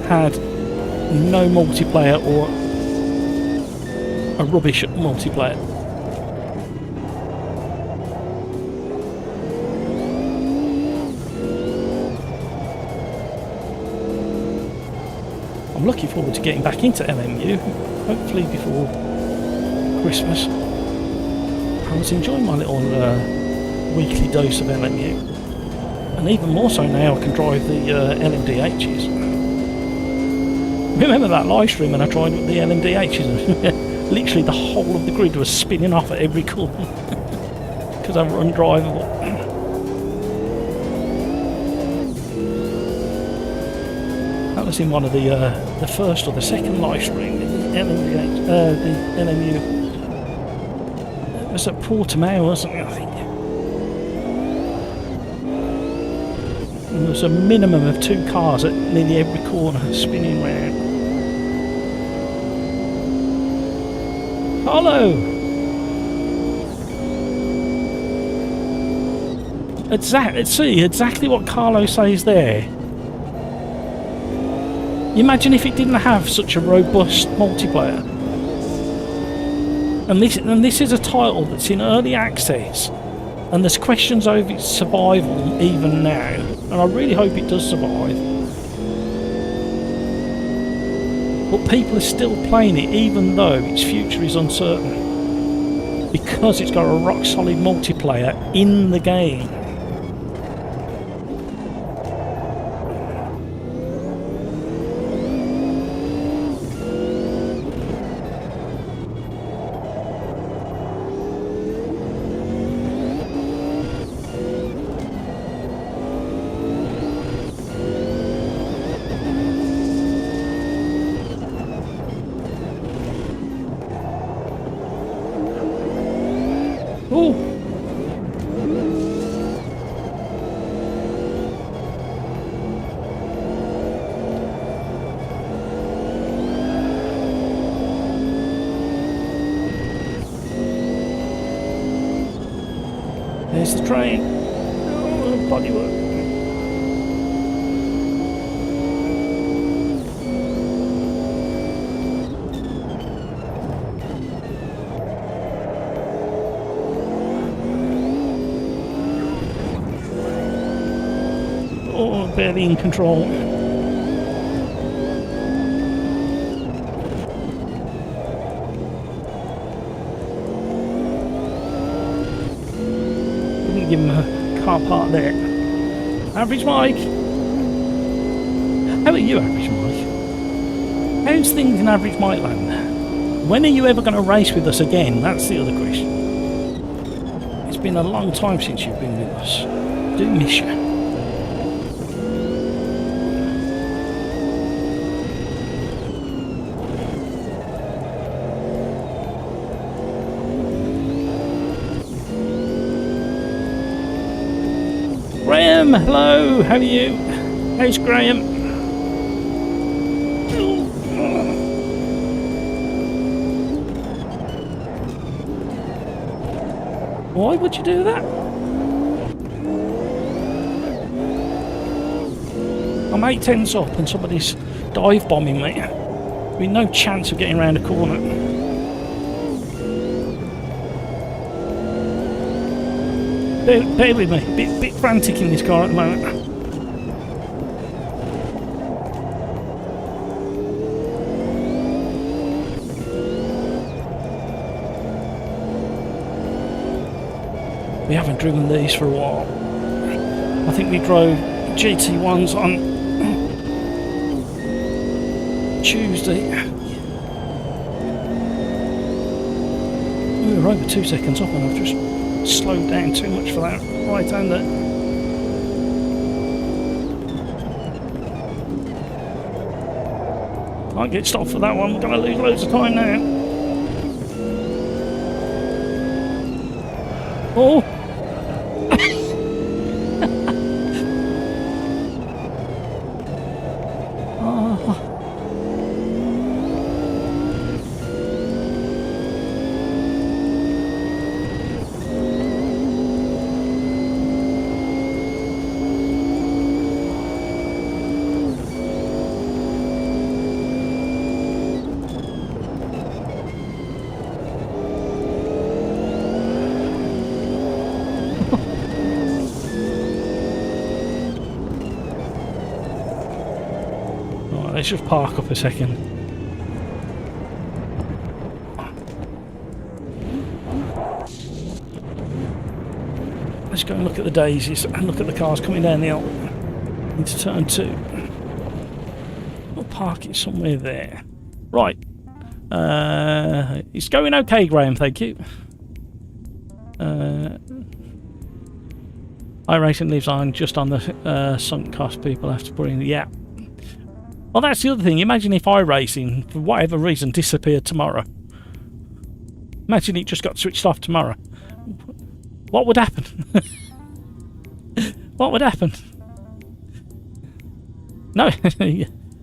had no multiplayer or a rubbish multiplayer? I'm looking forward to getting back into LMU, hopefully before Christmas. I was enjoying my little weekly dose of LMU, and even more so now I can drive the LMDHs. Remember that live stream when I tried with the LMDHs? Literally the whole of the grid was spinning off at every corner. because they were undrivable. That was in one of the first or the second live stream, the LMU. It was at Portimao, wasn't it, I think? And there was a minimum of 2 cars at nearly every corner spinning round. Hello! Exactly what Carlo says there. Imagine if it didn't have such a robust multiplayer. And this is a title that's in early access, and there's questions over its survival even now, and I really hope it does survive. But people are still playing it even though its future is uncertain, because it's got a rock solid multiplayer in the game. Oh! There's the train. Oh, bodywork. Oh, barely in control. Wouldn't give him a car park there. Average Mike! How are you, Average Mike? How's things in Average Mike land? When are you ever going to race with us again? That's the other question. It's been a long time since you've been with us. Do miss you. Graham, hello, how are you? How's Graham? Why would you do that? I'm 8/10 up and somebody's dive bombing me. With no chance of getting around a corner. Bear with me, bit frantic in this car at the moment. We haven't driven these for a while. I think we drove GT1s on Tuesday. We were over 2 seconds off and I've just slowed down too much for that right-hander. Can't get stopped for that one, we're going to lose loads of time now. Oh! Let's just park up a second. Let's go and look at the daisies and look at the cars coming down the hill into turn 2. We'll park it somewhere there. Right. It's going okay, Graham, thank you. iRacing lives on just on the sunk cost people have to put in. Yeah. Well, that's the other thing. Imagine if iRacing, for whatever reason, disappeared tomorrow. Imagine it just got switched off tomorrow. What would happen? What would happen? No,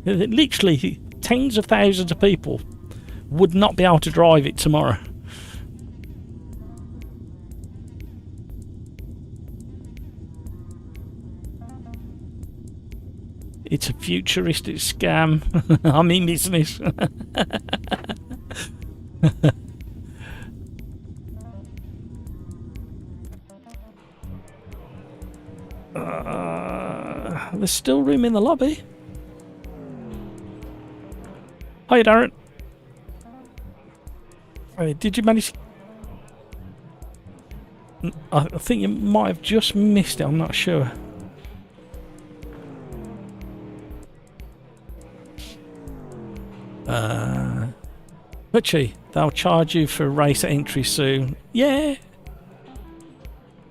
literally tens of thousands of people would not be able to drive it tomorrow. It's a futuristic scam. I'm in business. There's still room in the lobby. Hi, Darren. Did you manage? I think you might have just missed it. I'm not sure. Butchie, they'll charge you for race entry soon. Yeah.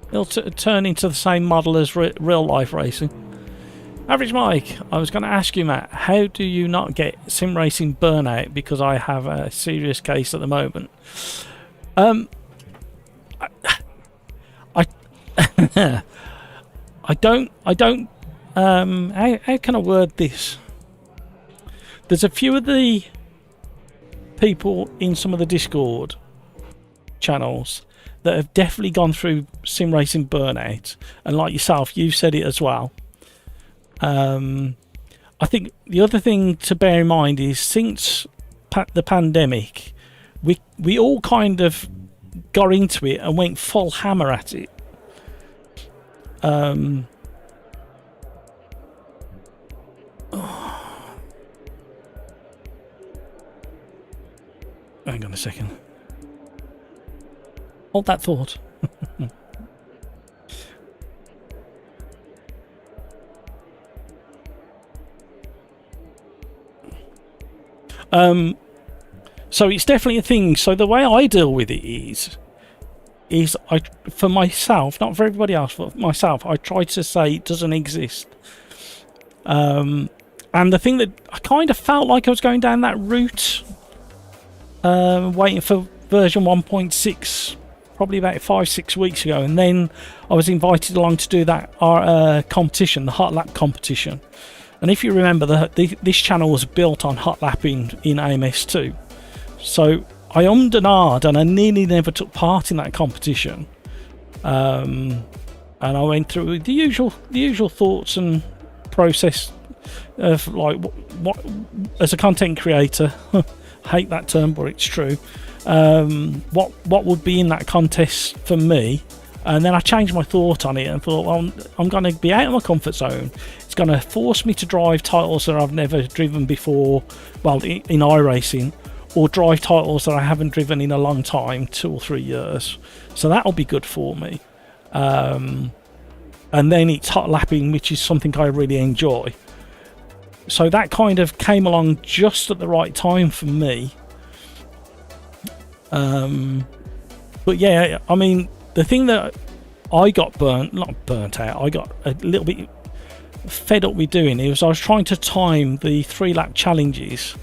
It'll turn into the same model as real life racing. Average Mike, I was going to ask you, Matt, how do you not get sim racing burnout? Because I have a serious case at the moment. I don't, how can I word this? There's a few of the people in some of the Discord channels that have definitely gone through sim racing burnout, and like yourself, you said it as well. I think the other thing to bear in mind is since the pandemic, we all kind of got into it and went full hammer at it. Hang on a second. Hold that thought. So it's definitely a thing. So the way I deal with it is I, for myself, not for everybody else, but for myself, I try to say it doesn't exist. And the thing that I kind of felt like I was going down that route, waiting for version 1.6, probably about 5-6 weeks ago, and then I was invited along to do that competition, the hot lap competition. And if you remember, this channel was built on hot lapping in AMS2. So I and ahed, and I nearly never took part in that competition. And I went through the usual thoughts and process of like what as a content creator, I hate that term, but it's true. What would be in that contest for me? And then I changed my thought on it and thought, well, I'm going to be out of my comfort zone. It's going to force me to drive titles that I've never driven before, well, in iRacing, or drive titles that I haven't driven in a long time, 2 or 3 years. So that'll be good for me. And then it's hot lapping, which is something I really enjoy. So that kind of came along just at the right time for me. But yeah, I mean, the thing that I got not burnt out, I got a little bit fed up with doing it was I was trying to time the 3-lap challenges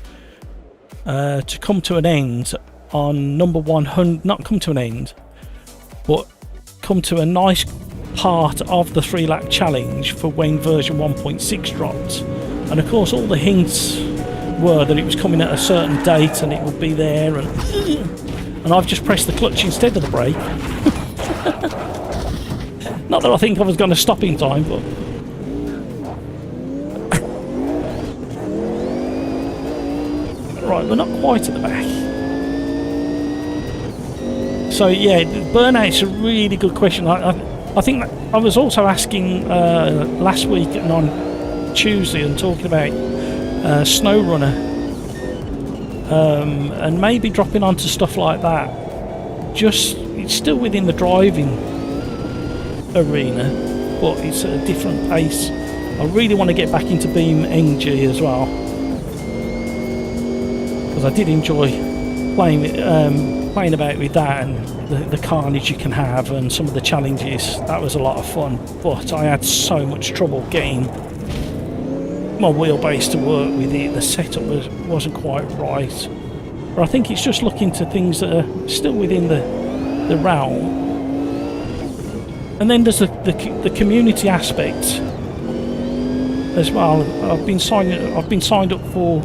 to come to an end on number 100, not come to an end, but come to a nice part of the 3-lap challenge for when version 1.6 dropped. And of course all the hints were that it was coming at a certain date and it would be there, and I've just pressed the clutch instead of the brake. Not that I think I was going to stop in time, but right, we're not quite at the back. So yeah, burnout's a really good question. I think that I was also asking last week and on Tuesday and talking about SnowRunner, and maybe dropping onto stuff like that. Just, it's still within the driving arena, but it's at a different pace. I really want to get back into Beam NG as well, because I did enjoy playing about with that and the carnage you can have and some of the challenges. That was a lot of fun, but I had so much trouble getting my wheelbase to work with it. The setup wasn't quite right, but I think it's just looking to things that are still within the realm. And then there's the community aspect as well. I've been signed up for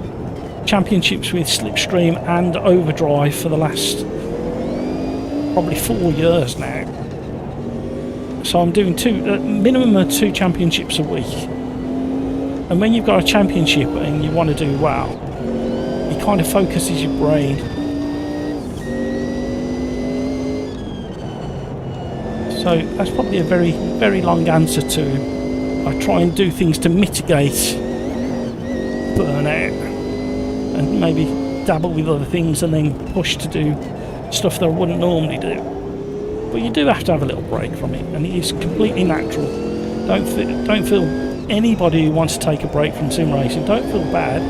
championships with Slipstream and OverDrive for the last probably 4 years now. So I'm doing minimum of 2 championships a week. And when you've got a championship and you want to do well, it kind of focuses your brain. So that's probably a very, very long answer to, I try and do things to mitigate burnout and maybe dabble with other things and then push to do stuff that I wouldn't normally do. But you do have to have a little break from it, and it is completely natural. Don't feel anybody who wants to take a break from sim racing, don't feel bad.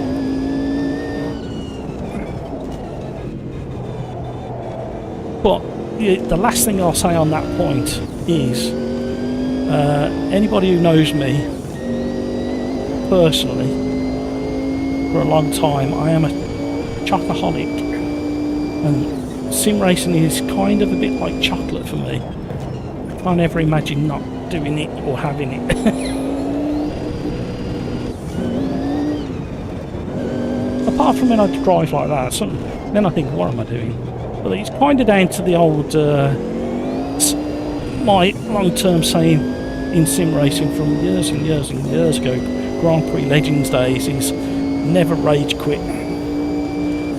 But the last thing I'll say on that point is, anybody who knows me personally for a long time, I am a chocoholic, and sim racing is kind of a bit like chocolate for me. I can't ever imagine not doing it or having it. Apart from when I drive like that, then I think, what am I doing? But it's kind of down to the old, my long-term saying in sim racing from years and years and years ago, Grand Prix Legends days, is never rage quit,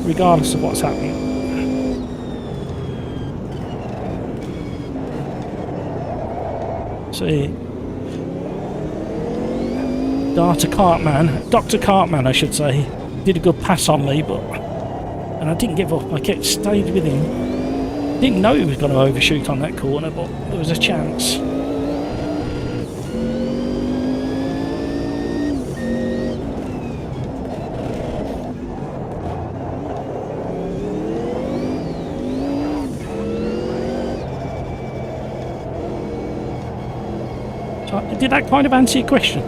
regardless of what's happening. See, Dr. Cartman, I should say, did a good pass on me, and I didn't give up. I stayed with him. Didn't know he was going to overshoot on that corner, but there was a chance. So, did that kind of answer your question?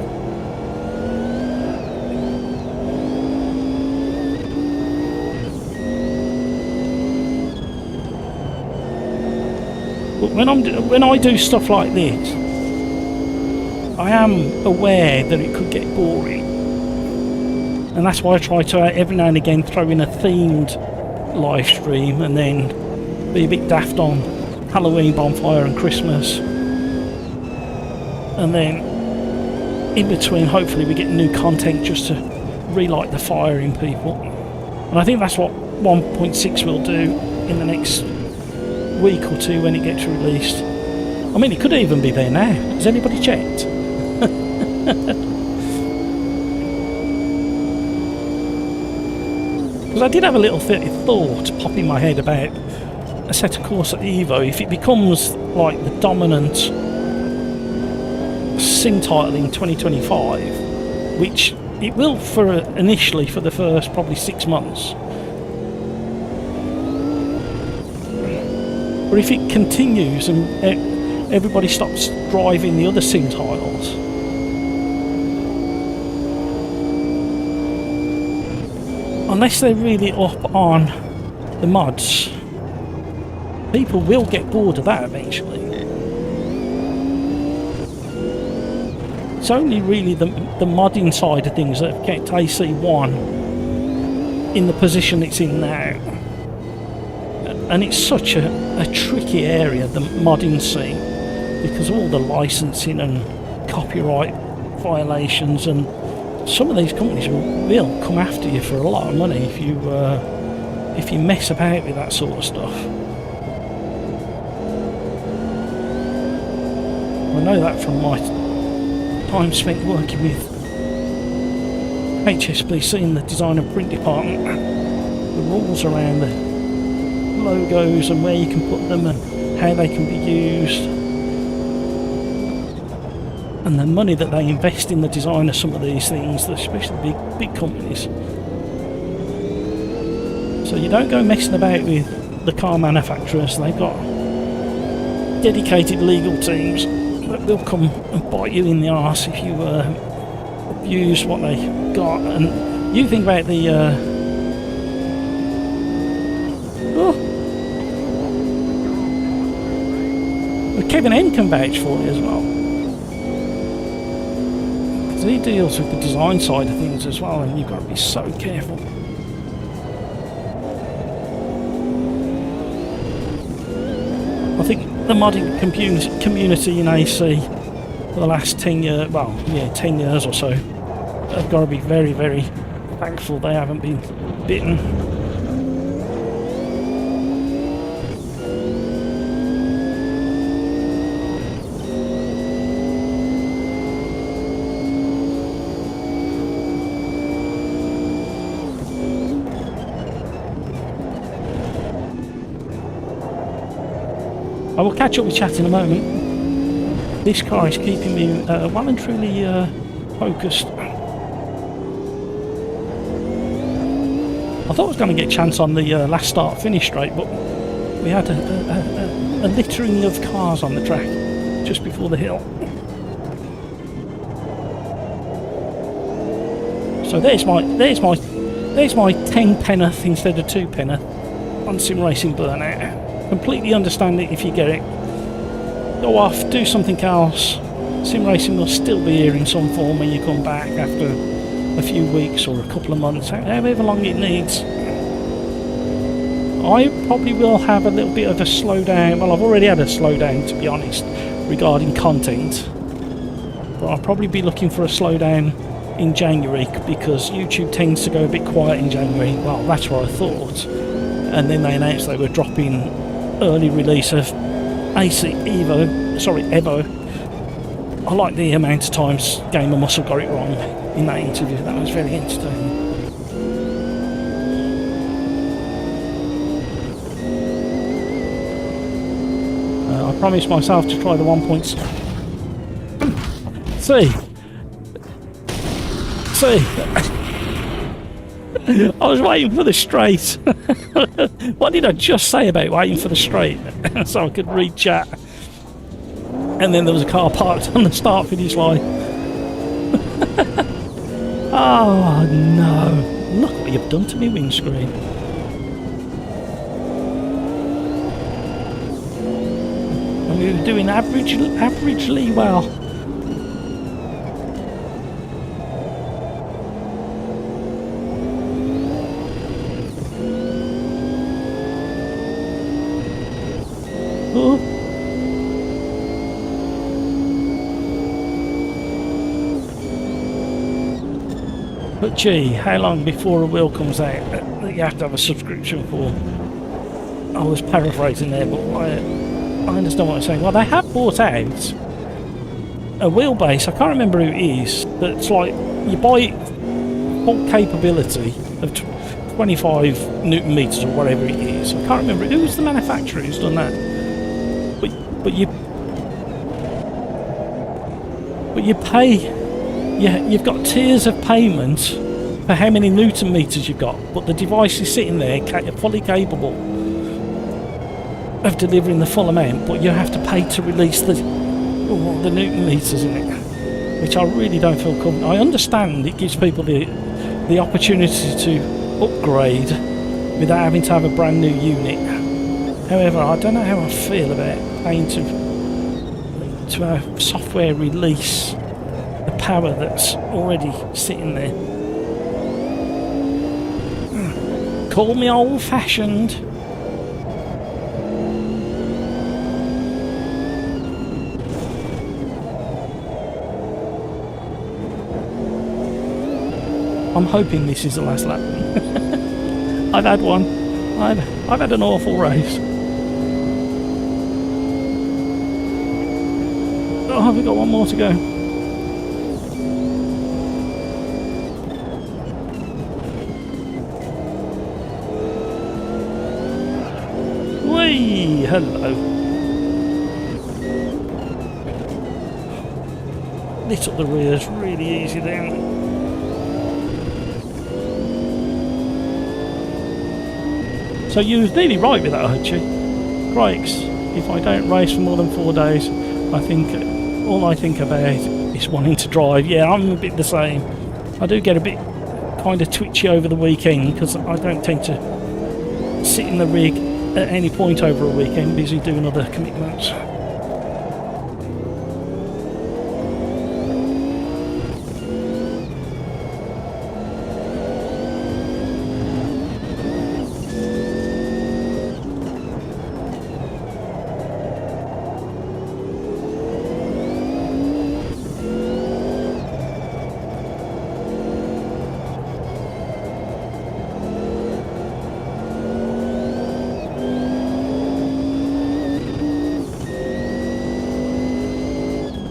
When I do stuff like this, I am aware that it could get boring, and that's why I try to every now and again throw in a themed live stream and then be a bit daft on Halloween, bonfire and Christmas, and then in between hopefully we get new content just to relight the fire in people. And I think that's what 1.6 will do in the next week or two when it gets released. I mean, it could even be there now. Has anybody checked? Because I did have a little thought pop in my head about a set of course at Evo. If it becomes like the dominant sim title in 2025, which it will initially for the first probably 6 months. But if it continues and everybody stops driving the other sim titles, unless they're really up on the mods, people will get bored of that eventually. It's only really the modding side of things that have kept AC1 in the position it's in now. And it's such a tricky area, the modding scene, because of all the licensing and copyright violations, and some of these companies will come after you for a lot of money if you mess about with that sort of stuff. I know that from my time spent working with HSBC in the design and print department. The rules around the logos and where you can put them and how they can be used, and the money that they invest in the design of some of these things, especially big companies. So you don't go messing about with the car manufacturers. They've got dedicated legal teams that will come and bite you in the arse if you abuse what they got. And you think about the Kevin N can vouch for it as well, because he deals with the design side of things as well, and you've got to be so careful. I think the modding community in AC for the last 10 years, well, yeah, 10 years or so, have got to be very, very thankful they haven't been bitten. I will catch up with chat in a moment. This car is keeping me well and truly focused. I thought I was going to get a chance on the last start-finish straight, but we had a littering of cars on the track just before the hill. So there's my 10 penneth instead of 2 penneth on Sim Racing Burnout. Completely understand it if you get it. Go off, do something else. Sim Racing will still be here in some form when you come back after a few weeks or a couple of months, however long it needs. I probably will have a little bit of a slowdown. Well, I've already had a slowdown, to be honest, regarding content. But I'll probably be looking for a slowdown in January, because YouTube tends to go a bit quiet in January. Well, that's what I thought. And then they announced they were dropping early release of Evo. I like the amount of times Gamer Muscle got it wrong in that interview. That was very entertaining. I promised myself to try the 1.6. See. I was waiting for the straight. What did I just say about waiting for the straight? So I could read chat. And then there was a car parked on the start finish line. Oh no. Look what you've done to me windscreen. And we were doing averagely well. Oh. But gee, how long before a wheel comes out that you have to have a subscription for? I was paraphrasing there, but I understand what I'm saying. Well, they have bought out a wheelbase, I can't remember who it is, that's like, you buy full capability of 25 Newton meters or whatever it is. I can't remember who's the manufacturer who's done that. But you pay. Yeah, you've got tiers of payment for how many Newton meters you've got, but the device is sitting there fully capable of delivering the full amount, but you have to pay to release the Newton meters in it, which I really don't feel comfortable. I understand it gives people the opportunity to upgrade without having to have a brand new unit. However, I don't know how I feel about paying to have software release the power that's already sitting there. Call me old-fashioned. I'm hoping this is the last lap. I've had one. I've had an awful race. Oh, we've got one more to go. Whee! Hello. Lit up the rears really easy then. So you was nearly right with that, Hutchie. Crikes, if I don't race for more than 4 days, I think all I think about is wanting to drive. Yeah, I'm a bit the same. I do get a bit kind of twitchy over the weekend because I don't tend to sit in the rig at any point over a weekend, busy doing other commitments.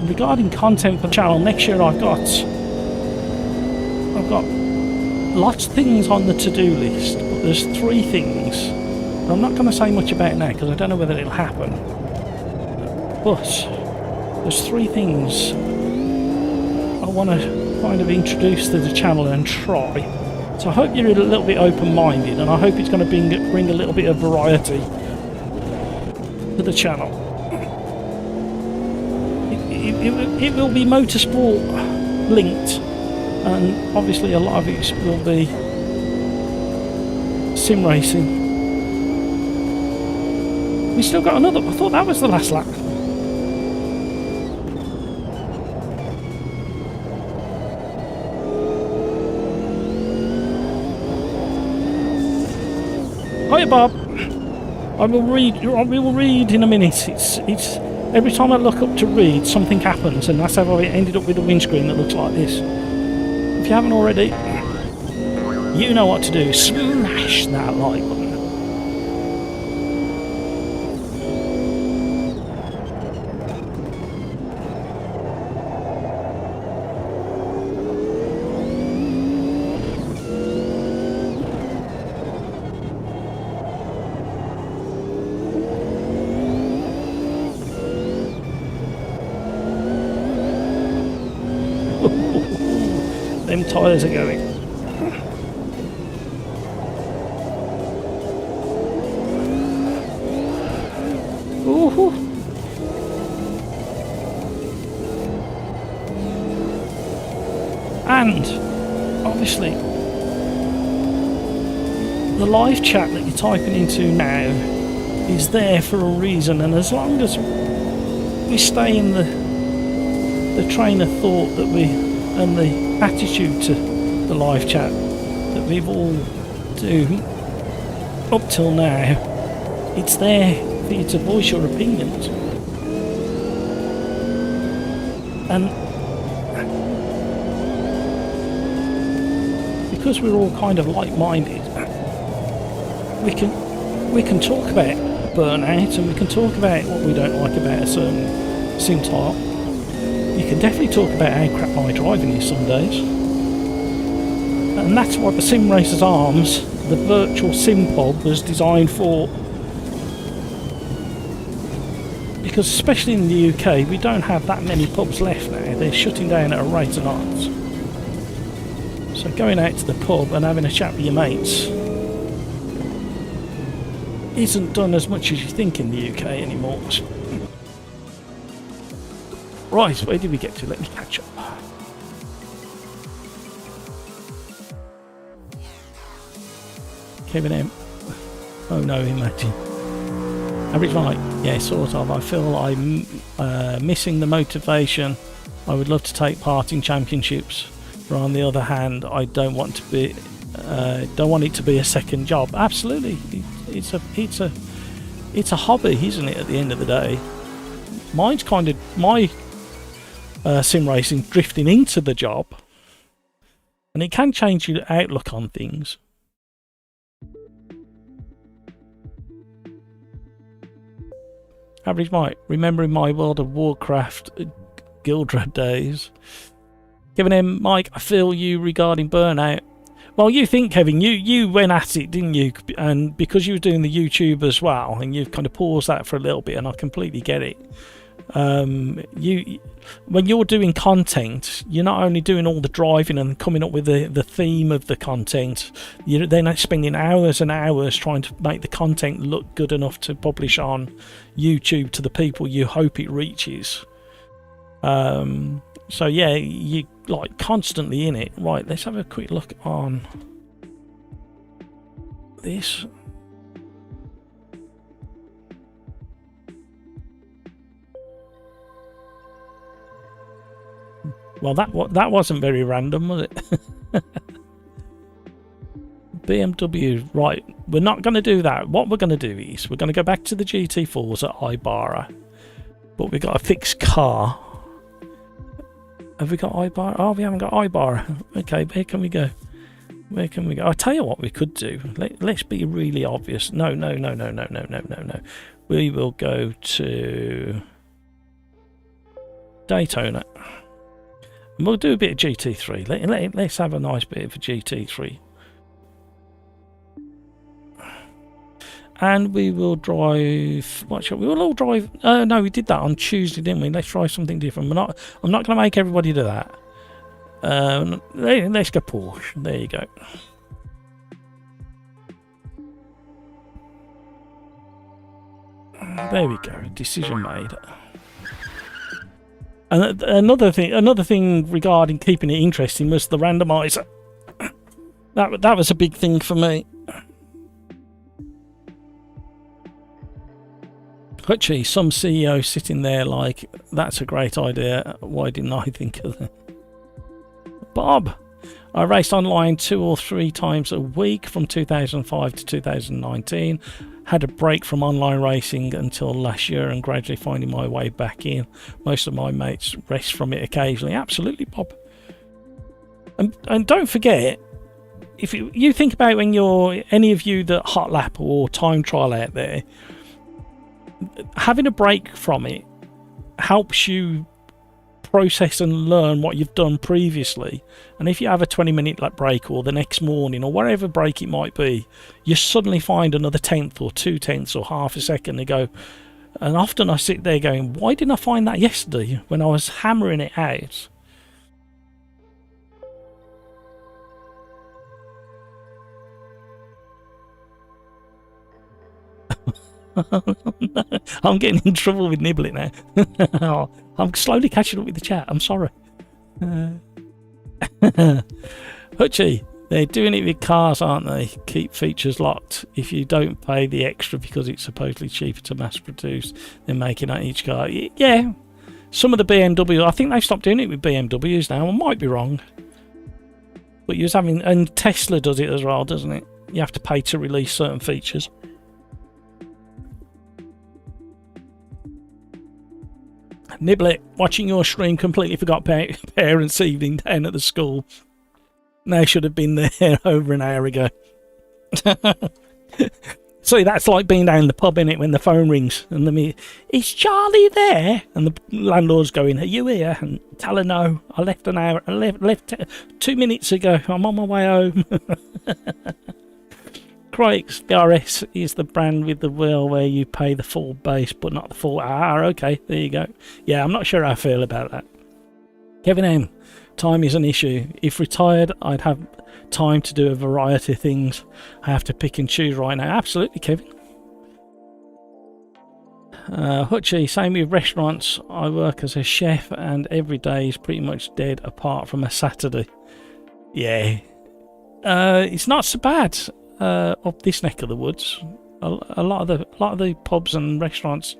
Regarding content for the channel, next year I've got lots of things on the to-do list, but there's 3 things. I'm not going to say much about it now because I don't know whether it'll happen, but there's 3 things I want to kind of introduce to the channel and try. So I hope you're a little bit open-minded, and I hope it's going to bring a little bit of variety to the channel. It will be motorsport linked, and obviously a lot of it will be sim racing. We still got another. I thought that was the last lap. Hiya, Bob. I will read in a minute. It's every time I look up to read, something happens, and that's how I ended up with a windscreen that looks like this. If you haven't already, you know what to do. Smash that like button. Them tyres are going. Ooh. And obviously the live chat that you're typing into now is there for a reason, and as long as we stay in the train of thought that and the attitude to the live chat that we've all do up till now, it's there for you to voice your opinions. And because we're all kind of like-minded, we can talk about burnout, and we can talk about what we don't like about a certain sim type. You can definitely talk about how crap my driving is some days. And that's what the SimRacersArms, the virtual sim pub, was designed for. Because especially in the UK, we don't have that many pubs left now. They're shutting down at a rate of knots. So going out to the pub and having a chat with your mates isn't done as much as you think in the UK anymore. Right, where did we get to? Let me catch up. Kevin M. Oh no, imagine. Average mic. Yeah, sort of. I feel I'm missing the motivation. I would love to take part in championships, but on the other hand, I don't want it to be a second job. Absolutely, it's a hobby, isn't it? At the end of the day, mine's kind of my sim racing drifting into the job, and it can change your outlook on things. Average Mike, remembering my World of Warcraft Guildred days. Kevin M, Mike, I feel you regarding burnout. Well, you think, Kevin, you went at it, didn't you? And because you were doing the YouTube as well, and you've kind of paused that for a little bit, and I completely get it. When you're doing content, you're not only doing all the driving and coming up with the theme of the content, they're not spending hours and hours trying to make the content look good enough to publish on YouTube to the people you hope it reaches. So yeah, you like constantly in it. Right, let's have a quick look on this. Well, that wasn't very random, was it? BMW, right, we're not going to do that. What we're going to do is we're going to go back to the GT4s at Ibarra, but we've got a fixed car. Have we got Ibarra? Oh, we haven't got Ibarra. Okay, where can we go? Where can we go? I'll tell you what we could do. Let's be really obvious. No. We will go to Daytona. And we'll do a bit of GT3. Let's have a nice bit of a GT3. And we will drive. What shall we? Will all drive. No, we did that on Tuesday, didn't we? Let's try something different. I'm not going to make everybody do that. Let's go Porsche. There you go. There we go. Decision made. And another thing regarding keeping it interesting was the randomizer. That was a big thing for me. Hutchie, some CEO sitting there like, that's a great idea. Why didn't I think of that? Bob, I raced online 2 or 3 times a week from 2005 to 2019. Had a break from online racing until last year and gradually finding my way back in. Most of my mates rest from it occasionally. Absolutely, Bob. And don't forget, if you think about when you're, any of you that hot lap or time trial out there, having a break from it helps you process and learn what you've done previously. And if you have a 20-minute lap break or the next morning or whatever break it might be, you suddenly find another 1/10 or 2/10 or half a second to go. And often I sit there going, why didn't I find that yesterday when I was hammering it out? I'm getting in trouble with Niblet now. I'm slowly catching up with the chat. I'm sorry. Hutchie, they're doing it with cars, aren't they? Keep features locked. If you don't pay the extra because it's supposedly cheaper to mass produce, they're making out each car. Yeah, some of the BMW, I think they've stopped doing it with BMWs now. I might be wrong. But you're having, and Tesla does it as well, doesn't it? You have to pay to release certain features. Niblet, watching your stream, completely forgot parents' evening down at the school. They should have been there over an hour ago. See, that's like being down the pub, innit, when the phone rings and is Charlie there? And the landlord's going, are you here? And tell her no. I left 2 minutes ago. I'm on my way home. Craig's VRS is the brand with the wheel where you pay the full base but not the full. Okay, there you go. Yeah, I'm not sure how I feel about that. Kevin M, time is an issue. If retired, I'd have time to do a variety of things. I have to pick and choose right now. Absolutely, Kevin. Hutchie, same with restaurants. I work as a chef and every day is pretty much dead apart from a Saturday. Yeah. It's not so bad. Up this neck of the woods, a lot of the pubs and restaurants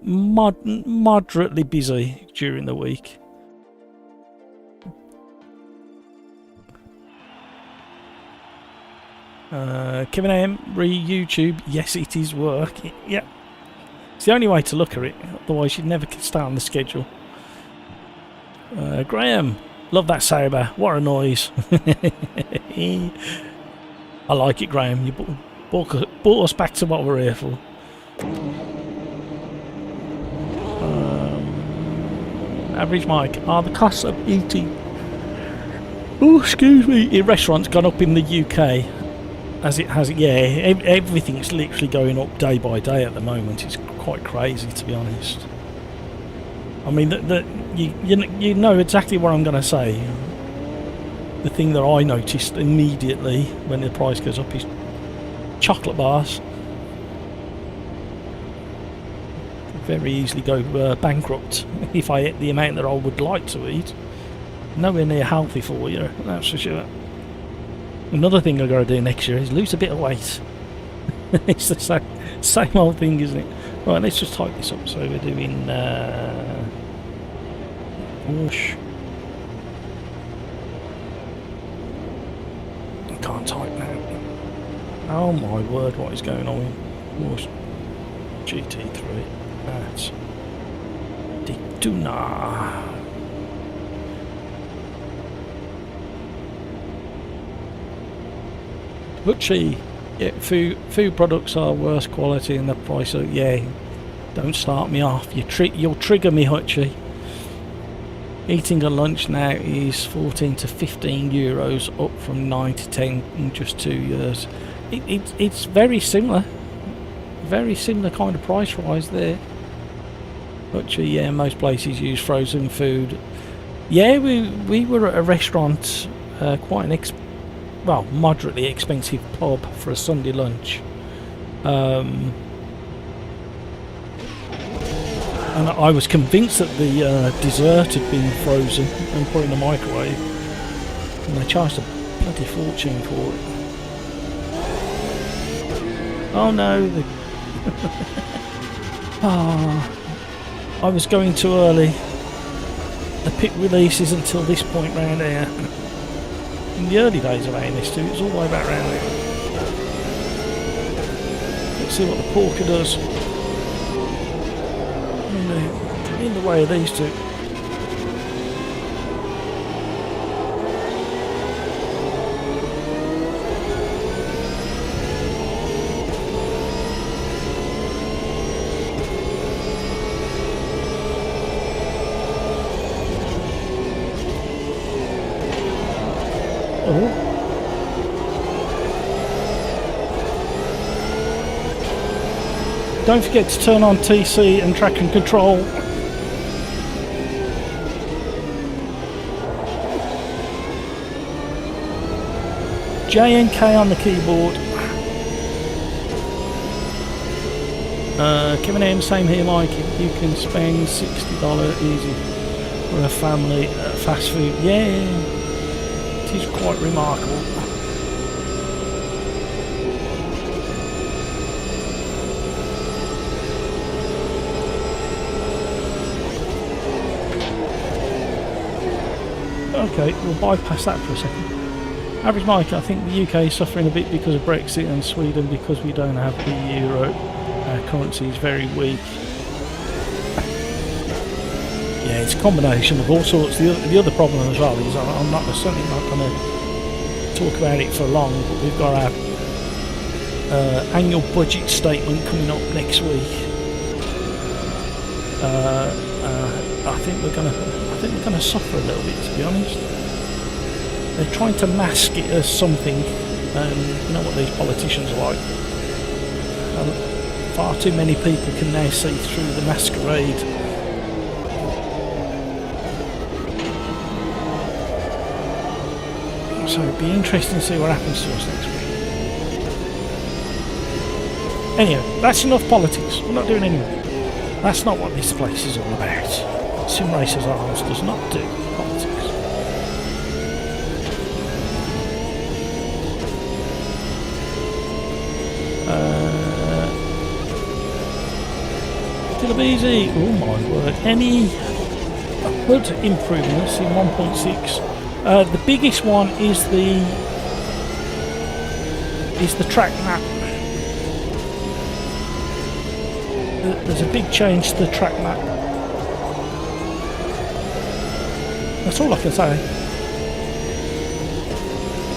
moderately busy during the week. Kevin AM, YouTube. Yes, it is work. Yeah, it's the only way to look at it. Otherwise, you'd never start on the schedule. Graham, love that Sauber. What a noise! I like it, Graham. You brought us back to what we're here for. Average Mike, are the costs of eating, in restaurants gone up in the UK? As it has, yeah, everything's literally going up day by day at the moment. It's quite crazy, to be honest. I mean, you know exactly what I'm going to say. The thing that I noticed immediately when the price goes up is chocolate bars. Very easily go bankrupt if I eat the amount that I would like to eat. Nowhere near healthy for you, that's for sure. Another thing I've got to do next year is lose a bit of weight. It's the same old thing, isn't it? Right, let's just type this up. So we're doing whoosh. I can't type now. Oh my word, what is going on with whoosh GT3? That's Daytona. Butchie. Yeah, food products are worse quality and the price of, yeah, don't start me off. You'll trigger me, Hutchie. Eating a lunch now is 14 to 15 euros, up from 9 to 10 in just 2 years. It's very similar kind of price rise there. Hutchie, yeah, most places use frozen food. Yeah, we were at a restaurant, quite an moderately expensive pub for a Sunday lunch, and I was convinced that the dessert had been frozen and put in the microwave, and they charged a bloody fortune for it. Oh no, I was going too early. The pit release is until this point round here. In the early days of ANS2, it's all the way back around there. Let's see what the porker does. In the way of these two. Don't forget to turn on TC and traction control. J and K on the keyboard. Kevin M, same here, Mike. You can spend $60 easy for a family fast food. Yeah, it is quite remarkable. Okay, we'll bypass that for a second. Average Mike, I think the UK is suffering a bit because of Brexit, and Sweden because we don't have the euro. Our currency is very weak. Yeah, it's a combination of all sorts. The other problem as well is I'm certainly not going to talk about it for long, but we've got our annual budget statement coming up next week. I think we're going to suffer a little bit, to be honest. They're trying to mask it as something, and you know what these politicians are like. Far too many people can now see through the masquerade. So it'd be interesting to see what happens to us next week. Anyway, that's enough politics. We're not doing anything. That's not what this place is all about. SimRacersArms does not do politics. Easy. Oh my word. Any HUD improvements in 1.6? The biggest one is the track map. There's a big change to the track map. That's all I can say.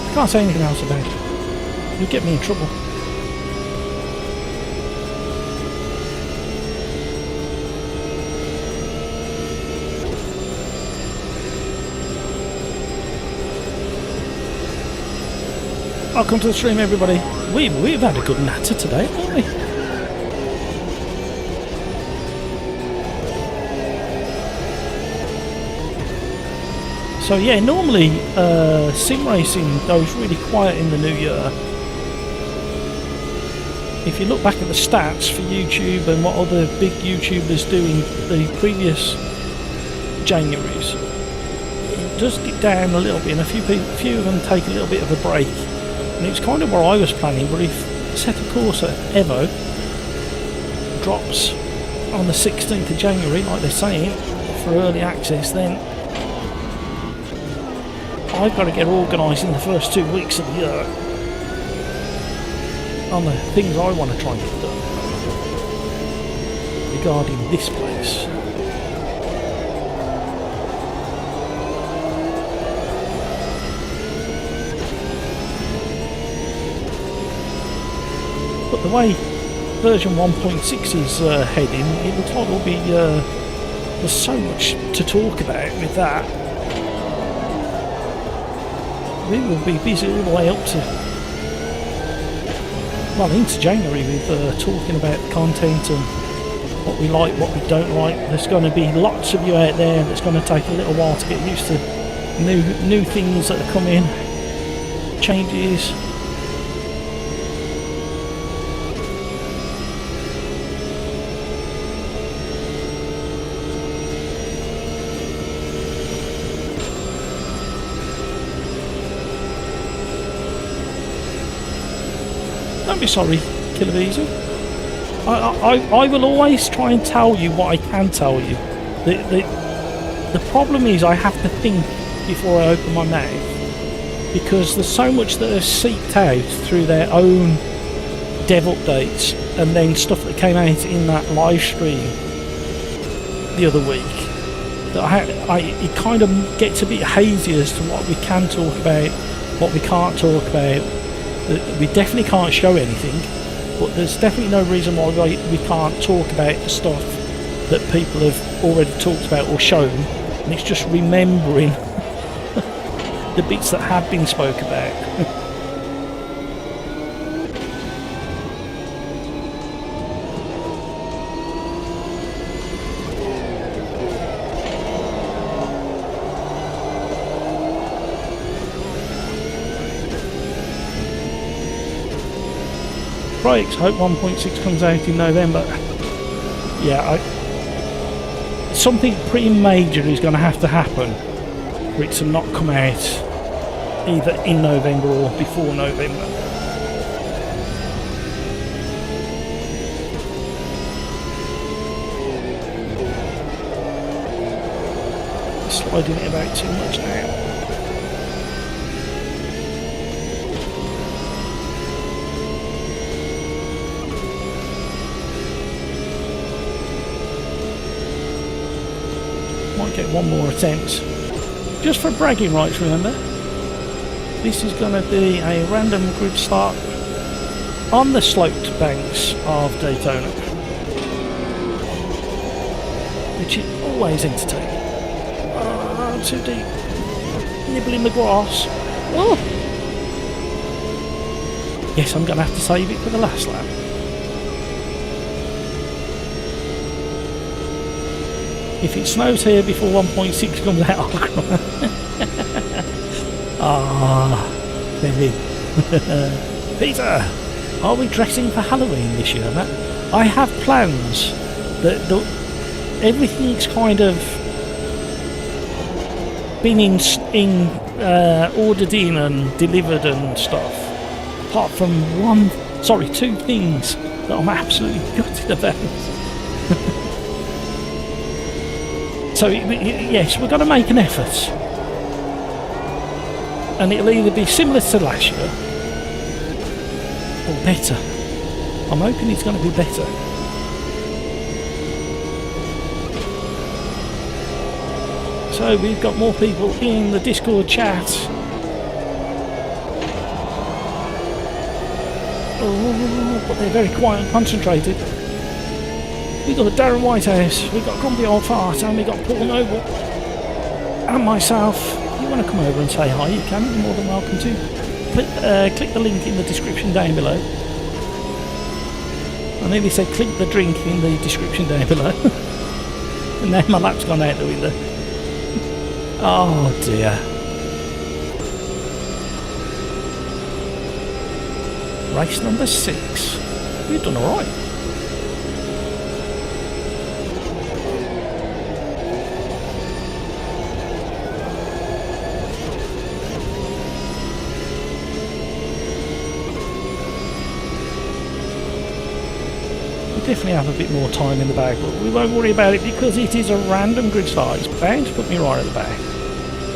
I can't say anything else about it. You'll get me in trouble. Welcome to the stream, everybody. We've had a good natter today, haven't we? So yeah, normally sim racing goes really quiet in the new year. If you look back at the stats for YouTube and what other big YouTubers do in the previous Januaries, it does get down a little bit, and a few of them take a little bit of a break. And it's kind of where I was planning, but if Set a Course at Evo drops on the 16th of January, like they're saying, for early access, then I've got to get organised in the first 2 weeks of the year on the things I want to try and get done regarding this place. But the way version 1.6 is heading, it looks like there'll be there's so much to talk about with that. We will be busy all the way up to, well, into January with talking about the content and what we like, what we don't like. There's going to be lots of you out there that's going to take a little while to get used to new things that are coming, changes. Don't be sorry, Killer Visa. I will always try and tell you what I can tell you. The problem is I have to think before I open my mouth, because there's so much that has seeped out through their own dev updates and then stuff that came out in that live stream the other week that it kind of gets a bit hazy as to what we can talk about, what we can't talk about. We definitely can't show anything, but there's definitely no reason why we can't talk about the stuff that people have already talked about or shown, and it's just remembering the bits that have been spoke about. Brakes, hope 1.6 comes out in November. Yeah, something pretty major is going to happen for it to not come out either in November or before November. Sliding it about too much now. Get one more attempt just for bragging rights. Remember, this is going to be a random grid start on the sloped banks of Daytona, which is always entertaining. Too deep, nibbling the grass. Oh. Yes, I'm going to have to save it for the last lap. If it snows here before 1.6 comes out, I'll cry. Baby. Peter, are we dressing for Halloween this year, Matt? I have plans. Everything's kind of been ordered in and delivered and stuff. Apart from two things that I'm absolutely gutted about. So yes, we're going to make an effort, and it'll either be similar to last year or better. I'm hoping it's going to be better. So we've got more people in the Discord chat. Oh, but they're very quiet and concentrated. We've got Darren Whitehouse, we've got Grumpy Old Fart, and we've got Paul Noble and myself. If you want to come over and say hi, you can. You're more than welcome to. Click the link in the description down below. I nearly said click the drink in the description down below. And now my lap's gone out the window. Oh dear. Race number 6. You've done alright. Definitely have a bit more time in the bag, but we won't worry about it because it is a random grid start. It's bound to put me right at the back,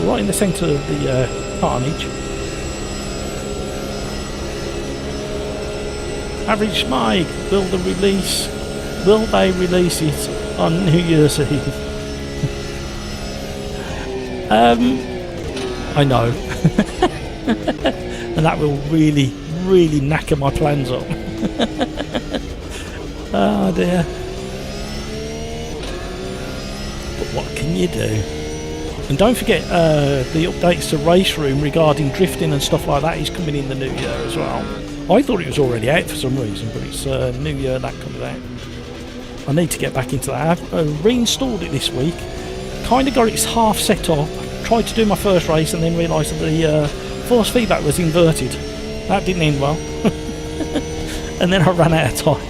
right in the centre of the carnage. Average Mike, will they release it on New Year's Eve? I know. And that will really knacker my plans up. Oh dear. But what can you do? And don't forget the updates to Race Room regarding drifting and stuff like that is coming in the new year as well. I thought it was already out for some reason, but it's new year that comes out. I need to get back into that. I've reinstalled it this week. Kind of got it half set up. Tried to do my first race and then realised that the force feedback was inverted. That didn't end well. And then I ran out of time.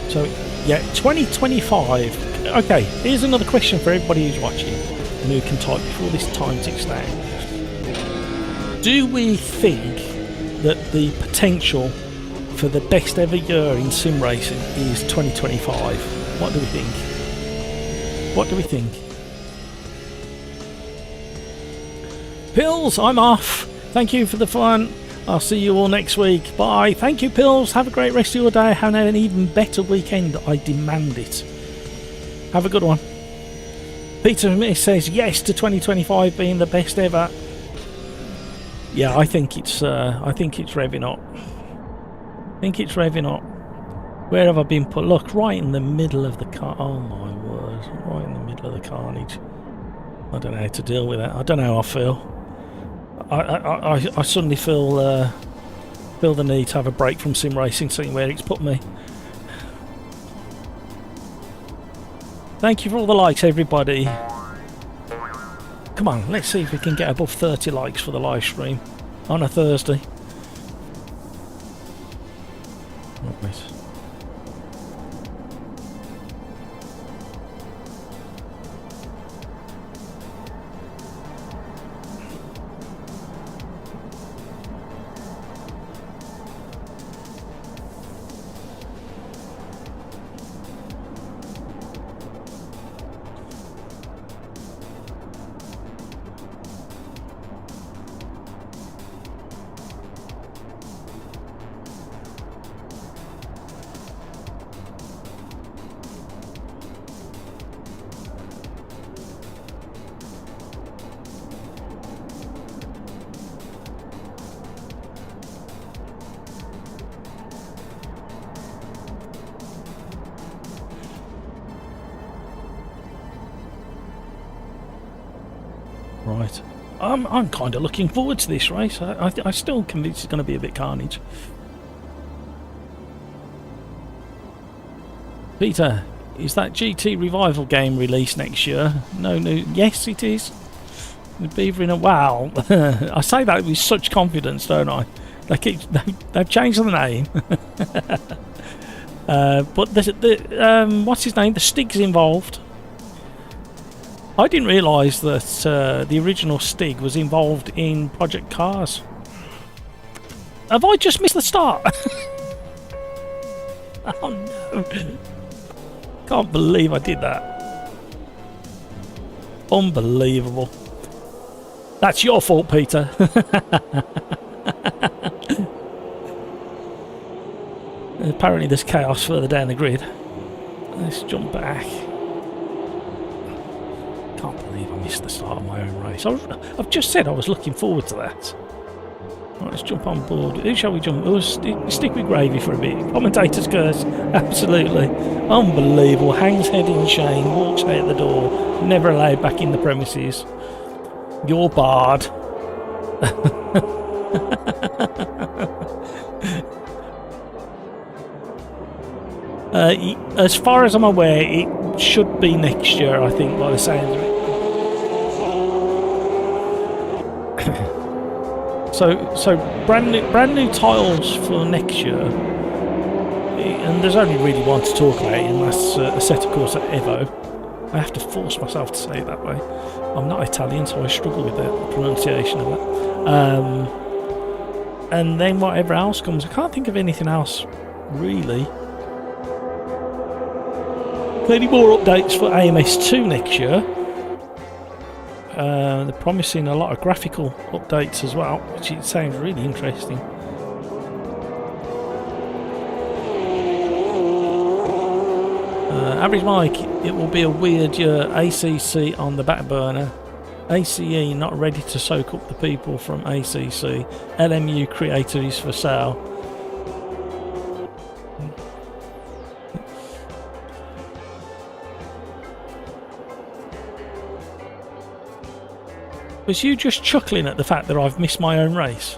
So, yeah, 2025. Okay, here's another question for everybody who's watching and who can type before this time ticks down. Do we think that the potential for the best ever year in sim racing is 2025? What do we think? What do we think? Pills, I'm off. Thank you for the fun. I'll see you all next week. Bye. Thank you, Pills. Have a great rest of your day. Have an even better weekend. I demand it. Have a good one. Peter Smith says yes to 2025 being the best ever. Yeah, I think it's revving up. I think it's revving up. Where have I been put? Look, right in the middle of the car. Oh my word! Right in the middle of the carnage. I don't know how to deal with that. I don't know how I feel. I suddenly feel the need to have a break from sim racing, seeing where it's put me. Thank you for all the likes, everybody. Come on, let's see if we can get above 30 likes for the live stream on a Thursday. Right. Right. I'm kind of looking forward to this race. I still convinced it's going to be a bit carnage. Peter, is that GT Revival game released next year? No. Yes, it is. The Beaver in a wow. I say that with such confidence, don't I? They've changed the name. But what's his name? The Stig's involved. I didn't realise that the original Stig was involved in Project Cars. Have I just missed the start? Oh no. Can't believe I did that. Unbelievable. That's your fault, Peter. Apparently there's chaos further down the grid. Let's jump back. Can't believe I missed the start of my own race. I've just said I was looking forward to that. Right, let's jump on board. Who shall we jump? We'll stick with Gravy for a bit. Commentator's curse. Absolutely. Unbelievable. Hangs head in shame. Walks out the door. Never allowed back in the premises. You're barred. As far as I'm aware, it should be next year, I think, by the sounds of it. So brand new titles for next year, and there's only really one to talk about, and that's Assetto Corsa Evo. I have to force myself to say it that way. I'm not Italian, so I struggle with the pronunciation of that. And then whatever else comes, I can't think of anything else really. Plenty more updates for AMS2 next year. They're promising a lot of graphical updates as well, which it sounds really interesting. Average Mike, it will be a weird year. ACC on the back burner. ACE not ready to soak up the people from ACC. LMU creator is for sale. Was you just chuckling at the fact that I've missed my own race?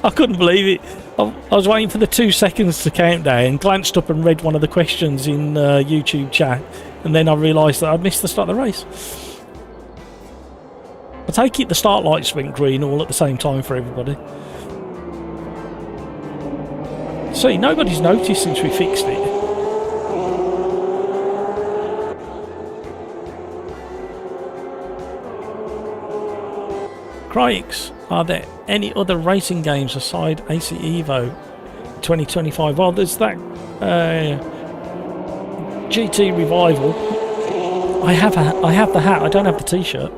I couldn't believe it. I was waiting for the 2 seconds to count down, glanced up and read one of the questions in YouTube chat, and then I realised that I'd missed the start of the race. I take it the start lights went green all at the same time for everybody. See, nobody's noticed since we fixed it. Crikes, are there any other racing games aside AC Evo 2025? Well, there's that GT Revival. I have the hat. I don't have the t-shirt.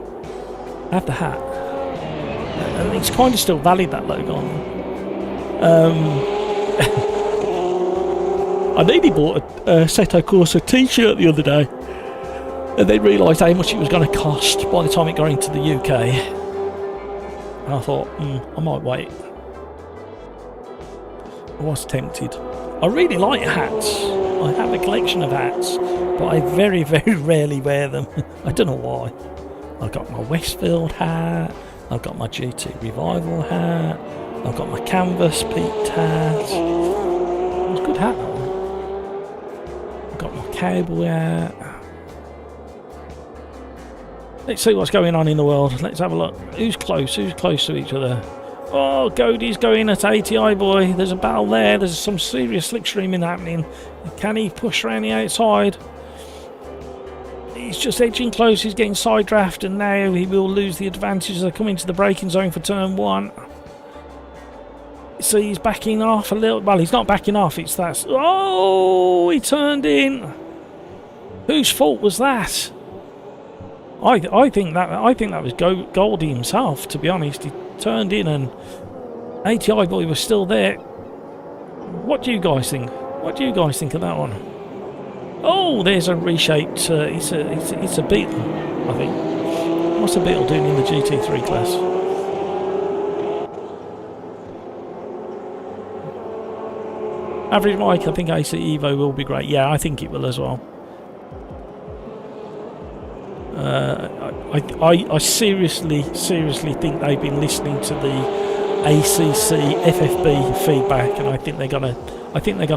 I have the hat, and it's kind of still valid, that logo on it. I nearly bought a Assetto Corsa t-shirt the other day, and then realised how much it was going to cost by the time it got into the UK. I thought, I might wait. I was tempted. I really like hats. I have a collection of hats, but I very, very rarely wear them. I don't know why. I've got my Westfield hat, I've got my GT Revival hat, I've got my Canvas peaked hat. It's a good hat, that one. I've got my cowboy hat. Let's see what's going on in the world. Let's have a look. Who's close to each other? Oh, Godey's going at ATI boy. There's a battle there. There's some serious slipstreaming happening. Can he push around the outside? He's just edging close. He's getting side draft, and now he will lose the advantage as they come into the braking zone for turn 1. See, he's backing off a little. Well, he's not backing off. It's that. Oh, he turned in. Whose fault was that? I think that was Goldie himself, to be honest. He turned in and ATI boy was still there. What do you guys think? What do you guys think of that one? Oh, there's a reshaped. It's a Beetle, I think. What's a Beetle doing in the GT3 class? Average Mike, I think AC Evo will be great. Yeah, I think it will as well. I seriously think they've been listening to the ACC FFB feedback, and I think they're gonna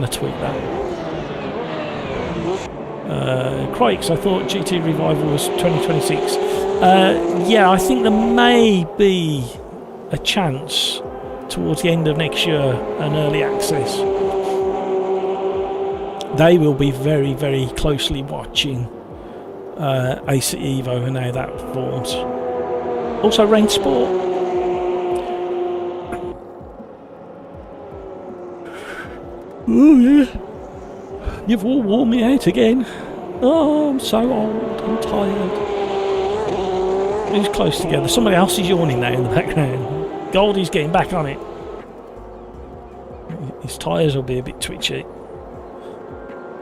tweak that. Crikes, I thought GT Revival was 2026. Yeah, I think there may be a chance towards the end of next year, an early access. They will be very, very closely watching AC Evo and how that performs. Also Rain Sport. Oh yeah, you've all worn me out again. Oh, I'm so old, I'm tired. Who's close together? Somebody else is yawning now in the background. Goldie's getting back on it. His tyres will be a bit twitchy.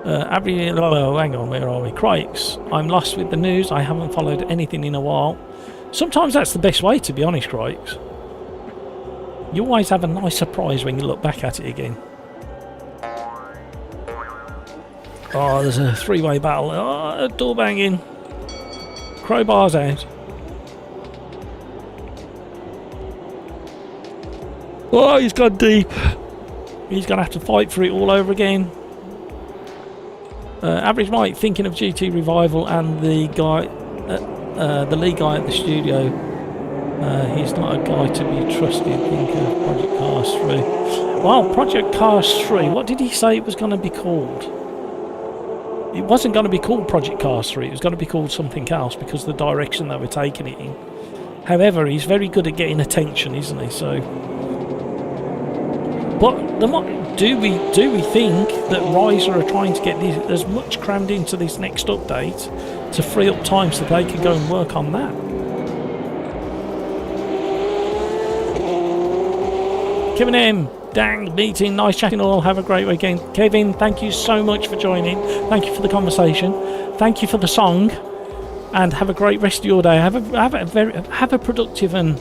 Hang on, where are we? Crikes, I'm lost with the news. I haven't followed anything in a while. Sometimes that's the best way, to be honest, Crikes. You always have a nice surprise when you look back at it again. Oh, there's a three-way battle. Oh, door banging. Crowbar's out. Oh, he's gone deep. He's going to have to fight for it all over again. Average Mike thinking of GT Revival and the guy, the lead guy at the studio. He's not a guy to be trusted. Think of Project Cars 3. Well, Project Cars 3, what did he say it was going to be called? It wasn't going to be called Project Cars 3. It was going to be called something else because of the direction they were taking it in. However, he's very good at getting attention, isn't he? So, but do we think that Riser are trying to get as much crammed into this next update to free up time so they can go and work on that? Kevin M, dang, meeting, nice chatting all, have a great weekend. Kevin, thank you so much for joining. Thank you for the conversation. Thank you for the song. And have a great rest of your day. Have a productive and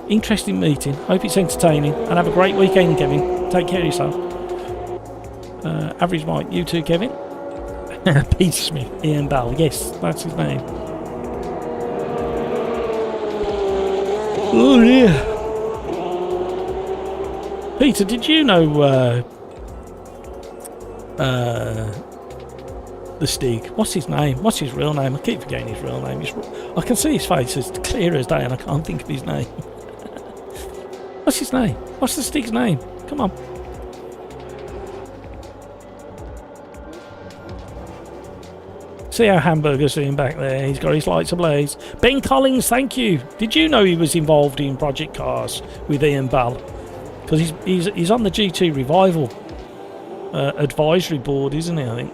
interesting meeting. Hope it's entertaining. And have a great weekend, Kevin. Take care of yourself. Average Mike, you too, Kevin. Peter Smith, Ian Bell. Yes, that's his name. Oh, yeah. Peter, did you know the Stig? What's his name? What's his real name? I keep forgetting his real name. I can see his face as clear as day and I can't think of his name. What's his name? What's the Stig's name? Come on. See how Hamburger's doing back there. He's got his lights ablaze. Ben Collins, thank you. Did you know he was involved in Project Cars with Ian Ball? Because he's on the GT Revival advisory board, isn't he, I think?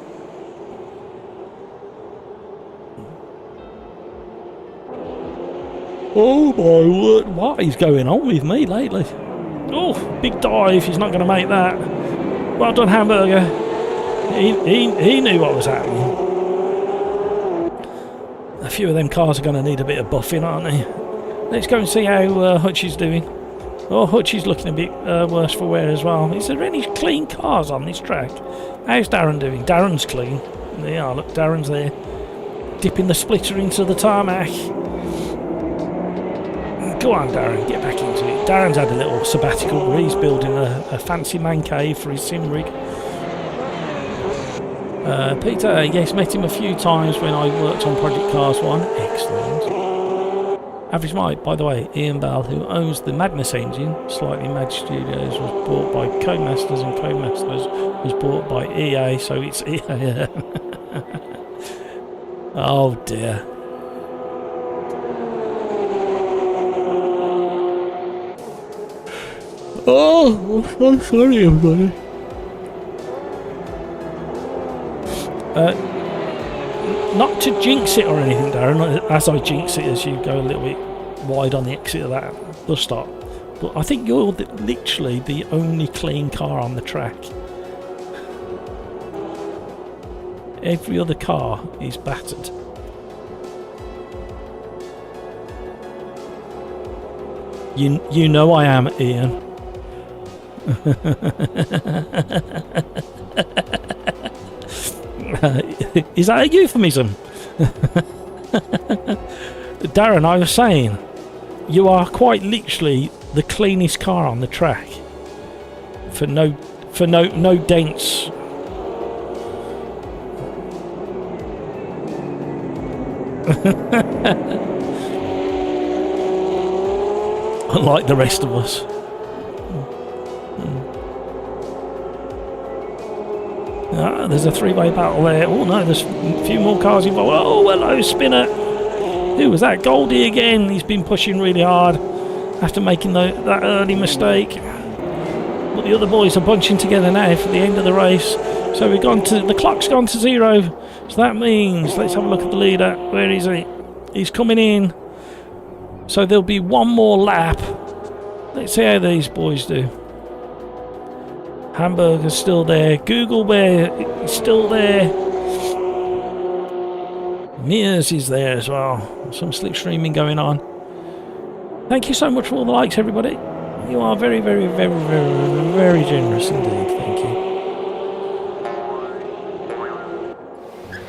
Oh my word, what is going on with me lately? Oh, big dive, he's not going to make that. Well done, Hamburger. He knew what was happening. A few of them cars are going to need a bit of buffing, aren't they? Let's go and see how Hutch is doing. Oh, Hutch is looking a bit worse for wear as well. Is there any clean cars on this track? How's Darren doing? Darren's clean. Yeah, look, Darren's there. Dipping the splitter into the tarmac. Go on, Darren, get back into it. Darren's had a little sabbatical where he's building a fancy man cave for his sim rig. Peter, yes, met him a few times when I worked on Project Cars 1. Excellent. Average Mike, by the way, Ian Bell, who owns the Magnus engine, Slightly Mad Studios, was bought by Codemasters, and Codemasters was bought by EA, so it's EA. Oh dear. Oh, I'm sorry, everybody. Not to jinx it or anything, Darren, as I jinx it as you go a little bit wide on the exit of that bus stop, but I think you're literally the only clean car on the track. Every other car is battered. You know I am, Ian. Is that a euphemism? Darren, I was saying, you are quite literally the cleanest car on the track. For no dents. Unlike the rest of us. There's a three-way battle there. Oh no, there's a few more cars involved. Oh, hello, Spinner. Who was that? Goldie again. He's been pushing really hard after making that early mistake. But the other boys are bunching together now for the end of the race. So the clock's gone to 0. So that means, let's have a look at the leader. Where is he? He's coming in. So there'll be one more lap. Let's see how these boys do. Hamburger's still there. Google Bear is still there. Mears is there as well. Some slick streaming going on. Thank you so much for all the likes, everybody. You are very, very, very, very, very generous indeed. Thank you.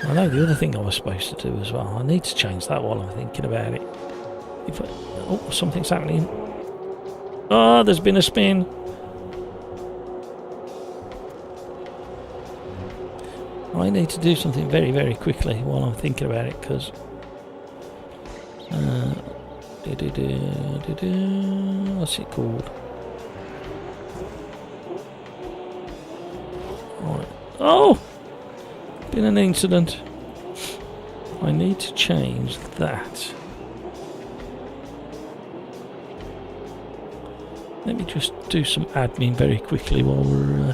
I know the other thing I was supposed to do as well. I need to change that while I'm thinking about it. Oh, something's happening. Oh, there's been a spin. I need to do something very, very quickly while I'm thinking about it, because what's it called? Right. Oh! Been an incident. I need to change that. Let me just do some admin very quickly while we're...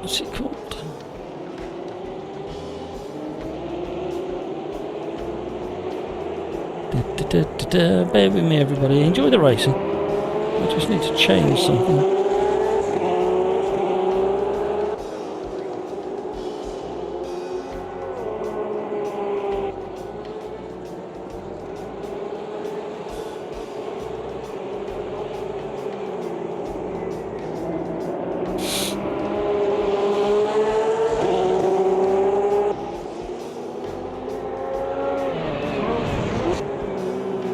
what's it called? Bear with me, everybody. Enjoy the racing. I just need to change something.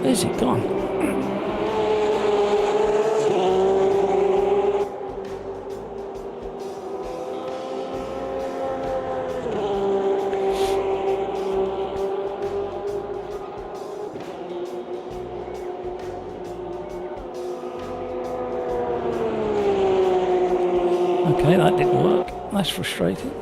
Where's it gone? Okay, that didn't work. That's frustrating.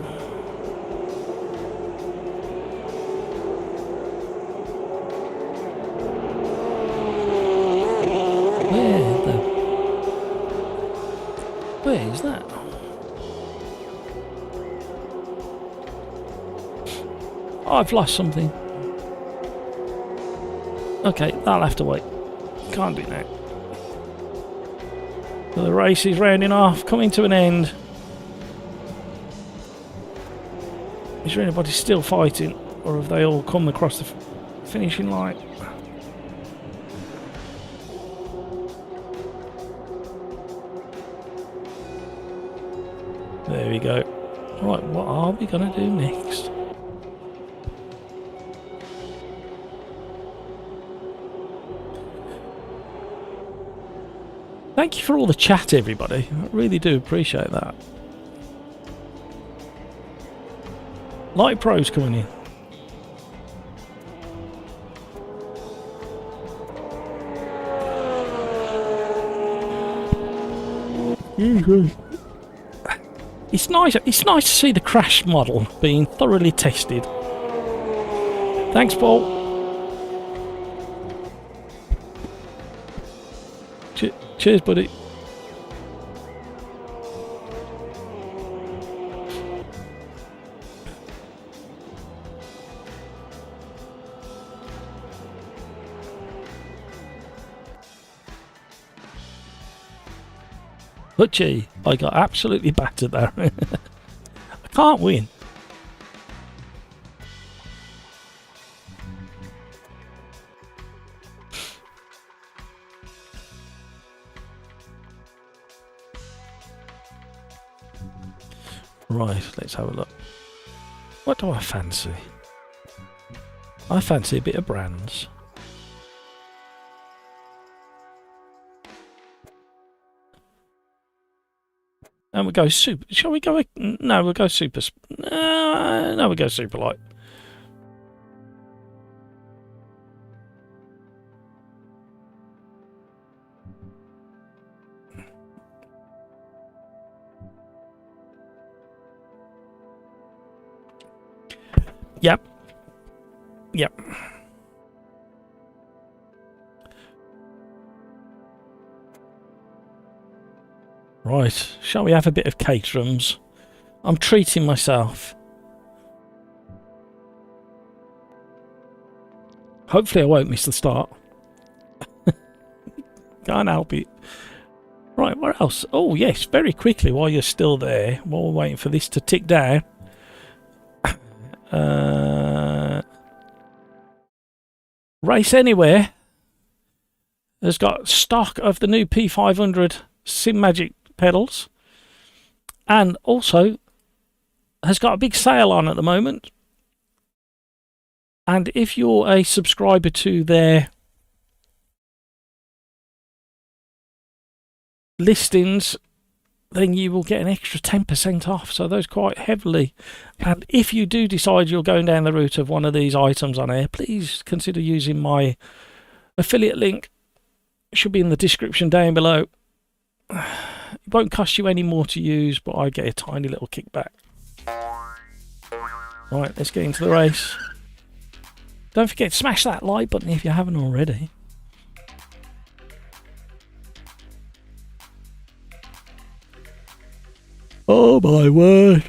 Where is that? Oh, I've lost something. Okay, that'll have to wait. Can't do that. The race is rounding off, coming to an end. Is there anybody still fighting, or have they all come across the finishing line? There we go. Right, what are we going to do next? Thank you for all the chat, everybody. I really do appreciate that. Light Pro's coming in. It's nice to see the crash model being thoroughly tested. Thanks, Paul. Cheers, buddy. But gee, I got absolutely battered there. I can't win. Right, let's have a look. What do I fancy? I fancy a bit of brands. And we go super. Shall we go? No, we'll go super. No, we'll go super light. Yep. Yep. Right, shall we have a bit of caterums? I'm treating myself. Hopefully I won't miss the start. Can't help it. Right, what else? Oh yes, very quickly while you're still there, while we're waiting for this to tick down. Race Anywhere has got stock of the new P500 Sim Magic pedals, and also has got a big sale on at the moment. And if you're a subscriber to their listings, then you will get an extra 10% off. So those quite heavily. And if you do decide you're going down the route of one of these items on here, please consider using my affiliate link. It should be in the description down below. It won't cost you any more to use, but I get a tiny little kickback. Right, let's get into the race. Don't forget to smash that like button if you haven't already. Oh my word.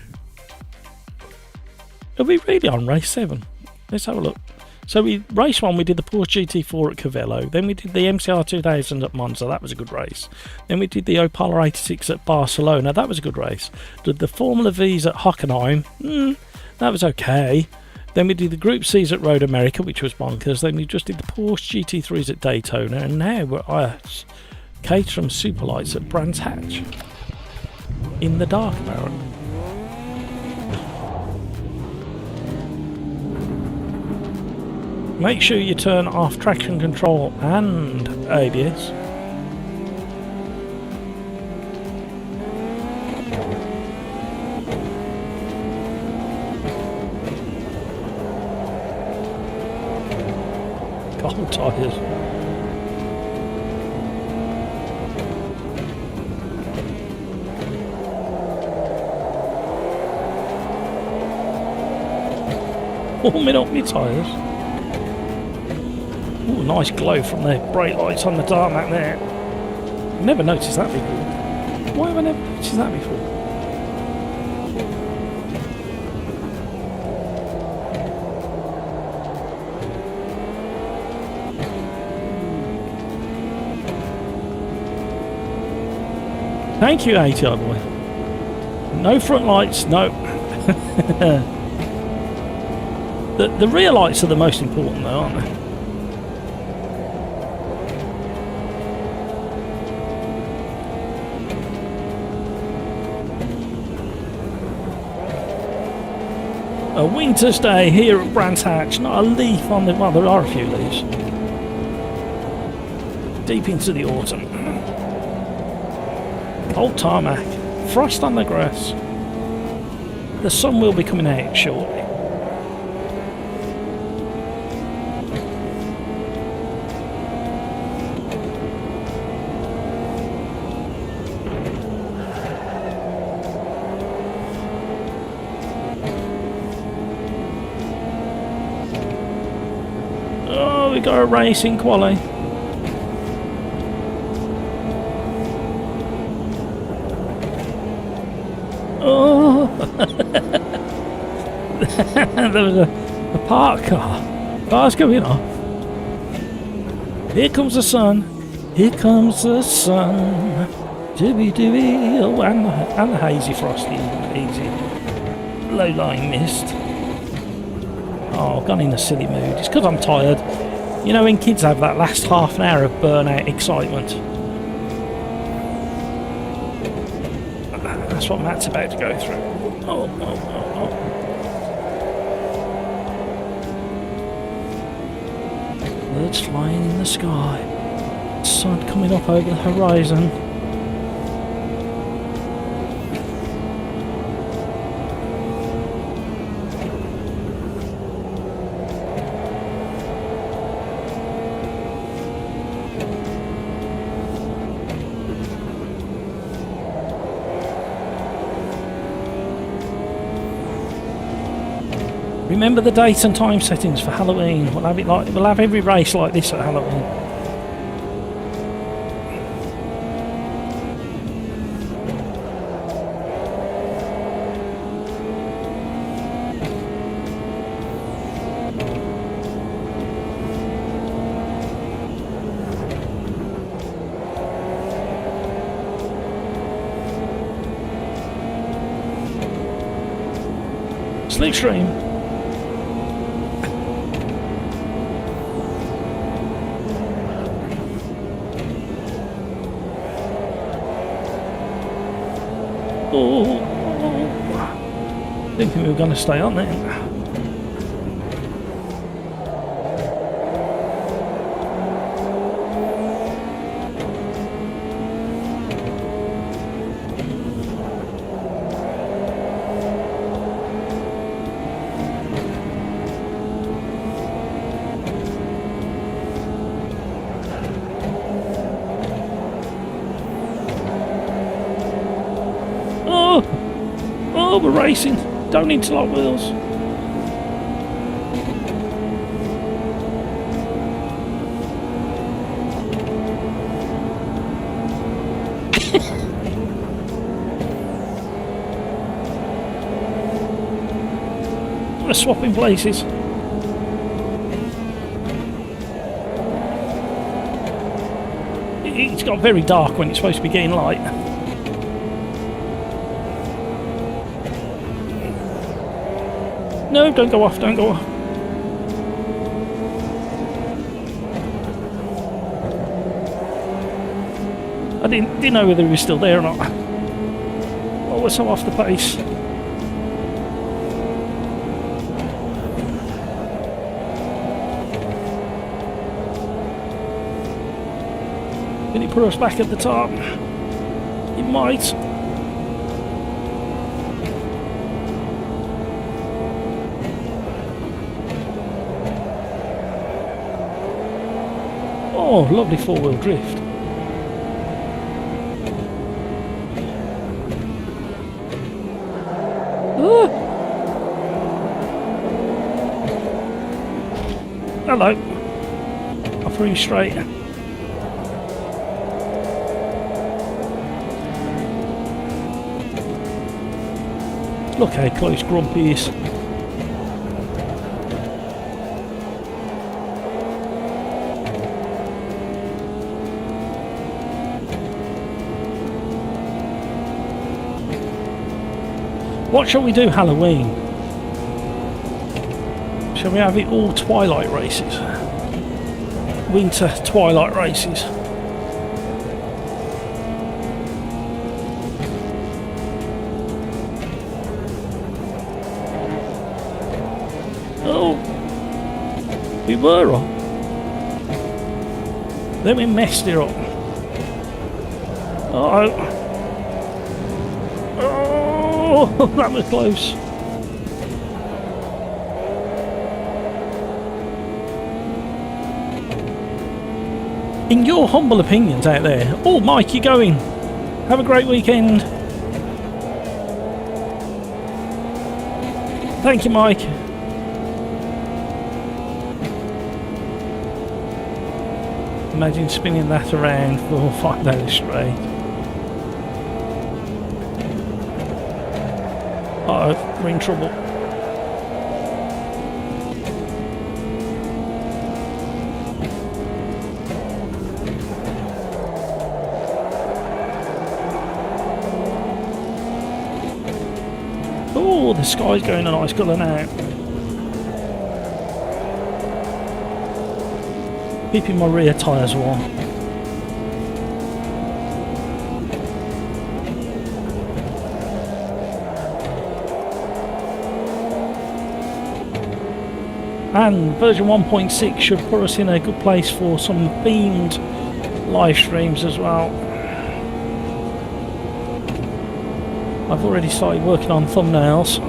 Are we really on race 7? Let's have a look. So race 1 we did the Porsche GT4 at Cavello, then we did the MCR 2000 at Monza, that was a good race. Then we did the Opala 86 at Barcelona, that was a good race. Did the Formula V's at Hockenheim, that was okay. Then we did the Group C's at Road America, which was bonkers. Then we just did the Porsche GT3s at Daytona, and now we're at Caterham Superlights at Brands Hatch. In the dark, apparently. Make sure you turn off traction control and ABS. Cold tyres. Warming up my tyres. Ooh, nice glow from the brake lights on the tarmac there. Never noticed that before. Why have I never noticed that before? Thank you, ATI boy. No front lights, no. The rear lights are the most important though, aren't they? A winter's day here at Brands Hatch, not a leaf on the... well, there are a few leaves. Deep into the autumn. Old tarmac, frost on the grass. The sun will be coming out shortly. Oh, we got a racing quali. Oh, there was a park car. Car's coming off. Here comes the sun. Here comes the sun. Dooby dooby. Oh, and the hazy frosty, hazy low-lying mist. Oh, I've gone in a silly mood. It's because I'm tired. You know when kids have that last half an hour of burnout excitement? That's what Matt's about to go through. Oh, oh, oh, oh. Birds flying in the sky. Sun coming up over the horizon. Remember the date and time settings for Halloween. We'll have every race like this at Halloween. Slipstream. Oh, thinking we were going to stay on there. Oh, we're racing. Don't interlock wheels. We're swapping places. It's got very dark when it's supposed to be getting light. No, don't go off, don't go off. I didn't know whether he was still there or not. Oh, we're so off the pace. Can he put us back at the top? It might. Oh, lovely four-wheel drift. Ah. Hello. I threw you straight. Look how close Grumpy is. What shall we do Halloween? Shall we have it all twilight races? Winter twilight races? Oh, we were on. Then we messed it up. Oh, that was close. In your humble opinions out there, oh Mike, you're going. Have a great weekend. Thank you, Mike. Imagine spinning that around for 5 days straight. Uh-oh, we're in trouble. Oh, the sky's going a nice colour now. Keeping my rear tyres warm. And version 1.6 should put us in a good place for some themed live streams as well. I've already started working on thumbnails.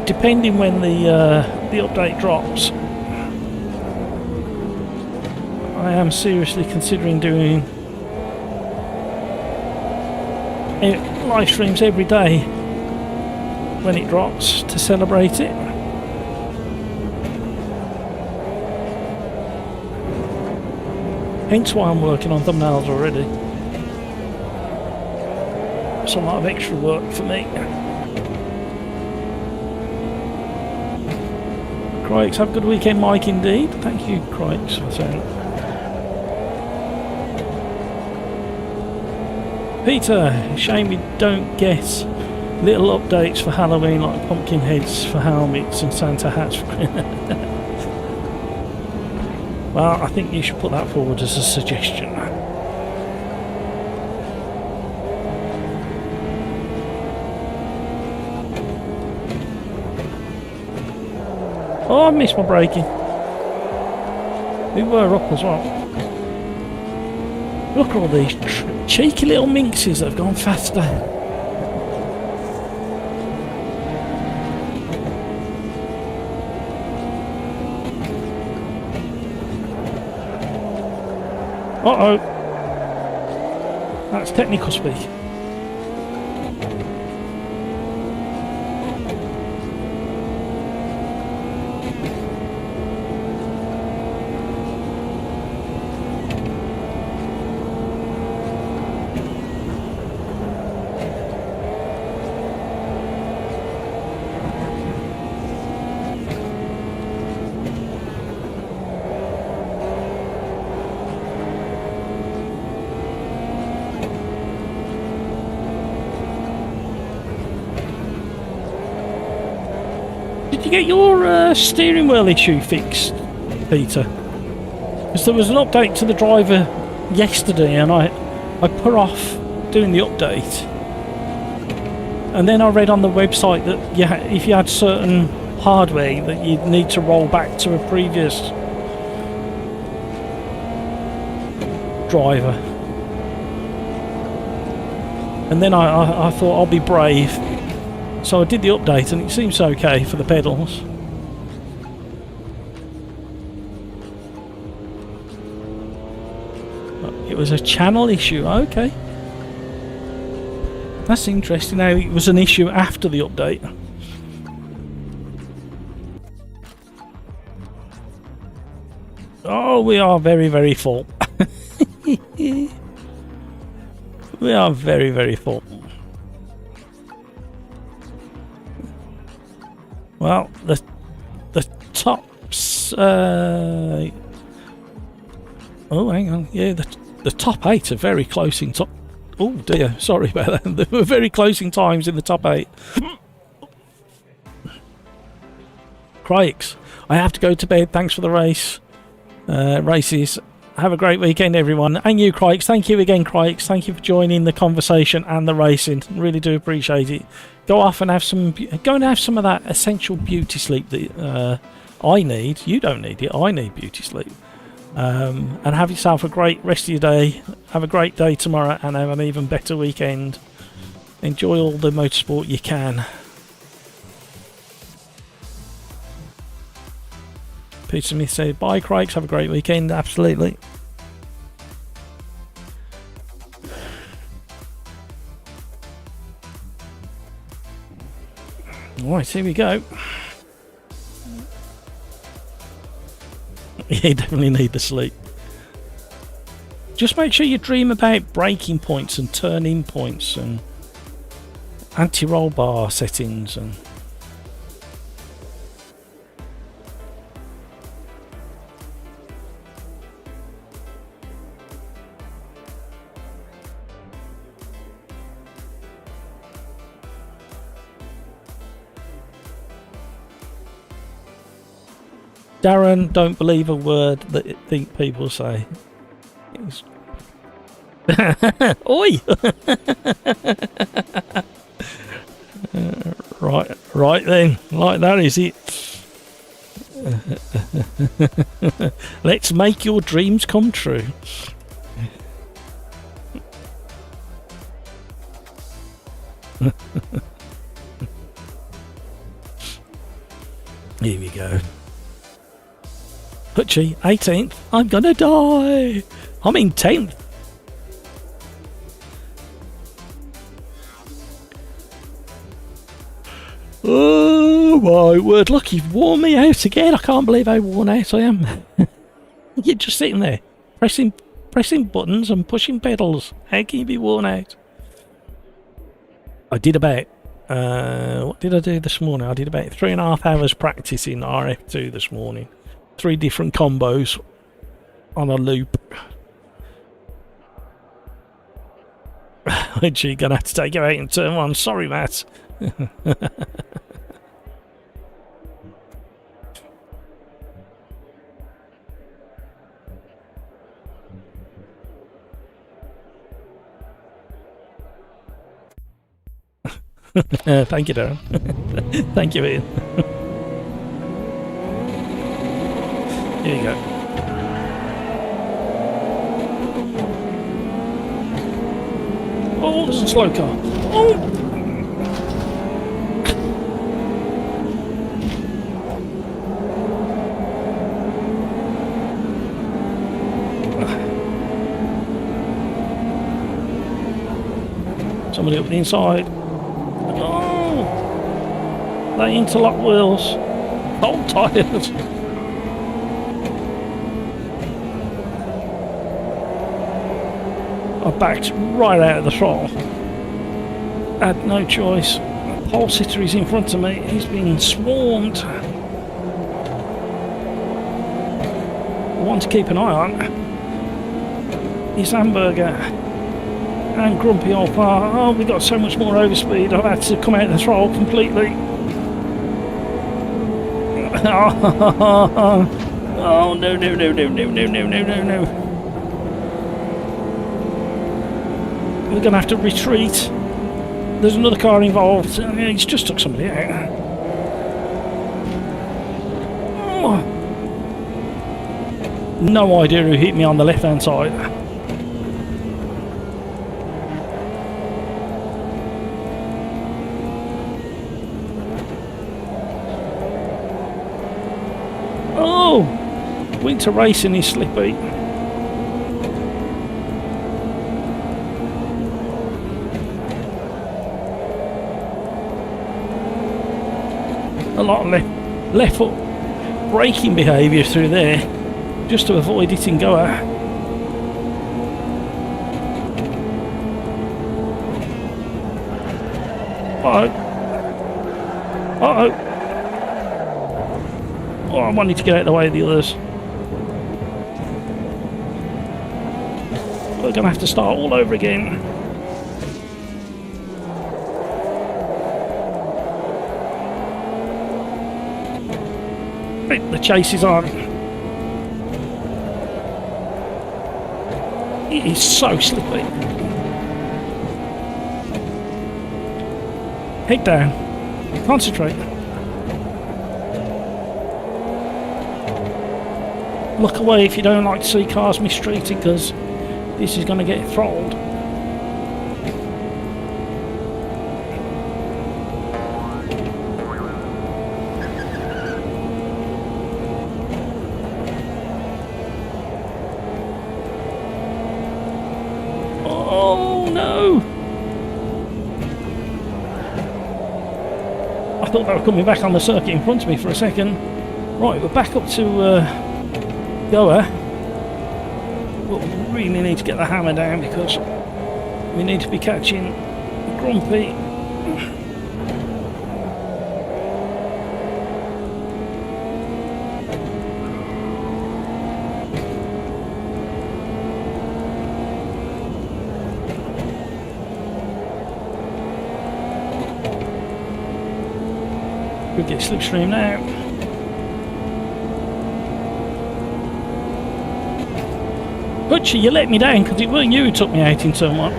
Depending when the update drops, I am seriously considering doing live streams every day when it drops to celebrate it. Hence why I'm working on thumbnails already. It's a lot of extra work for me. Crikes, have a good weekend, Mike, indeed. Thank you, Crikes, for saying that. Peter, shame we don't get little updates for Halloween like pumpkin heads for helmets and Santa hats for Well, I think you should put that forward as a suggestion. Oh, I missed my braking. We were up as well. Look at all these cheeky little minxes that have gone faster. Uh-oh. That's technical speak. Did you get your steering wheel issue fixed, Peter? Because there was an update to the driver yesterday, and I put off doing the update, and then I read on the website that if you had certain hardware that you'd need to roll back to a previous driver. And then I thought I'll be brave, so I did the update, and it seems okay for the pedals. It was a channel issue. Okay, that's interesting. Now it was an issue after the update. Oh, we are very, very full. We are very, very full. Well, the tops. Oh, hang on. Yeah, the top 8 are very close in top. Oh dear, sorry about that. They were very close in times in the top 8. Crikes, I have to go to bed. Thanks for the races. Have a great weekend, everyone. And you, Crikes. Thank you again, Crikes. Thank you for joining the conversation and the racing. Really do appreciate it. Go off and have some. Go and have some of that essential beauty sleep that I need. You don't need it. I need beauty sleep. And have yourself a great rest of your day. Have a great day tomorrow, and have an even better weekend. Enjoy all the motorsport you can. Peter Smith said, bye, Craigs, have a great weekend. Absolutely. Alright, here we go. Yeah, you definitely need the sleep. Just make sure you dream about braking points and turn-in points and anti-roll bar settings and Darren, don't believe a word that I think people say. Oi! Right then, like that is it. Let's make your dreams come true. Here we go. Hutchie, 18th. I'm gonna die. I'm in 10th. Oh my word, look, you've worn me out again. I can't believe how worn out I am. You're just sitting there, pressing buttons and pushing pedals. How can you be worn out? I did about, what did I do this morning? I did about 3.5 hours practicing RF2 this morning. 3 different combos on a loop. You're gonna have to take it out in turn 1. Sorry, Matt. Thank you, Darren. Thank you, Ian. Here you go. Oh, there's a slow car. Oh! Somebody up the inside. Oh! They interlock wheels. Old tyres. I backed right out of the throttle. Had no choice. The pole sitter is in front of me. He's been swarmed. One to keep an eye on is Hamburger and Grumpy Old Par. Oh, we got so much more overspeed. I've had to come out of the throttle completely. Oh, no, no, no, no, no, no, no, no, no, no. We're going to have to retreat. There's another car involved. He's just took somebody out. Oh. No idea who hit me on the left-hand side. Oh! Winter racing is slippy. A lot of left foot braking behaviour through there, just to avoid hitting goer. Uh-oh. Uh-oh. Oh, I wanted to get out of the way of the others. We're going to have to start all over again. The chase is on. It is so slippy. Head down. Concentrate. Look away if you don't like to see cars mistreated, because this is going to get throttled. Oh no! I thought they were coming back on the circuit in front of me for a second. Right, we're back up to goer. But we really need to get the hammer down because we need to be catching Grumpy. Could get slipstream now. Butcher, you let me down because it weren't you who took me out in turn 1.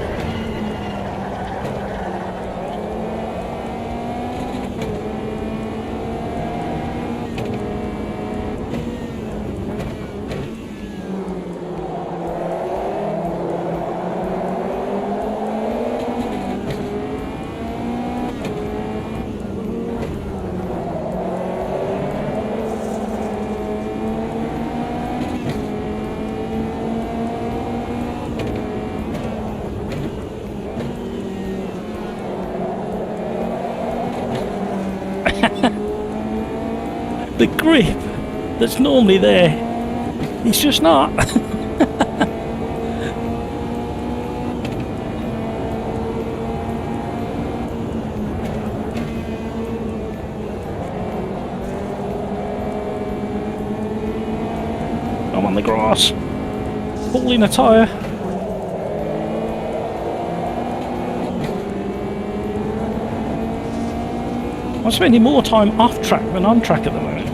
The grip that's normally there, it's just not. I'm on the grass, pulling a tyre. I'm spending more time off track than on track at the moment.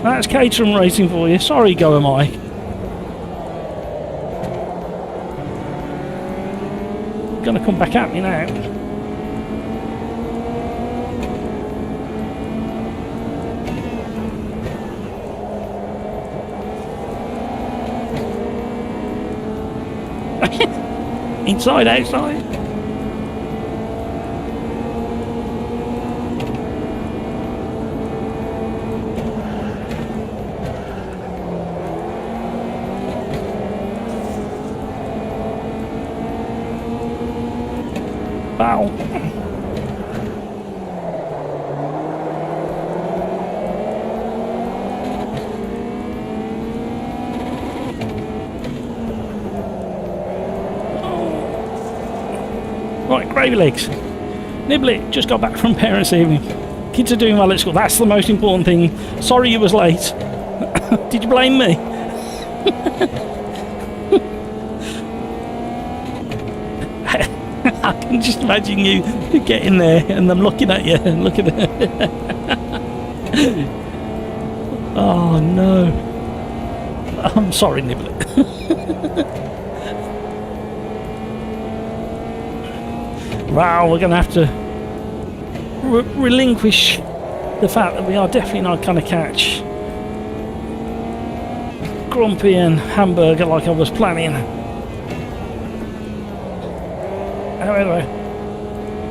That's catering racing for you. Sorry, Goer Mike. Gonna come back at me now. Inside, outside. Bow. Right, gravy legs. Nibbly, just got back from parents' evening. Kids are doing well at school. That's the most important thing. Sorry you was late. Did you blame me? can just imagine you getting there and them looking at you and looking at Oh no. I'm sorry, Nibbler. Wow, we're going to have to relinquish the fact that we are definitely not going to catch Grumpy and Hamburger like I was planning. However,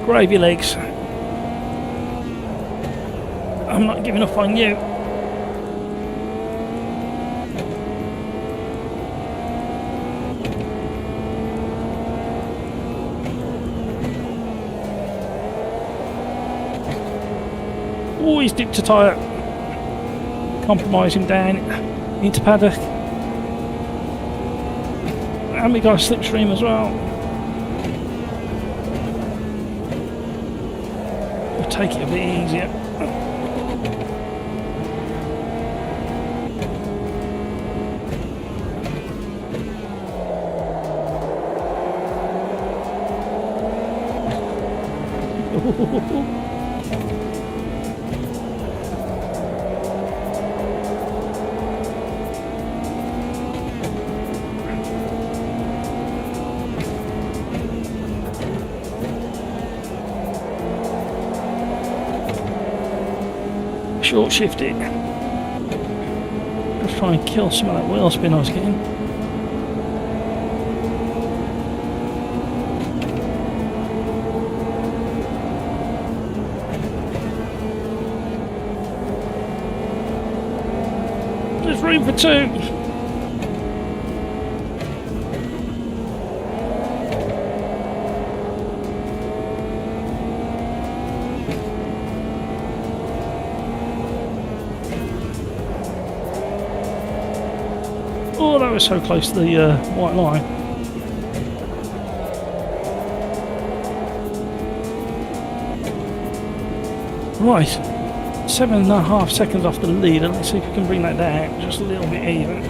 gravy legs, I'm not giving up on you. Always dip to tyre, compromise him down into paddock, and we got a slipstream as well. We'll take it a bit easier. Short shift it. Just try and kill some of that wheel spin I was getting. There's room for two. Oh, that was so close to the white line. Right, 7.5 seconds off the leader. Let's see if we can bring that down just a little bit even.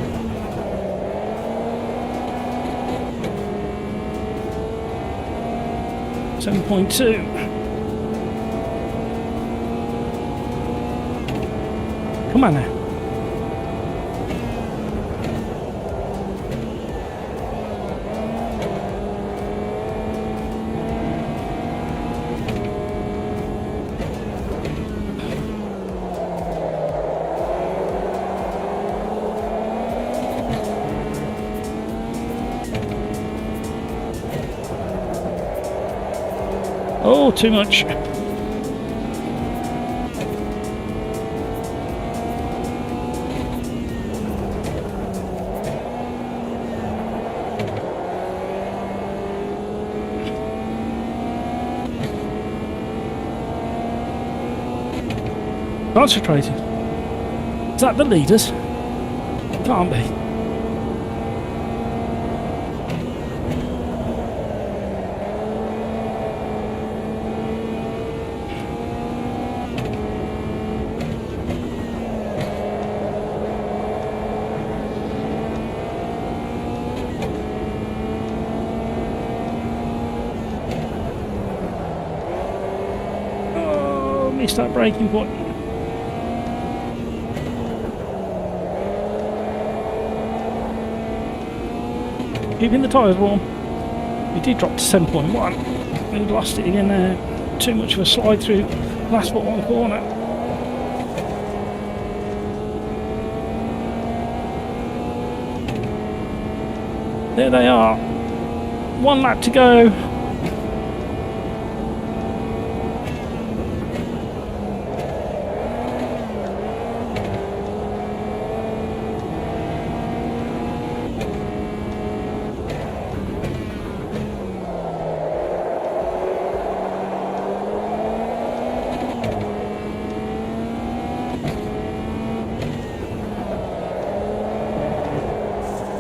.2. Come on now. Oh, too much. Concentrated. Is that the leaders? Can't be. Oh, missed that braking point. Keeping the tyres warm. We did drop to 7.1. We lost it again there. Too much of a slide through last but one corner. There they are. 1 lap to go.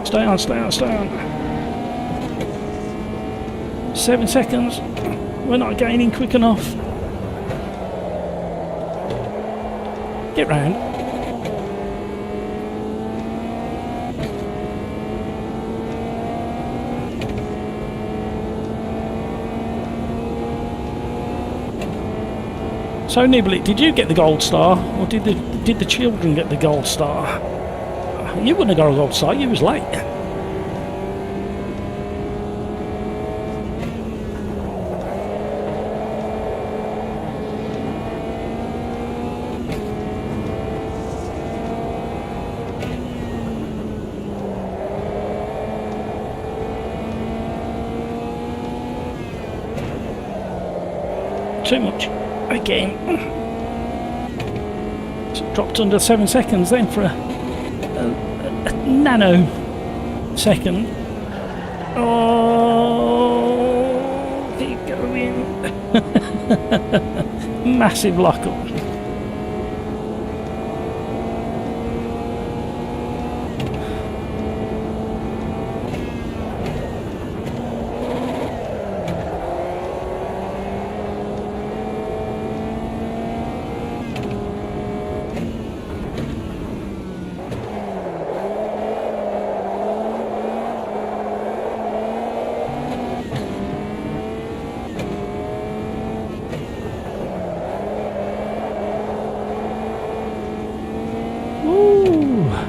Stay on, stay on, stay on. 7 seconds. We're not gaining quick enough. Get round. So Nibbly, did you get the gold star, or did the children get the gold star? You wouldn't have got a gold star. You was late. Too much again. So dropped under 7 seconds then for a nano second. Oh, keep going. Massive lock up.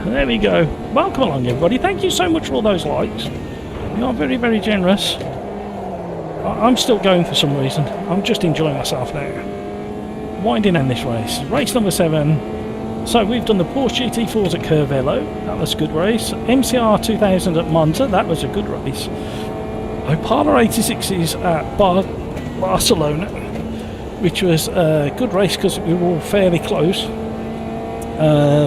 There we go. Welcome along, everybody. Thank you so much for all those likes. You are very, very generous. I'm still going for some reason. I'm just enjoying myself now. Winding in this race. Race number 7. So we've done the Porsche GT4s at Curvello. That was a good race. MCR 2000 at Monza. That was a good race. Opala 86s at Barcelona, which was a good race because we were all fairly close.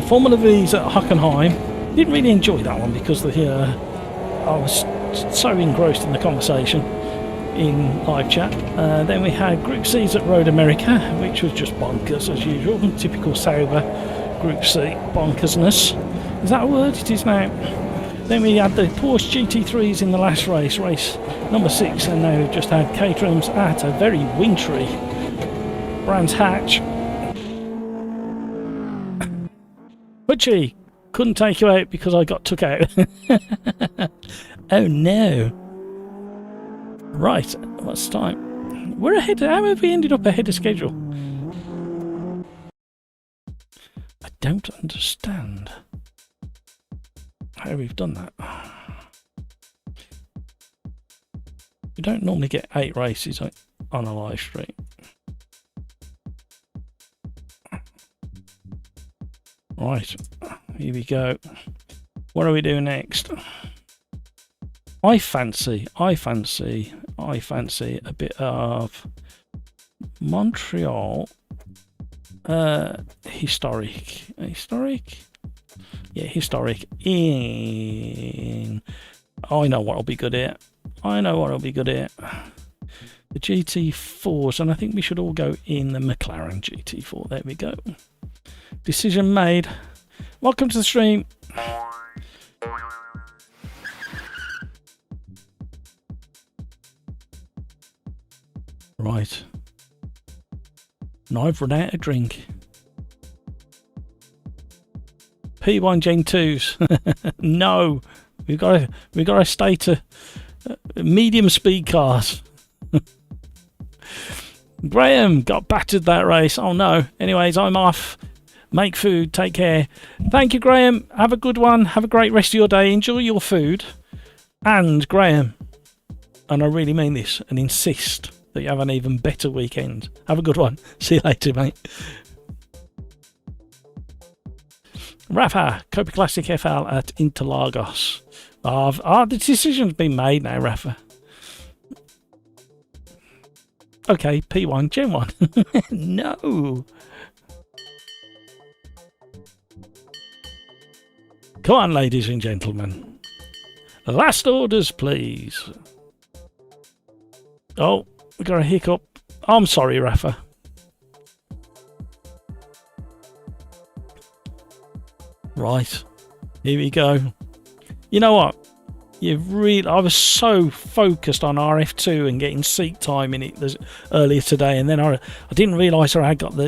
Formula V's at Hockenheim. Didn't really enjoy that one because I was so engrossed in the conversation in live chat. Then we had Group C's at Road America, which was just bonkers as usual. Typical Sauber Group C bonkersness. Is that a word? It is now. Then we had the Porsche GT3s in the last race, race number 6, and now we've just had Caterhams at a very wintry Brands Hatch. Butchie, couldn't take you out because I got took out. Oh no. Right, what's time? We're ahead. How have we ended up ahead of schedule? I don't understand how we've done that. We don't normally get 8 races on a live stream. Right, here we go. What are we doing next? I fancy a bit of Montreal historic in. I know what I'll be good at. The GT4s, and I think we should all go in the McLaren GT4. There we go. Decision made. Welcome to the stream. Right. Now I've run out of drink. P1 Gen 2s. No. We've got to stay to medium speed cars. Graham got battered that race. Oh no. Anyways, I'm off. Make food. Take care. Thank you, Graham. Have a good one. Have a great rest of your day. Enjoy your food. And Graham, and I really mean this and insist that you have an even better weekend. Have a good one. See you later, mate. Rafa, Copa Classic FL at Interlagos. The decision's been made now, Rafa. Okay, P1, Gen 1. No. Come on, ladies and gentlemen. Last orders, please. Oh, we got a hiccup. I'm sorry, Rafa. Right. Here we go. You know what? I was so focused on RF2 and getting seat time in it earlier today, and then I didn't realise I had got I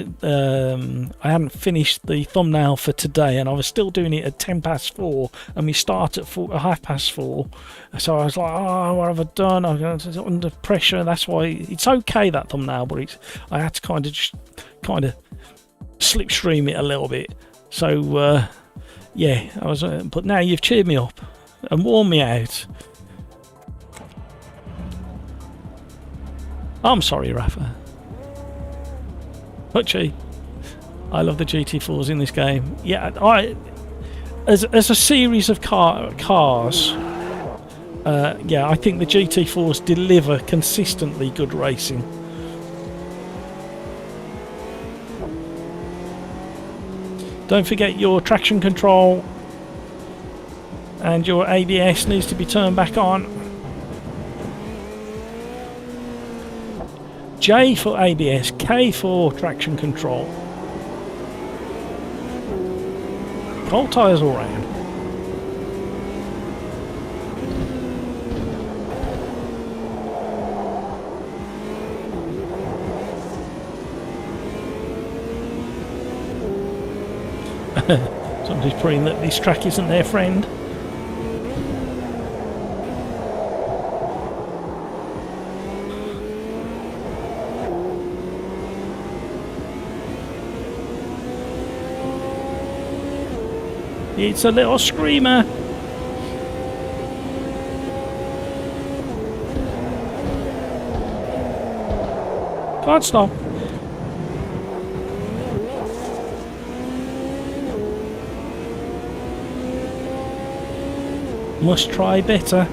hadn't finished the thumbnail for today, and I was still doing it at 4:10, and we start at 4:30. So I was like, oh, what have I done? I'm under pressure. That's why it's okay, that thumbnail, but I had to kind of slipstream it a little bit. So yeah, I was. But now you've cheered me up and warm me out. I'm sorry, Rafa. But gee, I love the GT4s in this game. Yeah, as a series of cars, yeah, I think the GT4s deliver consistently good racing. Don't forget your traction control and your ABS needs to be turned back on. J for ABS, K for traction control. Cold tyres all round. Somebody's praying that this track isn't their friend. It's a little screamer. Can't stop. Must try better. I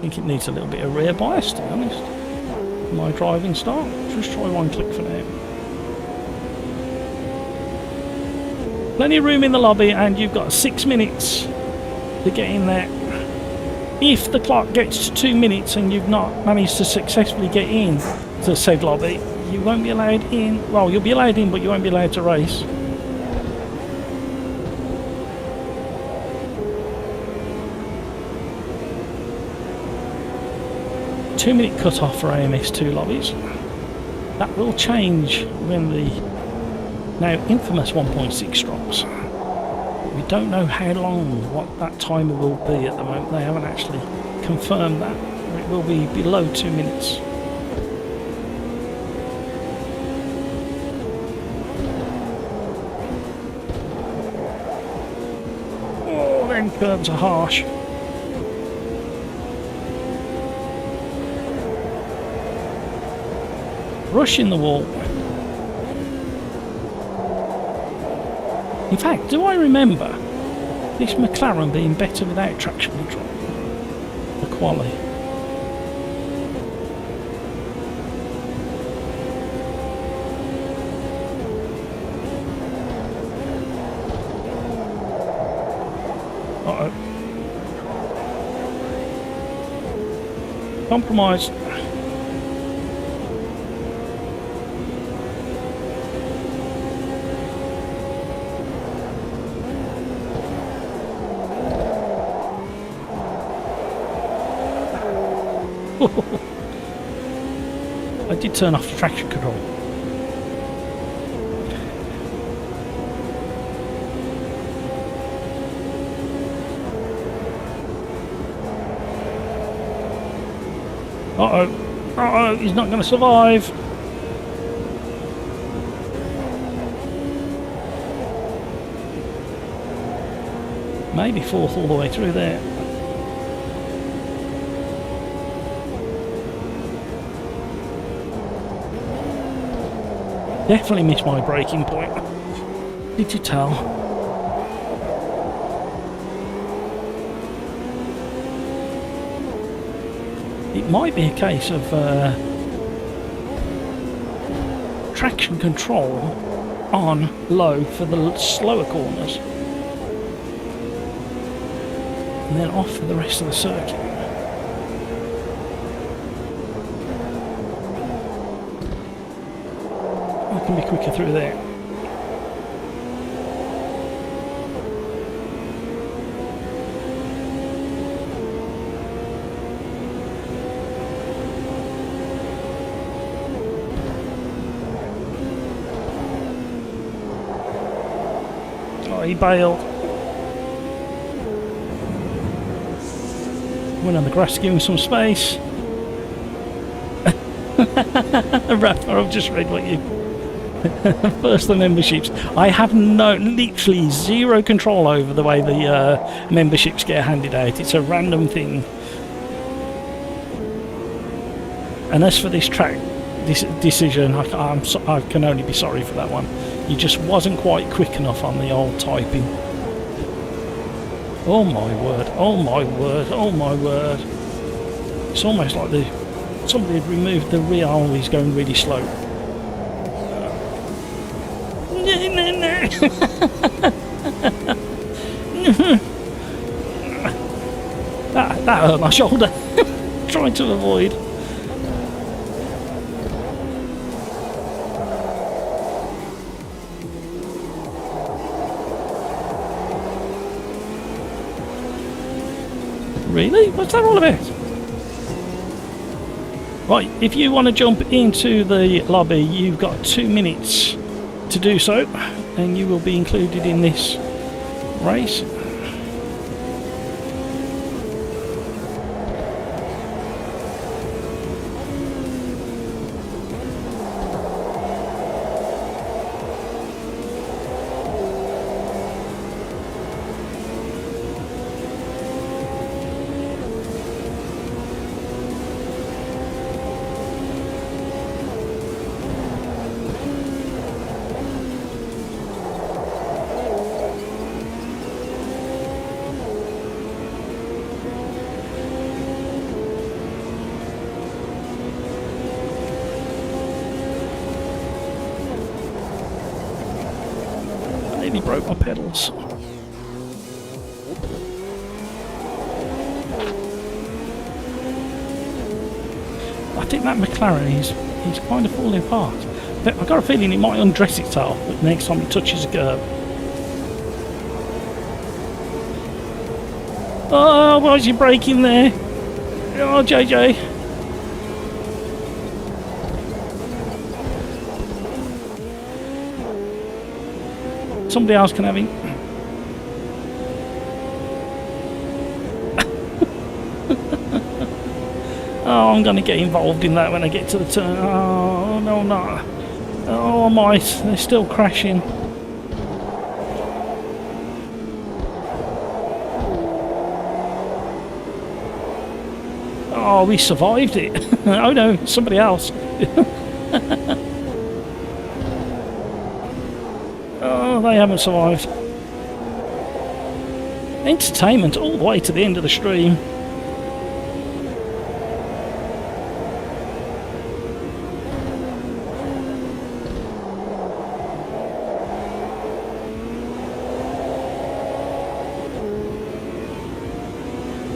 think it needs a little bit of rear bias, to be honest. My driving style. Just try one click for now. Plenty of room in the lobby, and you've got 6 minutes to get in there. If the clock gets to 2 minutes and you've not managed to successfully get in to said lobby, you won't be allowed in. Well, you'll be allowed in, but you won't be allowed to race. Two-minute cut-off for AMS2 lobbies. That will change when the now infamous 1.6 drops. We don't know how long, what that timer will be at the moment. They haven't actually confirmed that. It will be below 2 minutes. Oh, them curves are harsh. Rushing the wall. In fact, do I remember this McLaren being better without traction control? The quali. Uh-oh. Compromise. I did turn off the traction control. Uh-oh. Uh-oh, he's not going to survive. Maybe fourth all the way through there. Definitely missed my braking point. Did you tell? It might be a case of traction control on low for the slower corners and then off for the rest of the circuit. I can be quicker through there. Oh, he bailed. Went on the grass to give him some space. Rapper, I've just read what you... First the memberships. I have literally zero control over the way the memberships get handed out. It's a random thing. And as for this track decision, I can only be sorry for that one. You just wasn't quite quick enough on the old typing. Oh my word, oh my word, oh my word. It's almost like somebody had removed the rear. Oh, he's going really slow. that hurt my shoulder. Trying to avoid. Really? What's that all about? Right, if you want to jump into the lobby, you've got 2 minutes to do so, and you will be included in this race. Nearly broke my pedals. I think that McLaren he's kind of falling apart. But I've got a feeling it might undress itself next time it touches a curb. Oh, why is he braking there? Oh, JJ. Somebody else can have him. Oh, I'm going to get involved in that when I get to the turn. Oh, no, I'm not. Oh, my, they're still crashing. Oh, we survived it. Oh, no, somebody else. Oh, they haven't survived. Entertainment all the way to the end of the stream.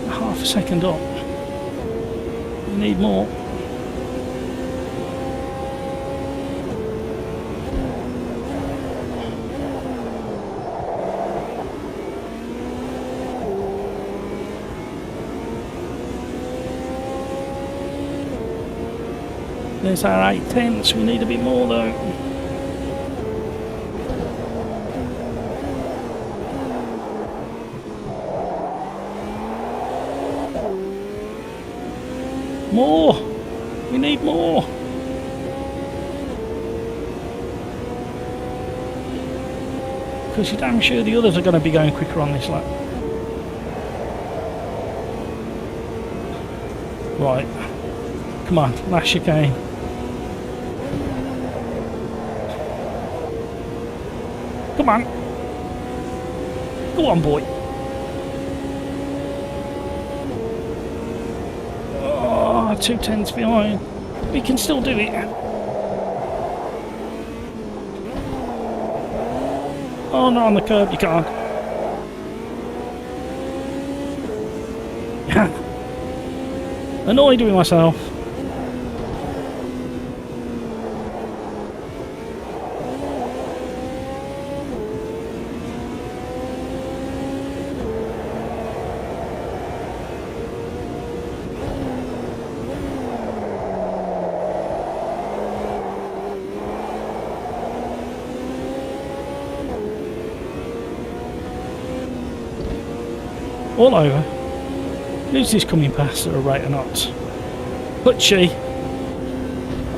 Half a second up. We need more. There's our 8/10. We need a bit more though. More! We need more! Because you're damn sure the others are going to be going quicker on this lap. Right. Come on, last chicane. Come on. Go on, boy. Oh, 2/10 behind. We can still do it. Oh, not on the curb, you can't. Annoyed with myself. all over. Who's this coming past at a rate of knots? Hutchie,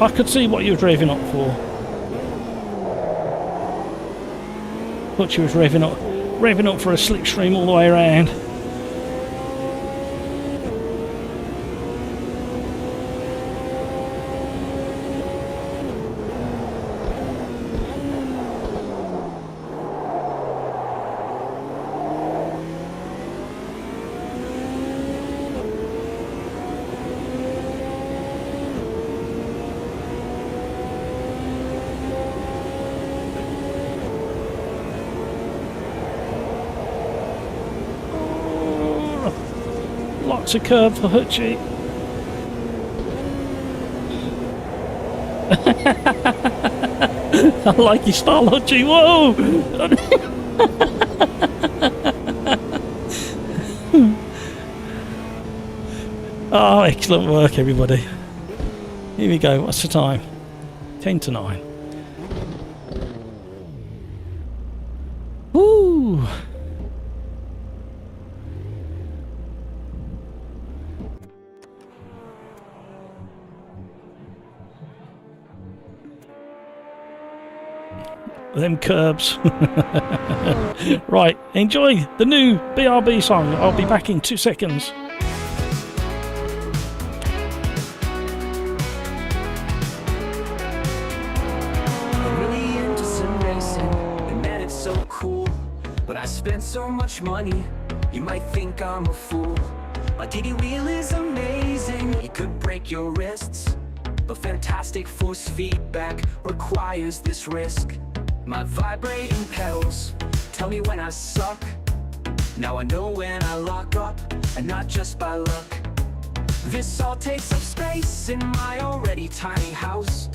I could see what you were driving up for. Hutchie was revving up for a slipstream all the way around. Lots of curve for Hutchie. I like your style, Hutchie. Whoa! Oh, excellent work, everybody. Here we go. What's the time? 10 to 9. Woo! Them curbs. Right, enjoy the new BRB song. I'll be back in 2 seconds. I'm really into sim racing, and man, it's so cool. But I spent so much money, you might think I'm a fool. My diggy wheel is amazing, it could break your wrists, but fantastic force feedback requires this risk. My vibrating pedals tell me when I suck. Now I know when I lock up, and not just by luck. This all takes up space in my already tiny house.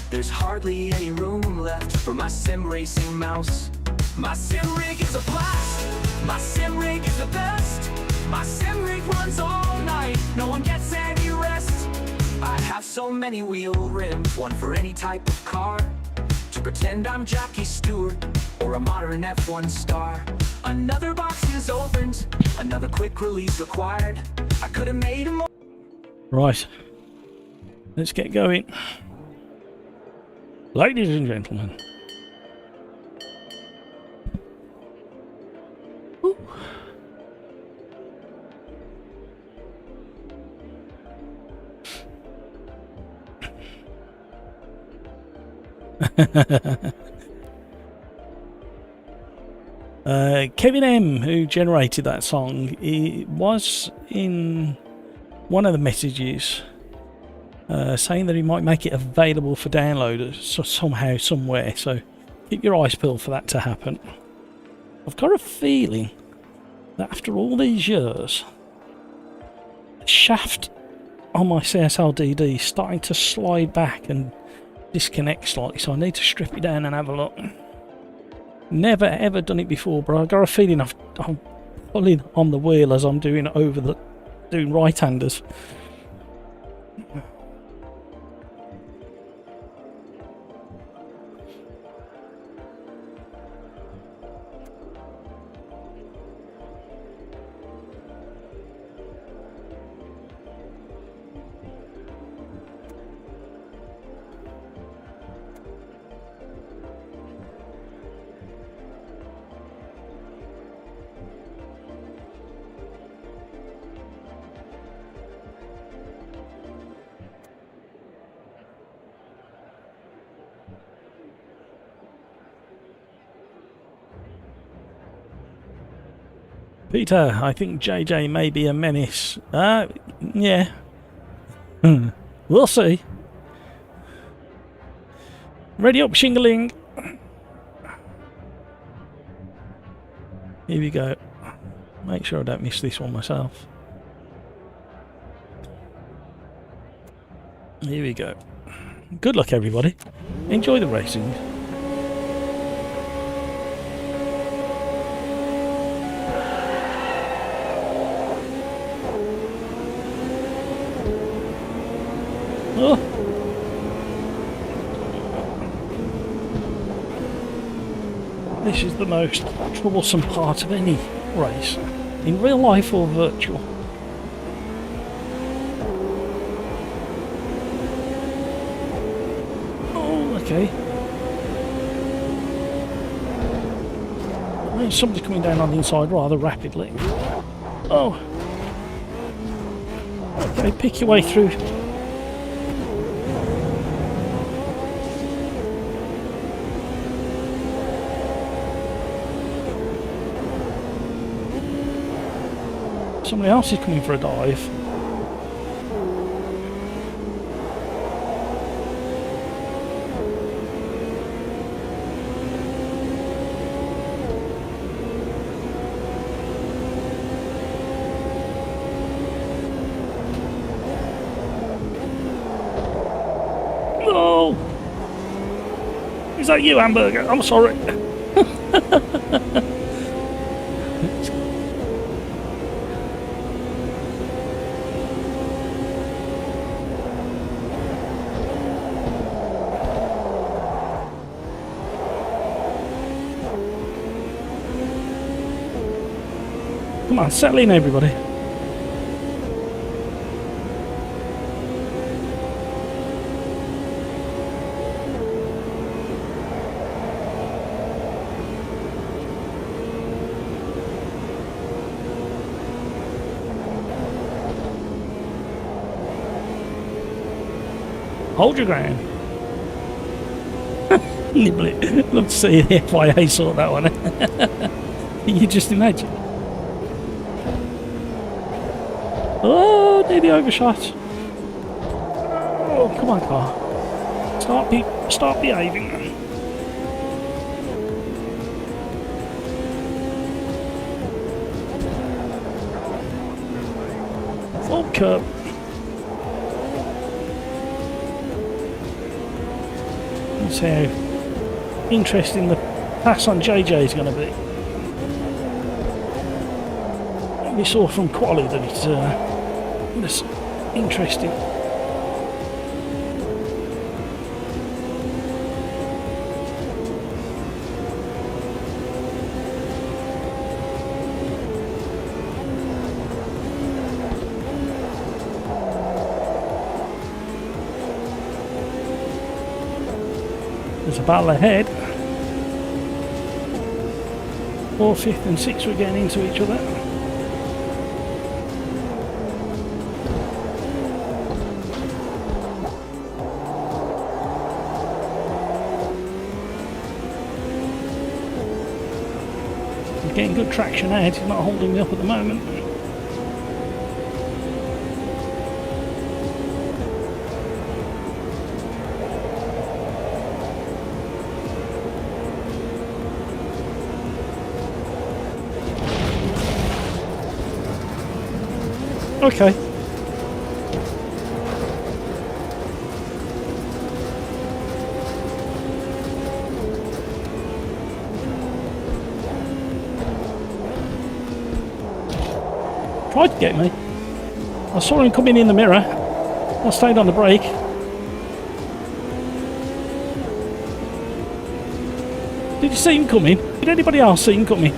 There's hardly any room left for my sim racing mouse. My sim rig is a blast, my sim rig is the best. My sim rig runs all night, no one gets any rest. I have so many wheel rims, one for any type of car, to pretend I'm Jockey Stewart or a modern F1 star. Another box is opened, another quick release required. I could have made a more. Right, let's get going. Ladies and gentlemen. Ooh. Kevin M, who generated that song, he was in one of the messages saying that he might make it available for download somehow, somewhere, so keep your eyes peeled for that to happen. I've got a feeling that after all these years, the shaft on my CSLDD is starting to slide back and disconnect slightly, so I need to strip it down and have a look. Never ever done it before, but I've got a feeling I'm pulling on the wheel as I'm doing doing right-handers. Peter, I think JJ may be a menace. Yeah. We'll see. Ready up, shingling. Here we go. Make sure I don't miss this one myself. Here we go. Good luck, everybody. Enjoy the racing. Oh. This is the most troublesome part of any race, In real life or virtual? Oh, okay. There's somebody coming down on the inside rather rapidly. Oh. Okay, pick your way through. Somebody else is coming for a dive. No! Is that you, Hamburger? I'm sorry. Come on, settle in, everybody. Hold your ground. Niblet. Love to see the FYA sort that one. You just imagine. Oh, nearly overshot. Oh, come on, car. Start behaving. Full curb. That's how interesting the pass on JJ is going to be. We saw from quali that it's interesting. There's a battle ahead. 4th, 5th and 6th were getting into each other. He's getting good traction ahead, he's not holding me up at the moment. Okay. Tried to get me. I saw him coming in the mirror. I stayed on the brake. Did you see him coming? Did anybody else see him coming?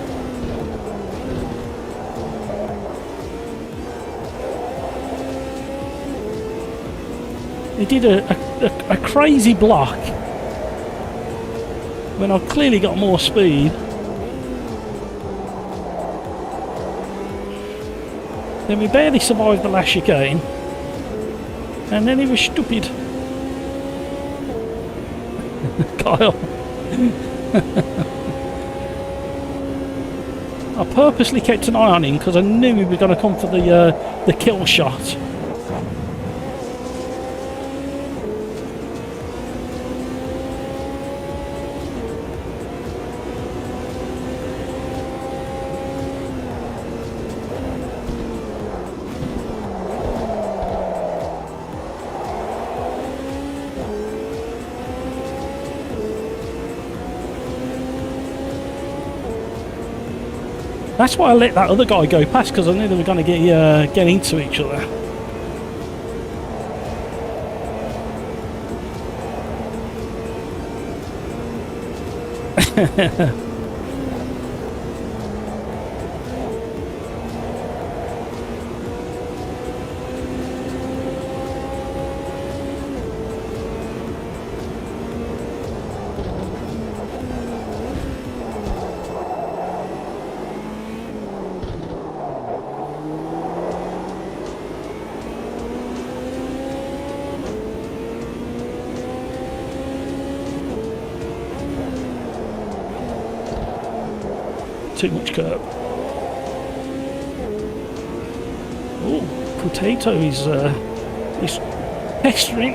He did a crazy block when I clearly got more speed. Then we barely survived the last chicane, and then he was stupid. Kyle. I purposely kept an eye on him because I knew he was going to come for the kill shot. That's why I let that other guy go past, because I knew they were going to get into each other. too much curb. Oh, Potato is he's pestering.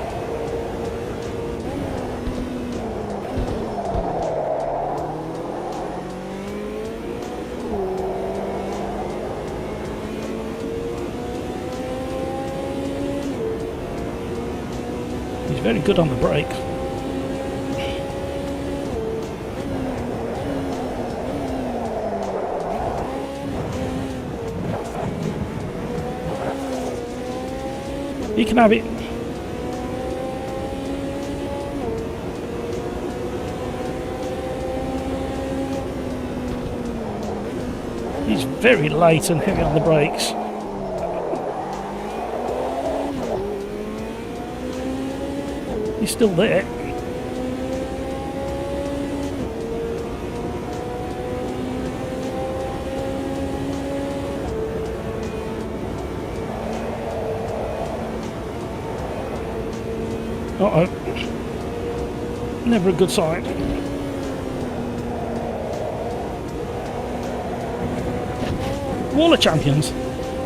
He's very good on the brake. He can have it. He's very light and heavy on the brakes. He's still there. Uh-oh. Never a good sign. Wall of Champions.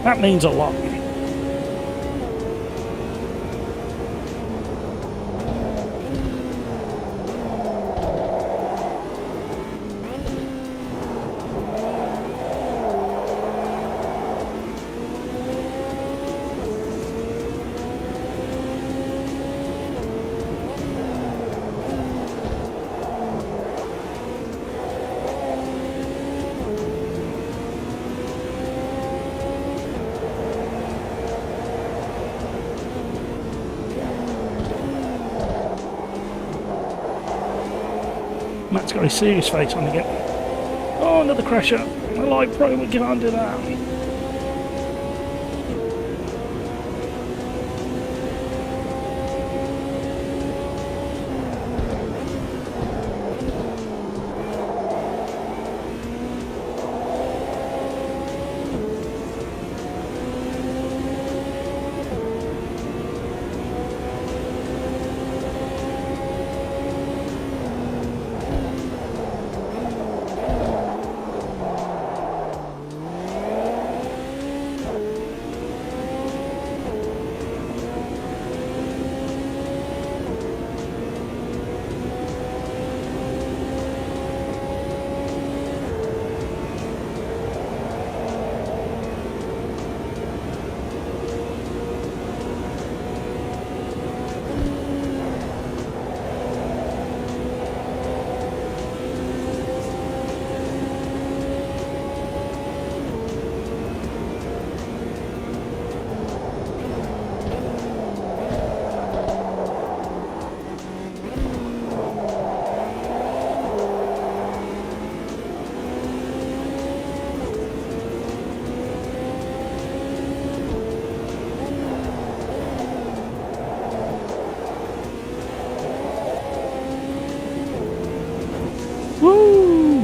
That means a lot. Matt's got a serious face on again. Oh, another crasher. I like Pro, we can't do that. Woo!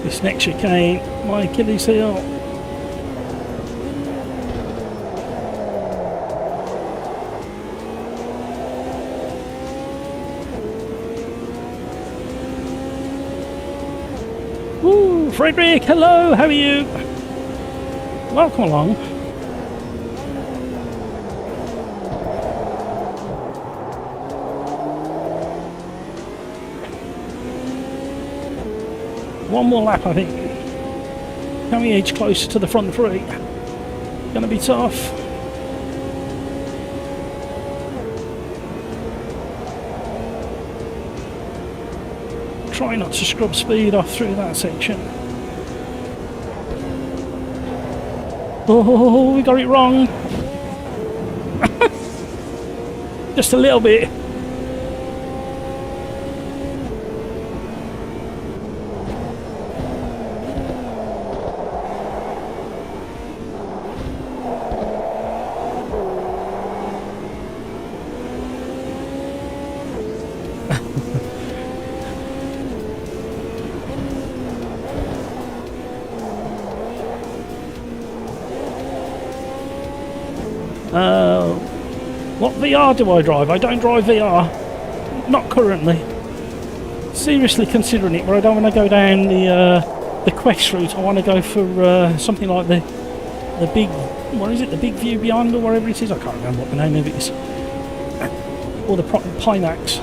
This next chicane, my Achilles heel. Woo! Frederick, hello, how are you? Welcome along. One more lap, I think. Can we edge closer to the front three? Gonna be tough. Try not to scrub speed off through that section. Oh, we got it wrong. Just a little bit. VR do I drive? I don't drive VR. Not currently. Seriously considering it, but I don't want to go down the quest route. I want to go for something like the big, what is it? The Big View Beyond or whatever it is. I can't remember what the name of it is. Or the Pimax.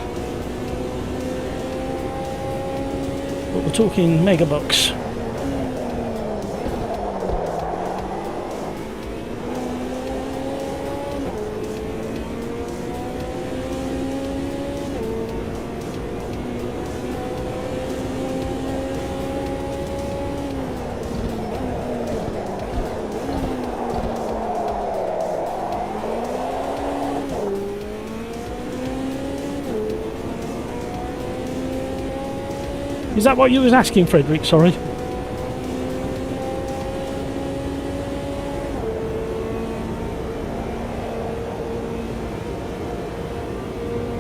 But we're talking megabucks. Is that what you was asking, Frederick? Sorry.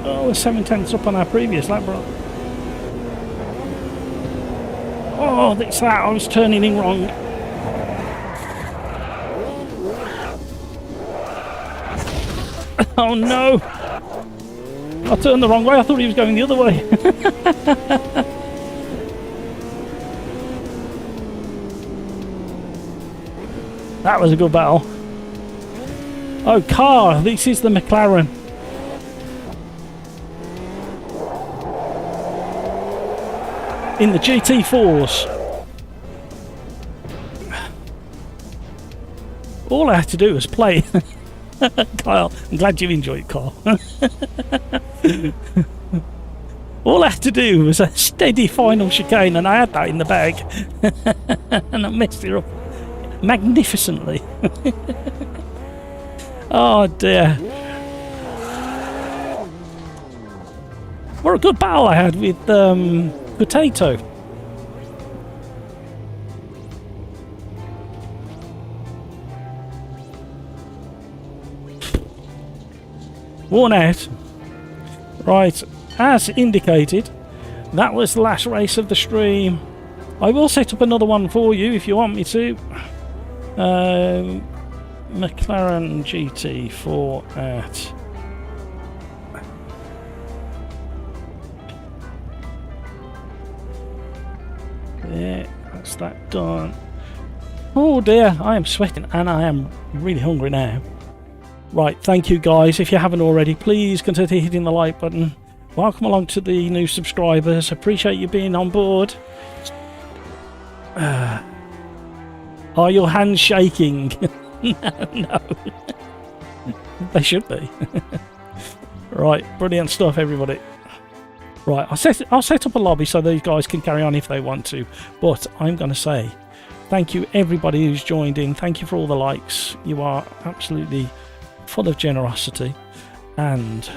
Oh, we're 7/10 up on our previous lap, bro. Oh, it's that. I was turning in wrong. Oh no! I turned the wrong way. I thought he was going the other way. That was a good battle. Oh, car! This is the McLaren. In the GT4s. All I had to do was play. Kyle, I'm glad you enjoyed it, Carl. All I had to do was a steady final chicane, and I had that in the bag. And I messed it up magnificently. Oh dear. What a good battle I had with Potato. Worn out. Right, as indicated, that was the last race of the stream. I will set up another one for you if you want me to. McLaren GT4 at there, that's that done. Oh dear, I am sweating and I am really hungry now. Right, thank you guys. If you haven't already, please consider hitting the like button. Welcome along to the new subscribers. Appreciate you being on board. Are your hands shaking? No. They should be. Right, brilliant stuff, everybody. Right, I'll set up a lobby so these guys can carry on if they want to. But I'm going to say thank you, everybody who's joined in. Thank you for all the likes. You are absolutely full of generosity. And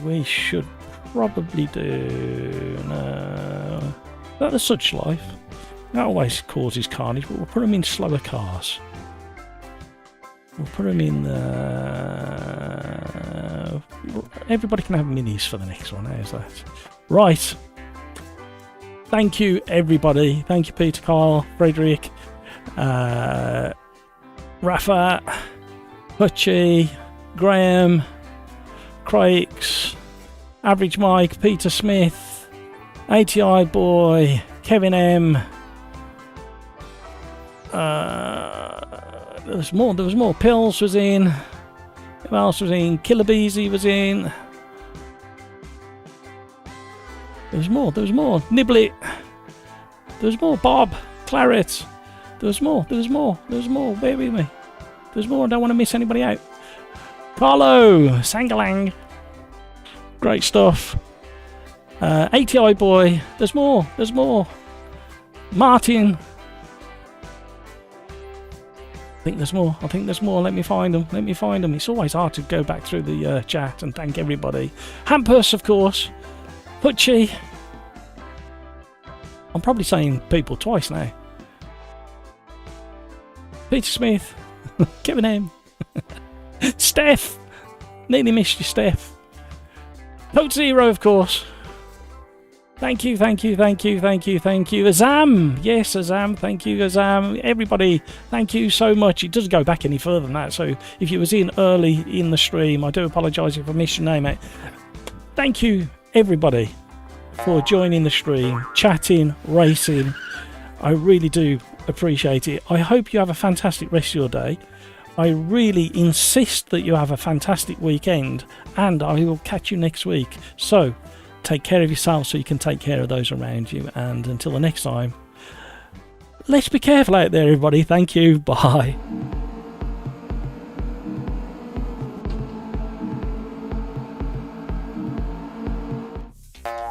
we should probably do... No. That the Such Life. That always causes carnage, but we'll put them in slower cars. We'll put them in everybody can have minis for the next one. How's that? Right. Thank you, everybody. Thank you, Peter, Carl, Frederick, Rafa, Hutchie, Graham, Crakes, Average Mike, Peter Smith, ATI Boy, Kevin M. There was more. Pills was in. Who else was in? Killer Beezy was in. There was more. Niblet. There was more. Bob. Claret. There was more. Bear with me. There's more. I don't want to miss anybody out. Carlo. Sangalang. Great stuff. ATI Boy. There's more. Martin. I think there's more. Let me find them. It's always hard to go back through the chat and thank everybody. Hampus, of course. Hutchie. I'm probably saying people twice now. Peter Smith. Kevin M. Steph. Nearly missed you, Steph. Code Zero, of course. Thank you, thank you, thank you, thank you, thank you. Azam! Yes, Azam, thank you, Azam. Everybody, thank you so much. It doesn't go back any further than that, so if you was in early in the stream, I do apologise if I missed your name, mate. Thank you, everybody, for joining the stream, chatting, racing. I really do appreciate it. I hope you have a fantastic rest of your day. I really insist that you have a fantastic weekend, and I will catch you next week. So, take care of yourself so you can take care of those around you. And until the next time, let's be careful out there, everybody. Thank you. Bye.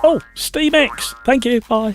Oh, Steam X. Thank you. Bye.